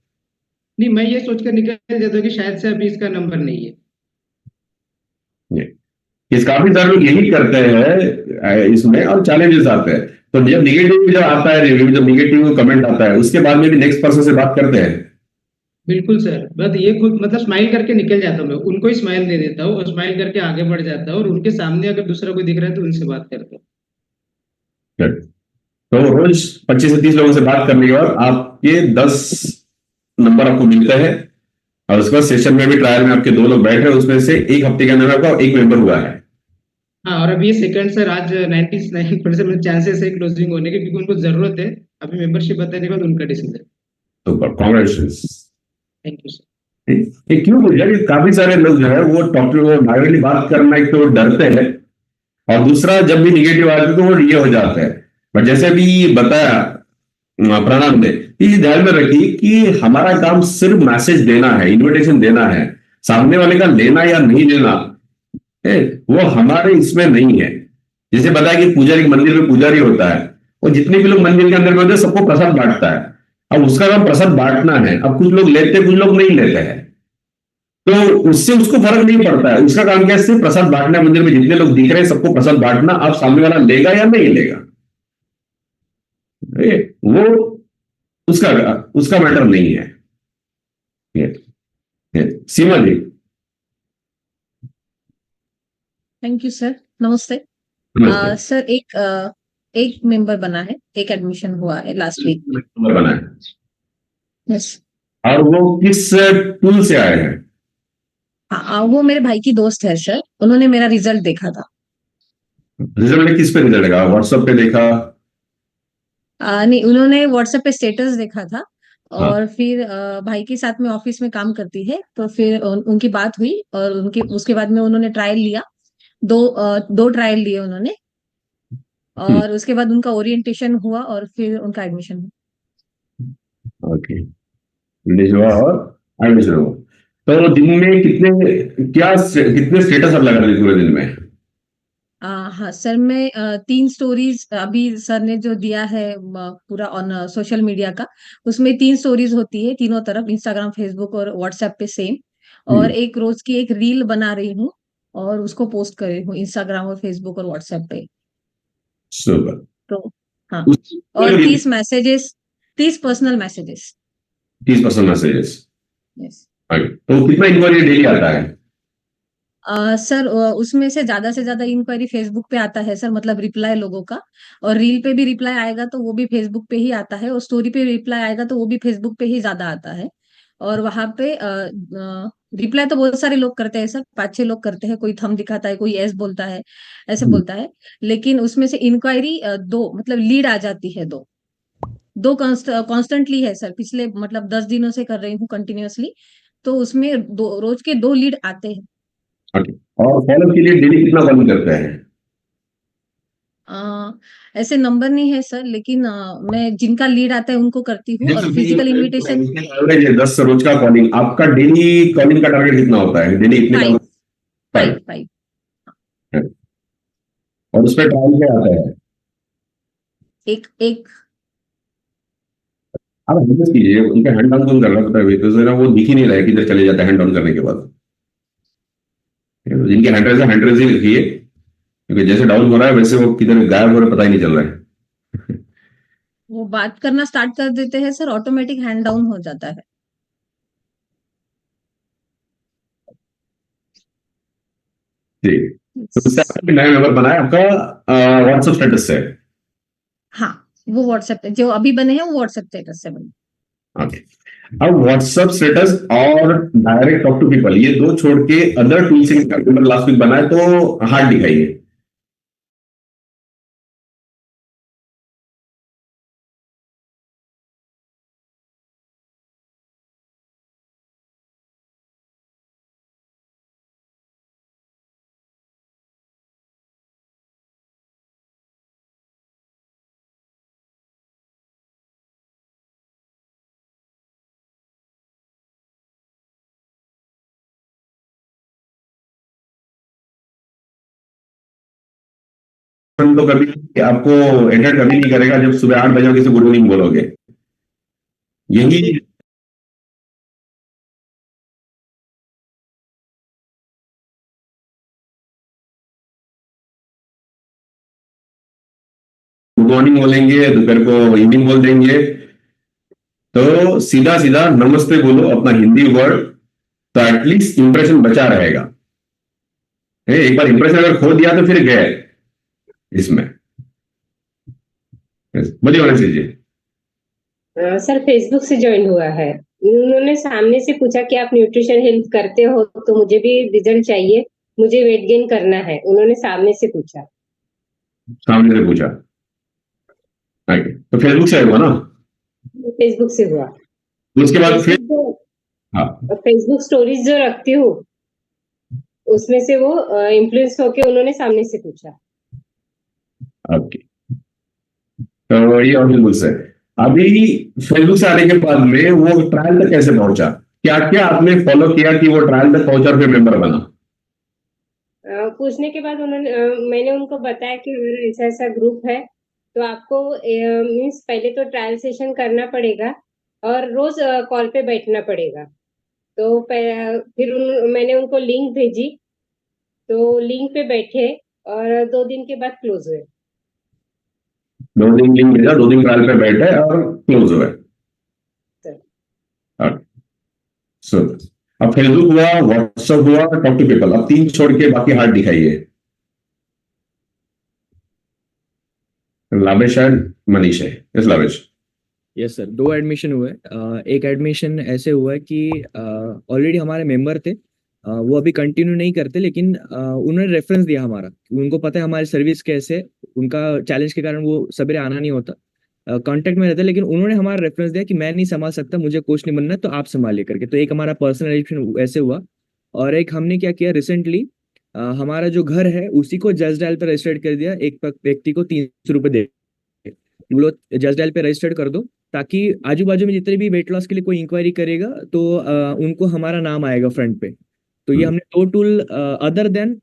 नहीं, मैं ये सोचकर निकल जाता हूँ कि शायद से अभी इसका नंबर नहीं है। इस काफी सारे लोग यही करते हैं इसमें, और चैलेंजेस आते हैं। तो जब निगेटिव जब आता है रिव्यू, जब निगेटिव कमेंट आता है, उसके बाद में भी नेक्स्ट पर्सन से बात करते हैं? बिल्कुल सर, बस ये खुद मतलब स्माइल करके निकल जाता हूँ, मैं उनको ही स्माइल दे देता हूँ और स्माइल करके आगे बढ़ जाता हूँ, और उनके सामने अगर दूसरा कोई दिख रहा है तो उनसे बात करता हूँ। तो रोज 25 से 30 लोगों से बात करने के बाद आपके 10 नंबर आपको मिलते हैं, और उसके बाद सेशन में भी ट्रायल में आपके 2 लोग बैठ रहे हैं, उसमें से 1 हफ्ते के अंदर आपका 1 मेंबर हुआ है। हाँ, और अभी ये सेकंड सर, आज 99% चांसेस है क्लोजिंग होने के, क्योंकि उनको जरूरत है। अभी मेंबरशिप बताने के बाद उनका decision. Super, congratulations. Thank you sir. ये क्यों हो गया कि काफी सारे लोग जो है वो डॉक्टर को डायरेक्टली बात करना, एक तो डरते हैं, और दूसरा जब भी निगेटिव आते तो वो ये हो जाते हैं। बट जैसे भी बताया प्रणब ने, ये ध्यान में रखिए कि हमारा काम सिर्फ मैसेज देना है, इन्विटेशन देना है, सामने वाले का लेना या नहीं लेना वो हमारे इसमें नहीं है। जैसे बताया कि पुजारी मंदिर में पुजारी होता है, और जितने भी लोग मंदिर के अंदर में होते हैं सबको प्रसाद बांटता है। अब उसका काम प्रसाद बांटना है। अब कुछ लोग लेते, कुछ लोग नहीं लेते हैं, तो उससे उसको फर्क नहीं पड़ता है। उसका काम क्या है? सिर्फ प्रसाद बांटना। मंदिर में जितने लोग दिख रहे हैं सबको प्रसाद बांटना। आप सामने वाला लेगा या नहीं लेगा, वो उसका उसका मैटर नहीं है। Seema ji. Thank you sir. नमस्ते। नमस्ते। सर एक मेंबर बना है, एक एडमिशन हुआ है लास्ट वीक। नंबर बना है यस। और वो किस टूल से आए हैं? वो मेरे भाई की दोस्त है सर, उन्होंने मेरा रिजल्ट देखा था। रिजल्ट किस पे रिजल्ट लगा? व्हाट्सएप पे देखा? नहीं, उन्होंने व्हाट्सएप पे स्टेटस देखा था हाँ। और फिर भाई के साथ में ऑफिस में काम करती है, तो फिर उनकी बात हुई और उनके उसके बाद में उन्होंने ट्रायल लिया। दो ट्रायल लिए उन्होंने और उसके बाद उनका ओरिएंटेशन हुआ और फिर उनका एडमिशन हुआ। ओके। रिलीज हुआ और एडमिशन हुआ। तो दिन में कितने स्टेटस आप लगा रहे थे पूरे दिन में? हाँ सर, मैं 3 स्टोरीज अभी सर ने जो दिया है पूरा ऑन सोशल मीडिया का, उसमें 3 स्टोरीज होती है तीनों तरफ, इंस्टाग्राम, फेसबुक और व्हाट्सएप पे सेम। और एक रोज की एक रील बना रही हूँ और उसको पोस्ट कर रही हूँ इंस्टाग्राम और फेसबुक और व्हाट्सएप पे। सुपर। तो हाँ, उस और 30 पर्सनल मैसेजेस। 30% मैसेजेस। यस। तो कितना इंक्वायरी डेली आता है? सर उसमें से ज्यादा इंक्वायरी फेसबुक पे आता है सर, मतलब रिप्लाई लोगों का। और रील पे भी रिप्लाई आएगा तो वो भी फेसबुक पे ही आता है, और स्टोरी पे रिप्लाई आएगा तो वो भी फेसबुक पे ही ज्यादा आता है। और वहां पे रिप्लाई तो बहुत सारे लोग करते हैं सर, 5-6 लोग करते हैं, कोई थंब दिखाता है, कोई एस बोलता है, ऐसे बोलता है। लेकिन उसमें से इंक्वायरी दो, मतलब लीड आ जाती है दो। दो कॉन्स्टेंटली है सर, पिछले मतलब 10 दिनों से कर रही हूँ कंटिन्यूअसली। तो उसमें रोज के 2 लीड आते हैं। और फॉलो के लिए डेली कितना कॉल करते हैं? ऐसे नंबर नहीं है सर, लेकिन मैं जिनका लीड आता है उनको करती हूँ, और फिजिकल इनविटेशन एवरेज है 10 रोज का कॉलिंग। आपका डेली कॉलिंग का टारगेट कितना होता है? डेली इतने कॉल? 5। और उस पर ट्रायल क्या आता है? एक आप हैंड कीजिए, उनका हैंड डाउन कौन कर रहा है? तो जरा वो दिख ही नहीं रहा है किधर चले जाता है हैंड डाउन करने के बाद। जिनके हैंड रेज ही रखिए, क्योंकि जैसे डाउन हो रहा है वैसे वो किधर गायब हो रहा है पता ही नहीं चल रहा है। वो बात करना स्टार्ट कर देते हैं सर, ऑटोमेटिक हैंड डाउन हो जाता है। ठीक। तो उससे आपने नया मेंबर बनाया, आपका व्हाट्सएप स्टेटस से? हाँ, वो व्हाट्सएप पे जो अभी बने हैं वो व्हाट्सएप स्टेटस से बने। ओके। अब व्हाट्सएप स्टेटस और डायरेक्ट टॉक टू पीपल, ये दो छोड़ के अदर टूल से लास्ट वीक बनाए तो हार्ड दिखाइए। तो कभी आपको एंटर कभी नहीं करेगा जब सुबह 8 बजे किसी गुड मॉर्निंग बोलोगे। यही गुड मॉर्निंग बोलेंगे, दोपहर को इवनिंग बोल देंगे, तो सीधा सीधा नमस्ते बोलो अपना हिंदी वर्ड, तो एटलीस्ट इंप्रेशन बचा रहेगा। एक बार इंप्रेशन अगर खो दिया तो फिर गए इसमें। बोलिए वाले जी। सर फेसबुक से ज्वाइन हुआ है। उन्होंने सामने से पूछा कि आप न्यूट्रिशन हेल्थ करते हो तो मुझे भी रिजल्ट चाहिए, मुझे वेट गेन करना है, उन्होंने सामने से पूछा। सामने से पूछा। तो फेसबुक से हुआ ना? फेसबुक से हुआ। उसके बाद फिर हाँ, फेसबुक स्टोरीज जो रखती हूँ उसमें से वो इन्फ्लुएंस होके उन्होंने सामने से पूछा। ओके। तो ये और फेसबुक से अभी फेसबुक से आने के बाद में वो ट्रायल तक कैसे पहुंचा? क्या क्या आपने फॉलो किया कि वो ट्रायल तक पहुंचा और फिर मेंबर बना? पूछने के बाद मैंने उनको बताया कि ऐसा ऐसा ग्रुप है, तो आपको मीन्स पहले तो ट्रायल सेशन करना पड़ेगा और रोज कॉल पे बैठना पड़ेगा। तो फिर मैंने उनको लिंक भेजी, तो लिंक पे बैठे और 2 दिन के बाद क्लोज हुए। 2 दिन लिंक भेजा, 2 दिन ट्रायल पे बैठे और क्लोज हुए। सो अब फेसबुक हुआ, व्हाट्सएप हुआ, टॉक टू पीपल, अब 3 छोड़ के बाकी हार्ट दिखाइए। लावेश एंड मनीष है। यस लावेश। यस सर, 2 एडमिशन हुए। एक एडमिशन ऐसे हुआ है कि ऑलरेडी हमारे मेंबर थे, वो अभी कंटिन्यू नहीं करते, लेकिन उन्होंने रेफरेंस दिया हमारा, उनको पता है हमारी सर्विस कैसे, उनका चैलेंज के कारण वो सवेरे आना नहीं होता, कांटेक्ट में रहता है, लेकिन उन्होंने हमारा रेफरेंस दिया कि मैं नहीं संभाल सकता, मुझे कोच नहीं बनना है, तो आप संभालिए करके। तो एक हमारा पर्सनल एडमिशन ऐसे हुआ। और एक हमने क्या किया रिसेंटली, हमारा जो घर है उसी को जस्ट डायल पर रजिस्टर्ड कर दिया, एक व्यक्ति को 300 रुपये दे, बोलो जस्ट डायल पे रजिस्टर्ड कर दो, ताकि आजू बाजू में जितने भी वेट लॉस के लिए कोई इंक्वायरी करेगा तो उनको हमारा नाम आएगा फ्रंट पे। तो ये हमने 2 tool other than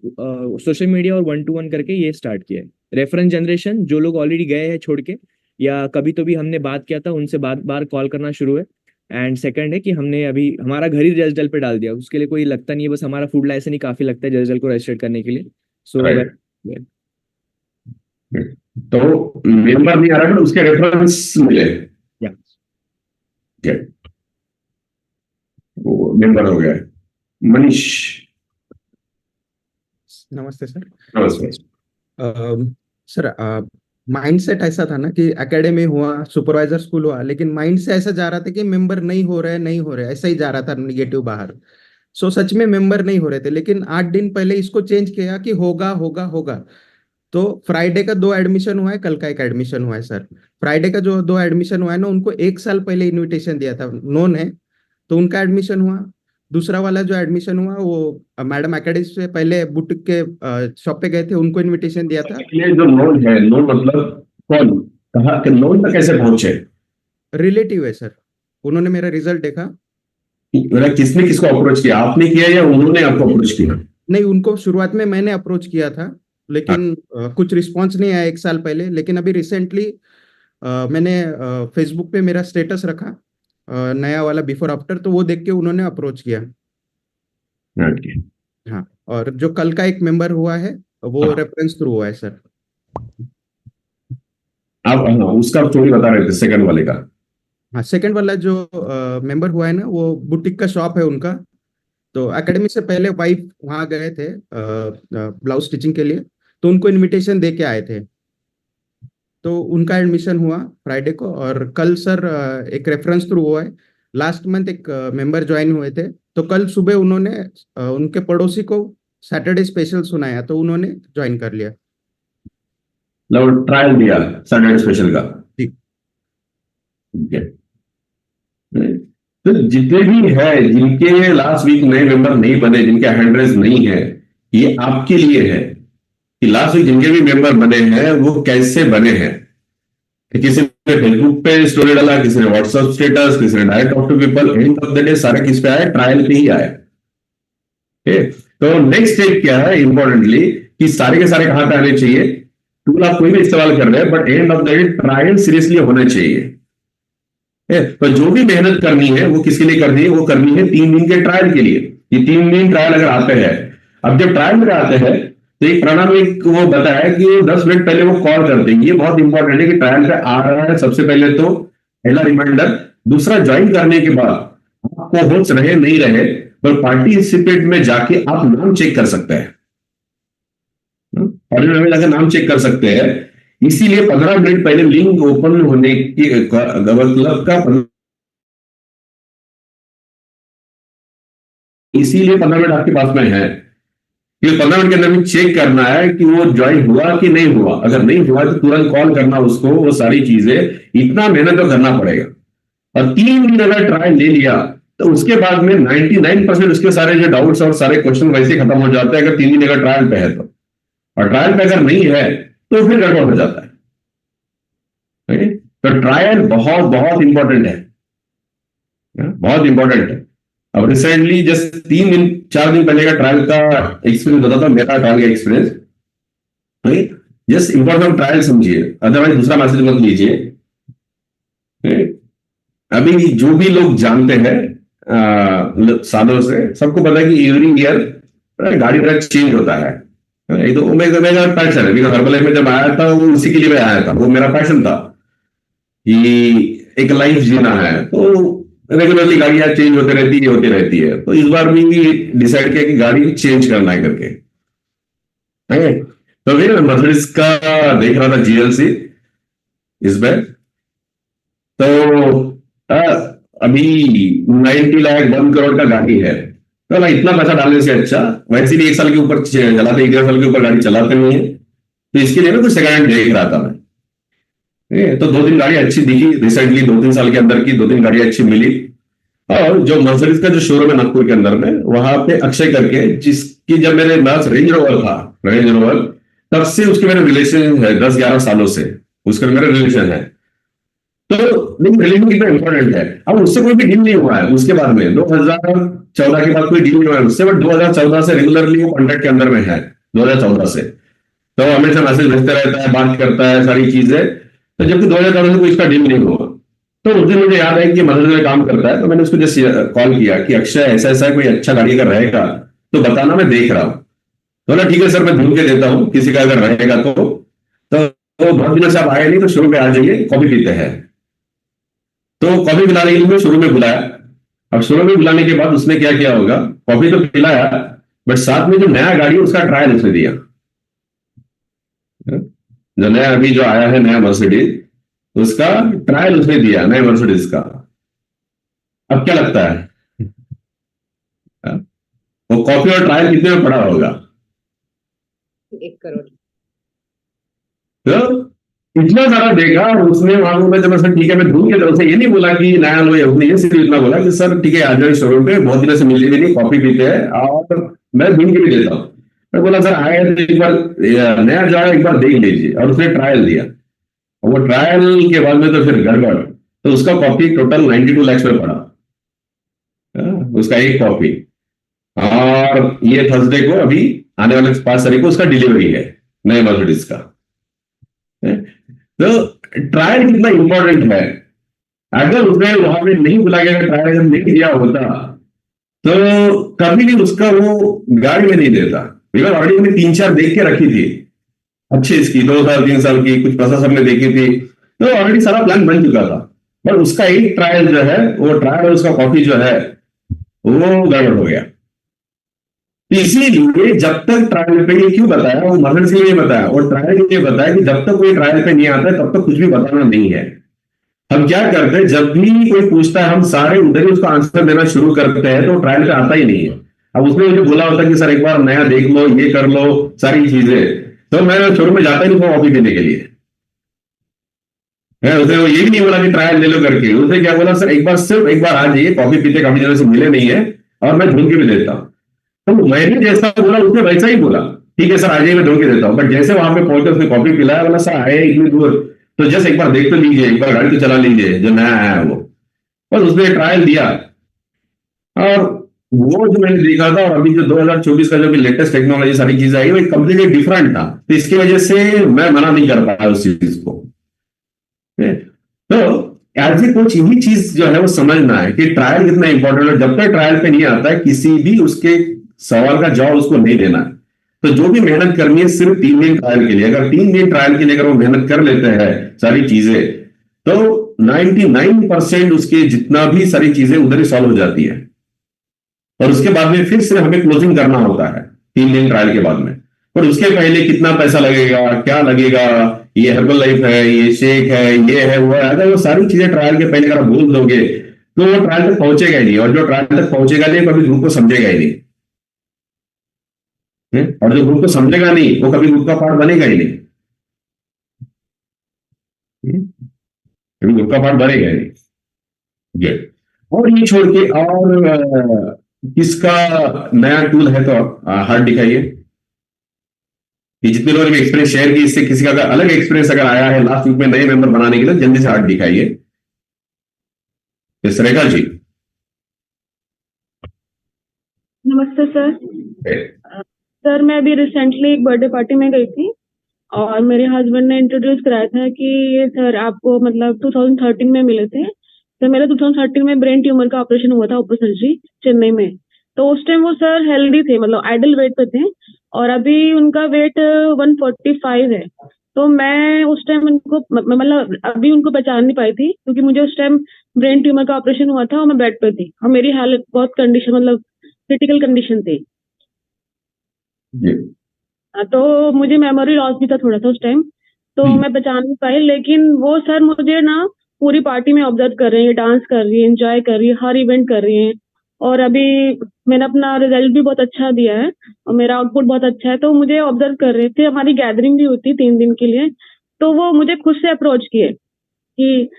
social media और 1-to-1 करके ये स्टार्ट किया है। रेफरेंस जनरेशन, जो लोग ऑलरेडी गए हैं छोड़ के या कभी तो भी हमने बात किया था उनसे बार कॉल करना शुरू है। एंड सेकंड है कि हमने अभी हमारा घर ही जस्ट डायल पे डाल दिया, उसके लिए कोई लगता नहीं है, बस हमारा फूड लाइसेंस ही काफी लगता है जस्ट डायल को रजिस्टर करने के लिए। सो तो मेंबर नहीं आ रहा, उसके रेफरेंस मिले, वो मेंबर हो गया। मनीष। नमस्ते सर। नमस्ते। सर माइंडसेट ऐसा था ना कि एकेडमी हुआ, सुपरवाइजर स्कूल हुआ, लेकिन माइंड से ऐसा जा रहा था कि मेंबर नहीं हो रहे, ऐसा ही जा रहा था निगेटिव बाहर। सो सच में मेंबर नहीं हो रहे थे, लेकिन 8 दिन पहले इसको चेंज किया कि होगा होगा होगा। तो फ्राइडे का 2 एडमिशन हुआ है, कल का 1 एडमिशन हुआ है सर। फ्राइडे का जो 2 एडमिशन हुआ है ना, उनको 1 साल पहले इन्विटेशन दिया था, नोन है, तो उनका एडमिशन हुआ। दूसरा वाला जो एडमिशन हुआ वो मैडम एकेडमी से पहले बुटीक के शॉप पे गए थे, उनको इनविटेशन दिया था। ये जो नोन है, नोन मतलब कौन, कहा कि नोन तक कैसे पहुंचे? रिलेटिव है सर, उन्होंने मेरा रिजल्ट देखा। किसने किसको अप्रोच किया, आपने किया या उन्होंने आपको अप्रोच किया? नहीं, उनको शुरुआत में मैंने अप्रोच किया था, लेकिन कुछ रिस्पांस नहीं आया 1 साल पहले। लेकिन अभी रिसेंटली मैंने फेसबुक पे मेरा स्टेटस रखा नया वाला बिफोर आफ्टर, तो वो देख के उन्होंने अप्रोच किया। हाँ, और जो कल का एक मेंबर हुआ है वो रेफरेंस थ्रू हुआ है सर। आप उसका स्टोरी बता रहे थे सेकंड वाले का। हाँ, सेकंड वाला जो मेंबर हुआ है ना, वो बुटीक का शॉप है उनका। तो एकेडमी से पहले वाइफ वहाँ गए थे ब्लाउज स्टिचिंग के लिए, तो उनको इनविटेशन दे के आए थे। तो उनका एडमिशन हुआ फ्राइडे को, और कल सर एक रेफरेंस थ्रू हुआ है। लास्ट मंथ एक मेंबर ज्वाइन हुए थे, तो कल सुबह उन्होंने उनके पड़ोसी को सैटरडे स्पेशल सुनाया, तो उन्होंने ज्वाइन कर लिया। ट्रायल दिया सैटरडे स्पेशल का। जी। तो जितने भी है जिनके लास्ट वीक नए मेंबर नहीं बने, जिनके हैंड रेज नहीं है, ये आपके लिए है कि लास्ट वीक जिनके भी मेंबर बने हैं वो कैसे बने हैं। किसी ने फेसबुक पे स्टोरी डाला, किसी ने व्हाट्सएप स्टेटस, किसी ने direct talk to people, end of the day सारे किस पे आए? ट्रायल पे ही आए। तो नेक्स्ट स्टेप क्या है इंपॉर्टेंटली, कि सारे के सारे कहां पे आने चाहिए? टूल आप कोई भी इस्तेमाल कर रहे हैं, but and of the day trial seriously होना चाहिए। तो जो भी मेहनत करनी है वो किसके लिए करनी है? वो करनी है 3 दिन के ट्रायल के लिए। ये 3 दिन ट्रायल अगर आते हैं, अब जब ट्रायल में आते हैं तो एक प्रणव वो बताया कि 10 मिनट पहले वो कॉल करते हैं। ये बहुत इंपॉर्टेंट है कि ट्रायल पे आ रहा है, सबसे पहले तो पहला रिमाइंडर। दूसरा, ज्वाइन करने के बाद आपको होस्ट रहे नहीं रहे, पर पार्टिसिपेट में जाके आप नाम चेक कर सकते हैं, और में जाकर नाम चेक कर सकते हैं। इसीलिए 15 मिनट पहले लिंक ओपन होने की मतलब का, इसीलिए 15 मिनट आपके पास में है। ये 15 मिनट के अंदर भी चेक करना है कि वो ज्वाइन हुआ कि नहीं हुआ। अगर नहीं हुआ तो तुरंत कॉल करना उसको, वो सारी चीजें, इतना मेहनत तो करना पड़ेगा। और 3 दिन अगर ट्रायल ले लिया तो उसके बाद में 99% उसके सारे जो डाउट्स और सारे क्वेश्चन वैसे खत्म हो जाते हैं, अगर 3 दिन अगर ट्रायल पे है तो। और ट्रायल पे अगर नहीं है तो फिर गड़बड़ हो जाता है। तो ट्रायल बहुत बहुत इंपॉर्टेंट है, बहुत इंपॉर्टेंट है। अब रिसेंटली जस्ट 4 दिन पहले का ट्रायल का एक्सपीरियंस बताता हूं, मेरा ट्रायल का एक्सपीरियंस। जस्ट इंपॉर्टेंट ट्रायल समझिए, अदरवाइज दूसरा मैसेज मत लीजिए। अभी जो भी लोग जानते हैं सालों से सबको पता है कि एवरी ईयर गाड़ी ट्रैक चेंज होता है। ये तो मेरा मेरा पैशन है, बिकॉज हर्बल में जब आया था वो उसी के लिए मैं आया था, वो मेरा पैशन था कि एक लाइफ जीना है। तो रेगुलरली गाड़ियां चेंज होती रहती है। तो इस बार भी डिसाइड किया कि गाड़ी चेंज करना है करके, है। तो फिर मर्सिडीज का देख रहा था जीएलसी इस बार। तो अभी 90 लाख 1 करोड़ का गाड़ी है, तो ना इतना पैसा डालने से अच्छा वैसे भी 1 साल के ऊपर चलाते, 1.5 साल के ऊपर गाड़ी चलाते नहीं है, तो इसके लिए ना कुछ सेकंड हैंड देख रहा था मैं। तो 2-3 गाड़ी अच्छी दिखी रिसेंटली, 2-3 साल के अंदर की 2-3 गाड़ी अच्छी मिली। और जो मर्सिडीज का जो शोरूम है नागपुर के अंदर में, वहां पे अक्षय करके, जिसकी जब मेरे पास रेंज रोवर था, रेंज रोवर, तब से उसके मेरे रिलेशन है 10-11 सालों से उसका मेरा रिलेशन है। तो लेकिन रिलेशन कितना इंपॉर्टेंट है। अब उससे कोई भी डील नहीं हुआ है उसके बाद में, 2014 के बाद कोई डील नहीं हुआ है उससे, बट 2014 से रेगुलरली वो कॉन्टेक्ट के अंदर में है, 2014 से। तो हमेशा मैसेज भेजते रहता है, बात करता है, सारी चीजें। तो जबकि 2014 से कोई इसका डील नहीं हुआ, तो उस दिन मुझे याद है कि मदद में काम करता है, तो मैंने उसको जस्ट कॉल किया कि अक्षय ऐसा ऐसा कोई अच्छा गाड़ी अगर रहेगा तो बताना, मैं देख रहा हूँ। तो बोला ठीक है सर, मैं ढूंढ के देता हूँ किसी का अगर रहेगा तो बहुत दिनों से आप आए नहीं, तो शुरू में आ जाइए, कॉफी पीते हैं। तो कॉफी पिलाने के लिए मैं शुरू में बुलाया। अब शुरू में बुलाने के बाद उसने क्या किया होगा, कॉफी तो पिलाया, बट साथ में जो नया गाड़ी है उसका ट्रायल उसने दिया। जो नया अभी जो आया है नया मर्सिडीज, उसका ट्रायल उसने दिया, नए मर्सिडीज का। अब क्या लगता है वो कॉफी और ट्रायल कितने में पड़ा होगा? 1 करोड़। तो इतना सारा देखा, और उसने वहां में जब सर ठीक है मैं ढूंढ के, उसे ये नहीं बोला कि नया लो, उसने ये सिर्फ इतना बोला कि सर ठीक है आ जाए शोरूम पे, बहुत दिनों से मिली भी नहीं, कॉफी पीते हैं और मैं ढूंढ के भी देता हूँ। मैं बोला सर आए तो एक बार नया जो है एक बार देख लीजिए, और उसने ट्रायल दिया। वो ट्रायल के बाद में तो फिर गड़बड़, तो उसका कॉपी टोटल 92 लाख में पड़ा, उसका एक कॉपी। और ये थर्सडे को, अभी आने वाले 5 तारीख को उसका डिलीवरी है नए मर्सिडीज का। तो ट्रायल कितना इंपॉर्टेंट है। अगर उसने वहां पे नहीं बुला के अगर ट्रायल नहीं दिया होता तो कभी भी उसका वो गाड़ी में नहीं देता, बिकॉज ऑलरेडी मैंने 3-4 देख के रखी थी अच्छी, इसकी 2 साल 3 साल की कुछ प्रोसेसर में देखी थी, तो ऑलरेडी सारा प्लान बन चुका था। पर उसका एक ट्रायल जो है, वो ट्रायल और उसका कॉपी जो है वो गड़बड़ हो गया। तो इसीलिए जब तक ट्रायल पे, ये क्यों बताया, वो मदद के लिए बताया और ट्रायल के लिए बताया कि जब तक कोई ट्रायल पे नहीं आता है तब तक कुछ भी बताना नहीं है। हम क्या करते हैं, जब भी कोई पूछता है हम सारे उधर ही उसको आंसर देना शुरू करते हैं, तो ट्रायल पे आता ही नहीं है। अब उसने मुझे बोला होता कि सर एक बार नया देख लो, ये कर लो, सारी चीजें, तो मैं शुरू में जाता ही नहीं था कॉफी देने के लिए। उसने वो ये भी नहीं बोला कि ट्रायल ले लो करके, उसने क्या बोला, सर एक बार सिर्फ एक बार आ जाइए, कॉफी पीते काफी दिनों से मिले नहीं है और मैं ढूंढ के भी देता हूँ। तो मैंने जैसा बोला उसने वैसा ही बोला, ठीक है सर आ जाइए मैं ढूंढ के देता हूँ। बट जैसे वहां पे पहुंचे उसने कॉफी पिलाया, बोला सर आए इतनी दूर तो जस्ट एक बार देख तो लीजिए, एक बार गाड़ी तो चला लीजिए जो नया आया है वो। बस उसने ट्रायल दिया, और वो जो मैंने देखा था और अभी जो 2024 का जो भी लेटेस्ट टेक्नोलॉजी सारी चीजें आई वो कंप्लीटली डिफरेंट था। तो इसकी वजह से मैं मना नहीं कर पाया उस चीज को। तो एज ए कोच यही चीज जो है वो समझना है कि ट्रायल कितना इंपॉर्टेंट है। जब तक ट्रायल पे नहीं आता है किसी भी उसके सवाल का जवाब उसको नहीं देना है। तो जो भी मेहनत करनी है सिर्फ 3 दिन ट्रायल के लिए, अगर 3 दिन ट्रायल के लिए अगर वो मेहनत कर लेते हैं सारी चीजें, तो 99% उसके जितना भी सारी चीजें उधर ही सॉल्व हो जाती है। और उसके बाद में फिर से हमें क्लोजिंग करना होता है 3 दिन ट्रायल के बाद में। और उसके पहले कितना पैसा लगेगा, क्या लगेगा, ये हर्बल लाइफ है, ये शेक है, ये है, वो है, अगर वो सारी चीजें ट्रायल के पहले अगर बोल दोगे तो वो ट्रायल तक पहुंचेगा ही नहीं। और जो ट्रायल तक पहुंचेगा नहीं कभी ग्रुप को समझेगा ही नहीं। और जो ग्रुप को समझेगा नहीं वो कभी ग्रुप का पार्ट बनेगा ही नहीं। कभी ग्रुप का पार्ट बनेगा ही नहीं। और ये छोड़ के और किसका नया टूल है तो हार्ड दिखाइए कि जितने लोगों ने एक्सपीरियंस शेयर की, इससे किसी का अगर अलग एक्सपीरियंस अगर आया है लास्ट वीक में नए मेंबर बनाने के लिए, जल्दी से हार्ड दिखाइए। रेखा जी। नमस्ते सर। सर मैं अभी रिसेंटली एक बर्थडे पार्टी में गई थी और मेरे हस्बैंड ने इंट्रोड्यूस कराया था कि ये सर आपको मतलब 2013 में मिले थे, तो मेरा 2013 में ब्रेन ट्यूमर का ऑपरेशन हुआ था, ओपन सर्जरी चेन्नई में। तो उस टाइम वो सर हेल्दी थे, मतलब आइडल वेट पे थे, और अभी उनका वेट 145 है। तो मैं उस टाइम उनको मतलब अभी उनको पहचान नहीं पाई थी, क्योंकि मुझे उस टाइम ब्रेन ट्यूमर का ऑपरेशन हुआ था और मैं बेड पे थी, और मेरी हालत बहुत कंडीशन मतलब क्रिटिकल कंडीशन थी। तो मुझे मेमोरी लॉस भी था थोड़ा सा उस टाइम, तो मैं पहचान नहीं पाई। लेकिन वो सर मुझे ना पूरी पार्टी में ऑब्जर्व कर रहे हैं, डांस कर रही है, एंजॉय कर रही है, हर इवेंट कर रही है, और अभी मैंने अपना रिजल्ट भी बहुत अच्छा दिया है और मेरा आउटपुट बहुत अच्छा है। तो मुझे ऑब्जर्व कर रहे थे, हमारी गैदरिंग भी होती 3 दिन के लिए, तो वो मुझे खुद से अप्रोच किए कि,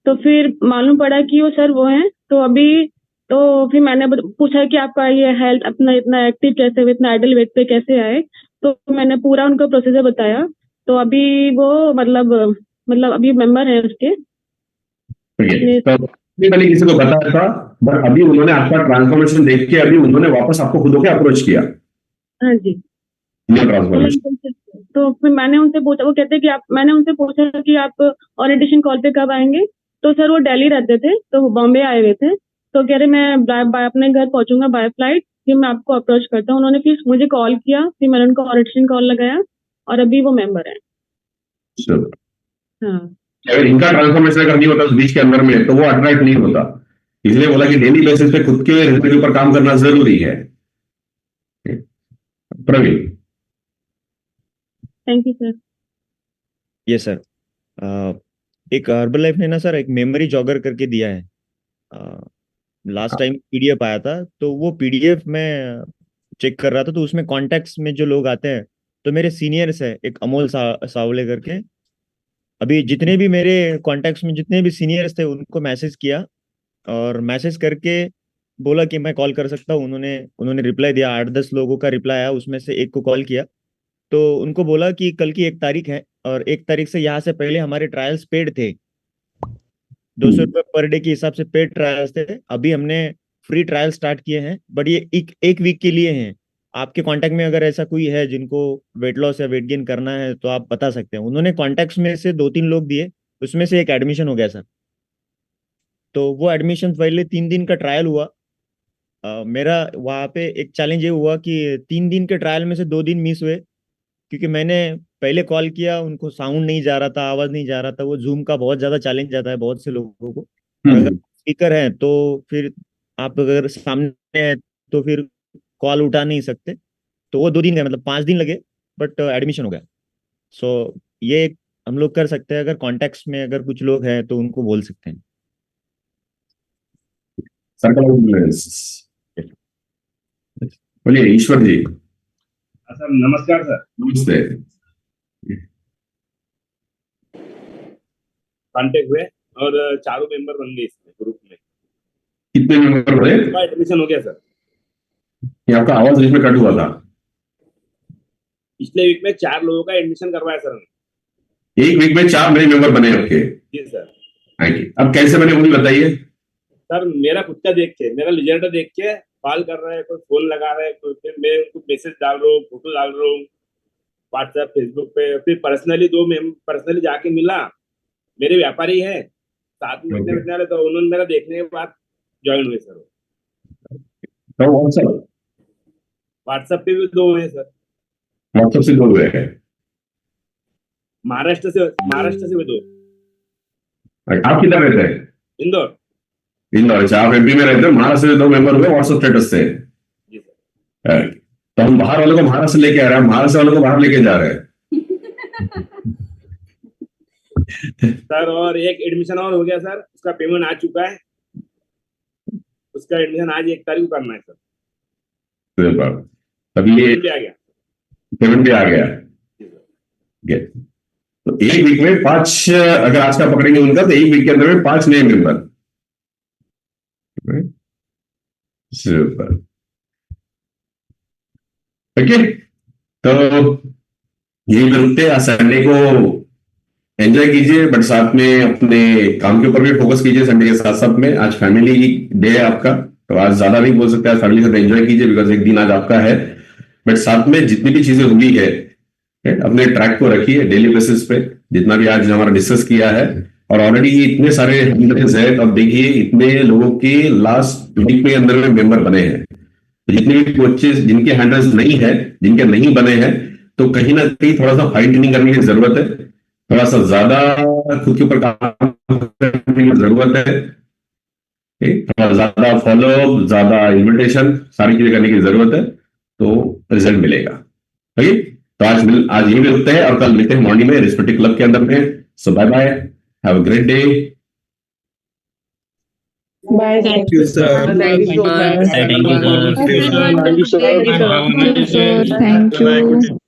तो फिर मालूम पड़ा कि वो सर वो हैं। तो अभी तो फिर मैंने पूछा कि आपका ये हेल्थ अपना इतना एक्टिव कैसे हुए, इतना आइडल वेट पे कैसे आए, तो मैंने पूरा उनको प्रोसीजर बताया। तो अभी वो मतलब अभी मेंबर है उसके। तो पहले किसी को बताया था, बट अभी उन्होंने आपका ट्रांसफॉर्मेशन देख के अभी उन्होंने वापस आपको खुद होकर अप्रोच किया। हाँ जी। ट्रांसफॉर्मेशन तो फिर मैंने उनसे पूछा, वो कहते कि आप, मैंने उनसे पूछा कि आप ओरिएंटेशन कॉल पे कब आएंगे, तो सर वो दिल्ली रहते थे, तो वो बॉम्बे आए हुए थे, तो कह रहे मैं बाय अपने घर पहुंचूंगा बाय फ्लाइट, फिर मैं आपको अप्रोच करता हूँ। उन्होंने फिर मुझे कॉल किया, फिर मैंने उनको ओरिएंटेशन कॉल लगाया, और अभी वो मेंबर है। हाँ। अगर इनका ट्रांसफॉर्मेशन अगर नहीं होता उस बीच के अंदर में, तो वो अट्रैक्ट नहीं होता। इसलिए बोला कि डेली बेसिस पे खुद के रिजल्ट के ऊपर काम करना जरूरी है। प्रवीण। Thank you sir. ये सर, एक हर्बल लाइफ ने ना सर एक मेमोरी जॉगर करके दिया है। लास्ट टाइम पीडीएफ आया था, तो वो पीडीएफ में चेक कर रहा था, तो उसमें कॉन्टेक्ट्स में जो लोग आते हैं, तो मेरे सीनियर्स है एक अमोल सावले करके। अभी जितने भी मेरे कॉन्टेक्ट्स में जितने भी सीनियर्स थे उनको मैसेज किया, और मैसेज करके बोला कि मैं कॉल कर सकता हूँ। उन्होंने रिप्लाई दिया, 8-10 लोगों का रिप्लाई आया, उसमें से एक को कॉल किया। तो उनको बोला कि कल की 1 तारीख है, और 1 तारीख से यहाँ से पहले हमारे ट्रायल्स पेड थे, 200 रुपये पर डे के हिसाब से पेड ट्रायल्स थे। अभी हमने फ्री ट्रायल स्टार्ट किए हैं, बट ये एक वीक के लिए हैं। आपके कांटेक्ट में अगर ऐसा कोई है जिनको वेट लॉस या वेट गेन करना है, तो आप बता सकते हैं। उन्होंने कॉन्टेक्ट्स में से 2-3 लोग दिए, उसमें से एक एडमिशन हो गया सर। तो वो एडमिशन पहले 3 दिन का ट्रायल हुआ। मेरा वहाँ पे एक चैलेंज ये हुआ कि 3 दिन के ट्रायल में से 2 दिन मिस हुए, क्योंकि मैंने पहले कॉल किया, उनको साउंड नहीं जा रहा था, आवाज नहीं जा रहा था। वो जूम का बहुत ज्यादा चैलेंज जाता है बहुत से लोगों को, और अगर स्पीकर है तो फिर आप अगर सामने है तो फिर कॉल उठा नहीं सकते। तो वो 2 दिन गए, मतलब 5 दिन लगे, बट एडमिशन हो गया। सो ये हम लोग कर सकते हैं, अगर कॉन्टेक्ट्स में अगर कुछ लोग हैं तो उनको बोल सकते हैं। बोलिए ईश्वर जी। सर नमस्कार सर। नमस्ते। कांटेक्ट हुए और 4 मेंबर बन गए इसमें ग्रुप में। कितने मेंबर हुए? एडमिशन हो गया सर। ये आपका आवाज बीच में कट हुआ था। पिछले वीक में 4 लोगों का एडमिशन करवाया सर ने। 1 वीक में 4 नए मेंबर बने आपके? जी सर। Thank you. अब कैसे बने वो भी बताइए। सर मेरा खुद का देख के, मेरा रिजल्ट देख के कॉल कर रहा है, कोई फोन लगा रहा है, कोई फिर मैं उनको मैसेज डाल रहा हूँ, फोटो डाल रहा हूँ व्हाट्सएप फेसबुक पे। फिर पर्सनली पर्सनली जाके मिला, मेरे व्यापारी है साथ में बैठने वाले, तो उन्होंने मेरा देखने के बाद ज्वाइन हुए सर। व्हाट्सएप पे भी 2 हुए सर। व्हाट्सएप से 2 हुए हैं? महाराष्ट्र से भी 2। आप किधर रहते हैं? इंदौर। इंदौर। अच्छा, आप एमपी में रहते हो। महाराष्ट्र से 2 मेंबर हुए व्हाट्सएप स्टेटस से। जी सर। तो हम बाहर वालों को महाराष्ट्र लेके आ रहे हैं, महाराष्ट्र वालों को बाहर लेके जा रहे हैं। सर और एक एडमिशन और हो गया सर, उसका पेमेंट आ चुका है। उसका एडमिशन आज 1 तारीख को करना है सर। अभी ये पेमेंट भी आ गया। तो 1 वीक में 5, अगर आज का पकड़ेंगे उनका, तो 1 वीक के अंदर में 5 नए मेंबर। सुपर। ओके, तो यही मिलते हैं। संडे को एंजॉय कीजिए, बट साथ में अपने काम के ऊपर भी फोकस कीजिए। संडे के साथ साथ में आज फैमिली डे है आपका, तो आज ज्यादा नहीं बोल सकते, आज फैमिली के साथ एंजॉय कीजिए, बिकॉज एक दिन आज आपका है। बट साथ में जितनी भी चीजें हुई है अपने ट्रैक को रखिए डेली बेसिस पे, जितना भी आज हमारा डिस्कस किया है, और ऑलरेडी ये इतने सारे हैंडल्स है, तो अब देखिए इतने लोगों के लास्ट वीक में अंदर में मेंबर बने हैं। तो जितने भी कोचेस जिनके हैंडल्स नहीं है, जिनके नहीं बने हैं, तो कहीं ना कहीं थोड़ा सा फाइन ट्यूनिंग करने की जरूरत है, थोड़ा सा ज्यादा खुद के ऊपर काम करने की जरूरत है, थोड़ा ज्यादा फॉलो, ज्यादा इन्विटेशन, सारी चीजें करने की जरूरत है, तो रिजल्ट मिलेगा। ओके, तो आज यही मिलते हैं और कल मिलते हैं मॉर्निंग में रिस्पेक्टिव क्लब के अंदर में। So bye bye, have a great day. Bye. Thank you, sir. Thank you so much. Thank you, sir. Thank you, sir. Thank you, sir. Thank you.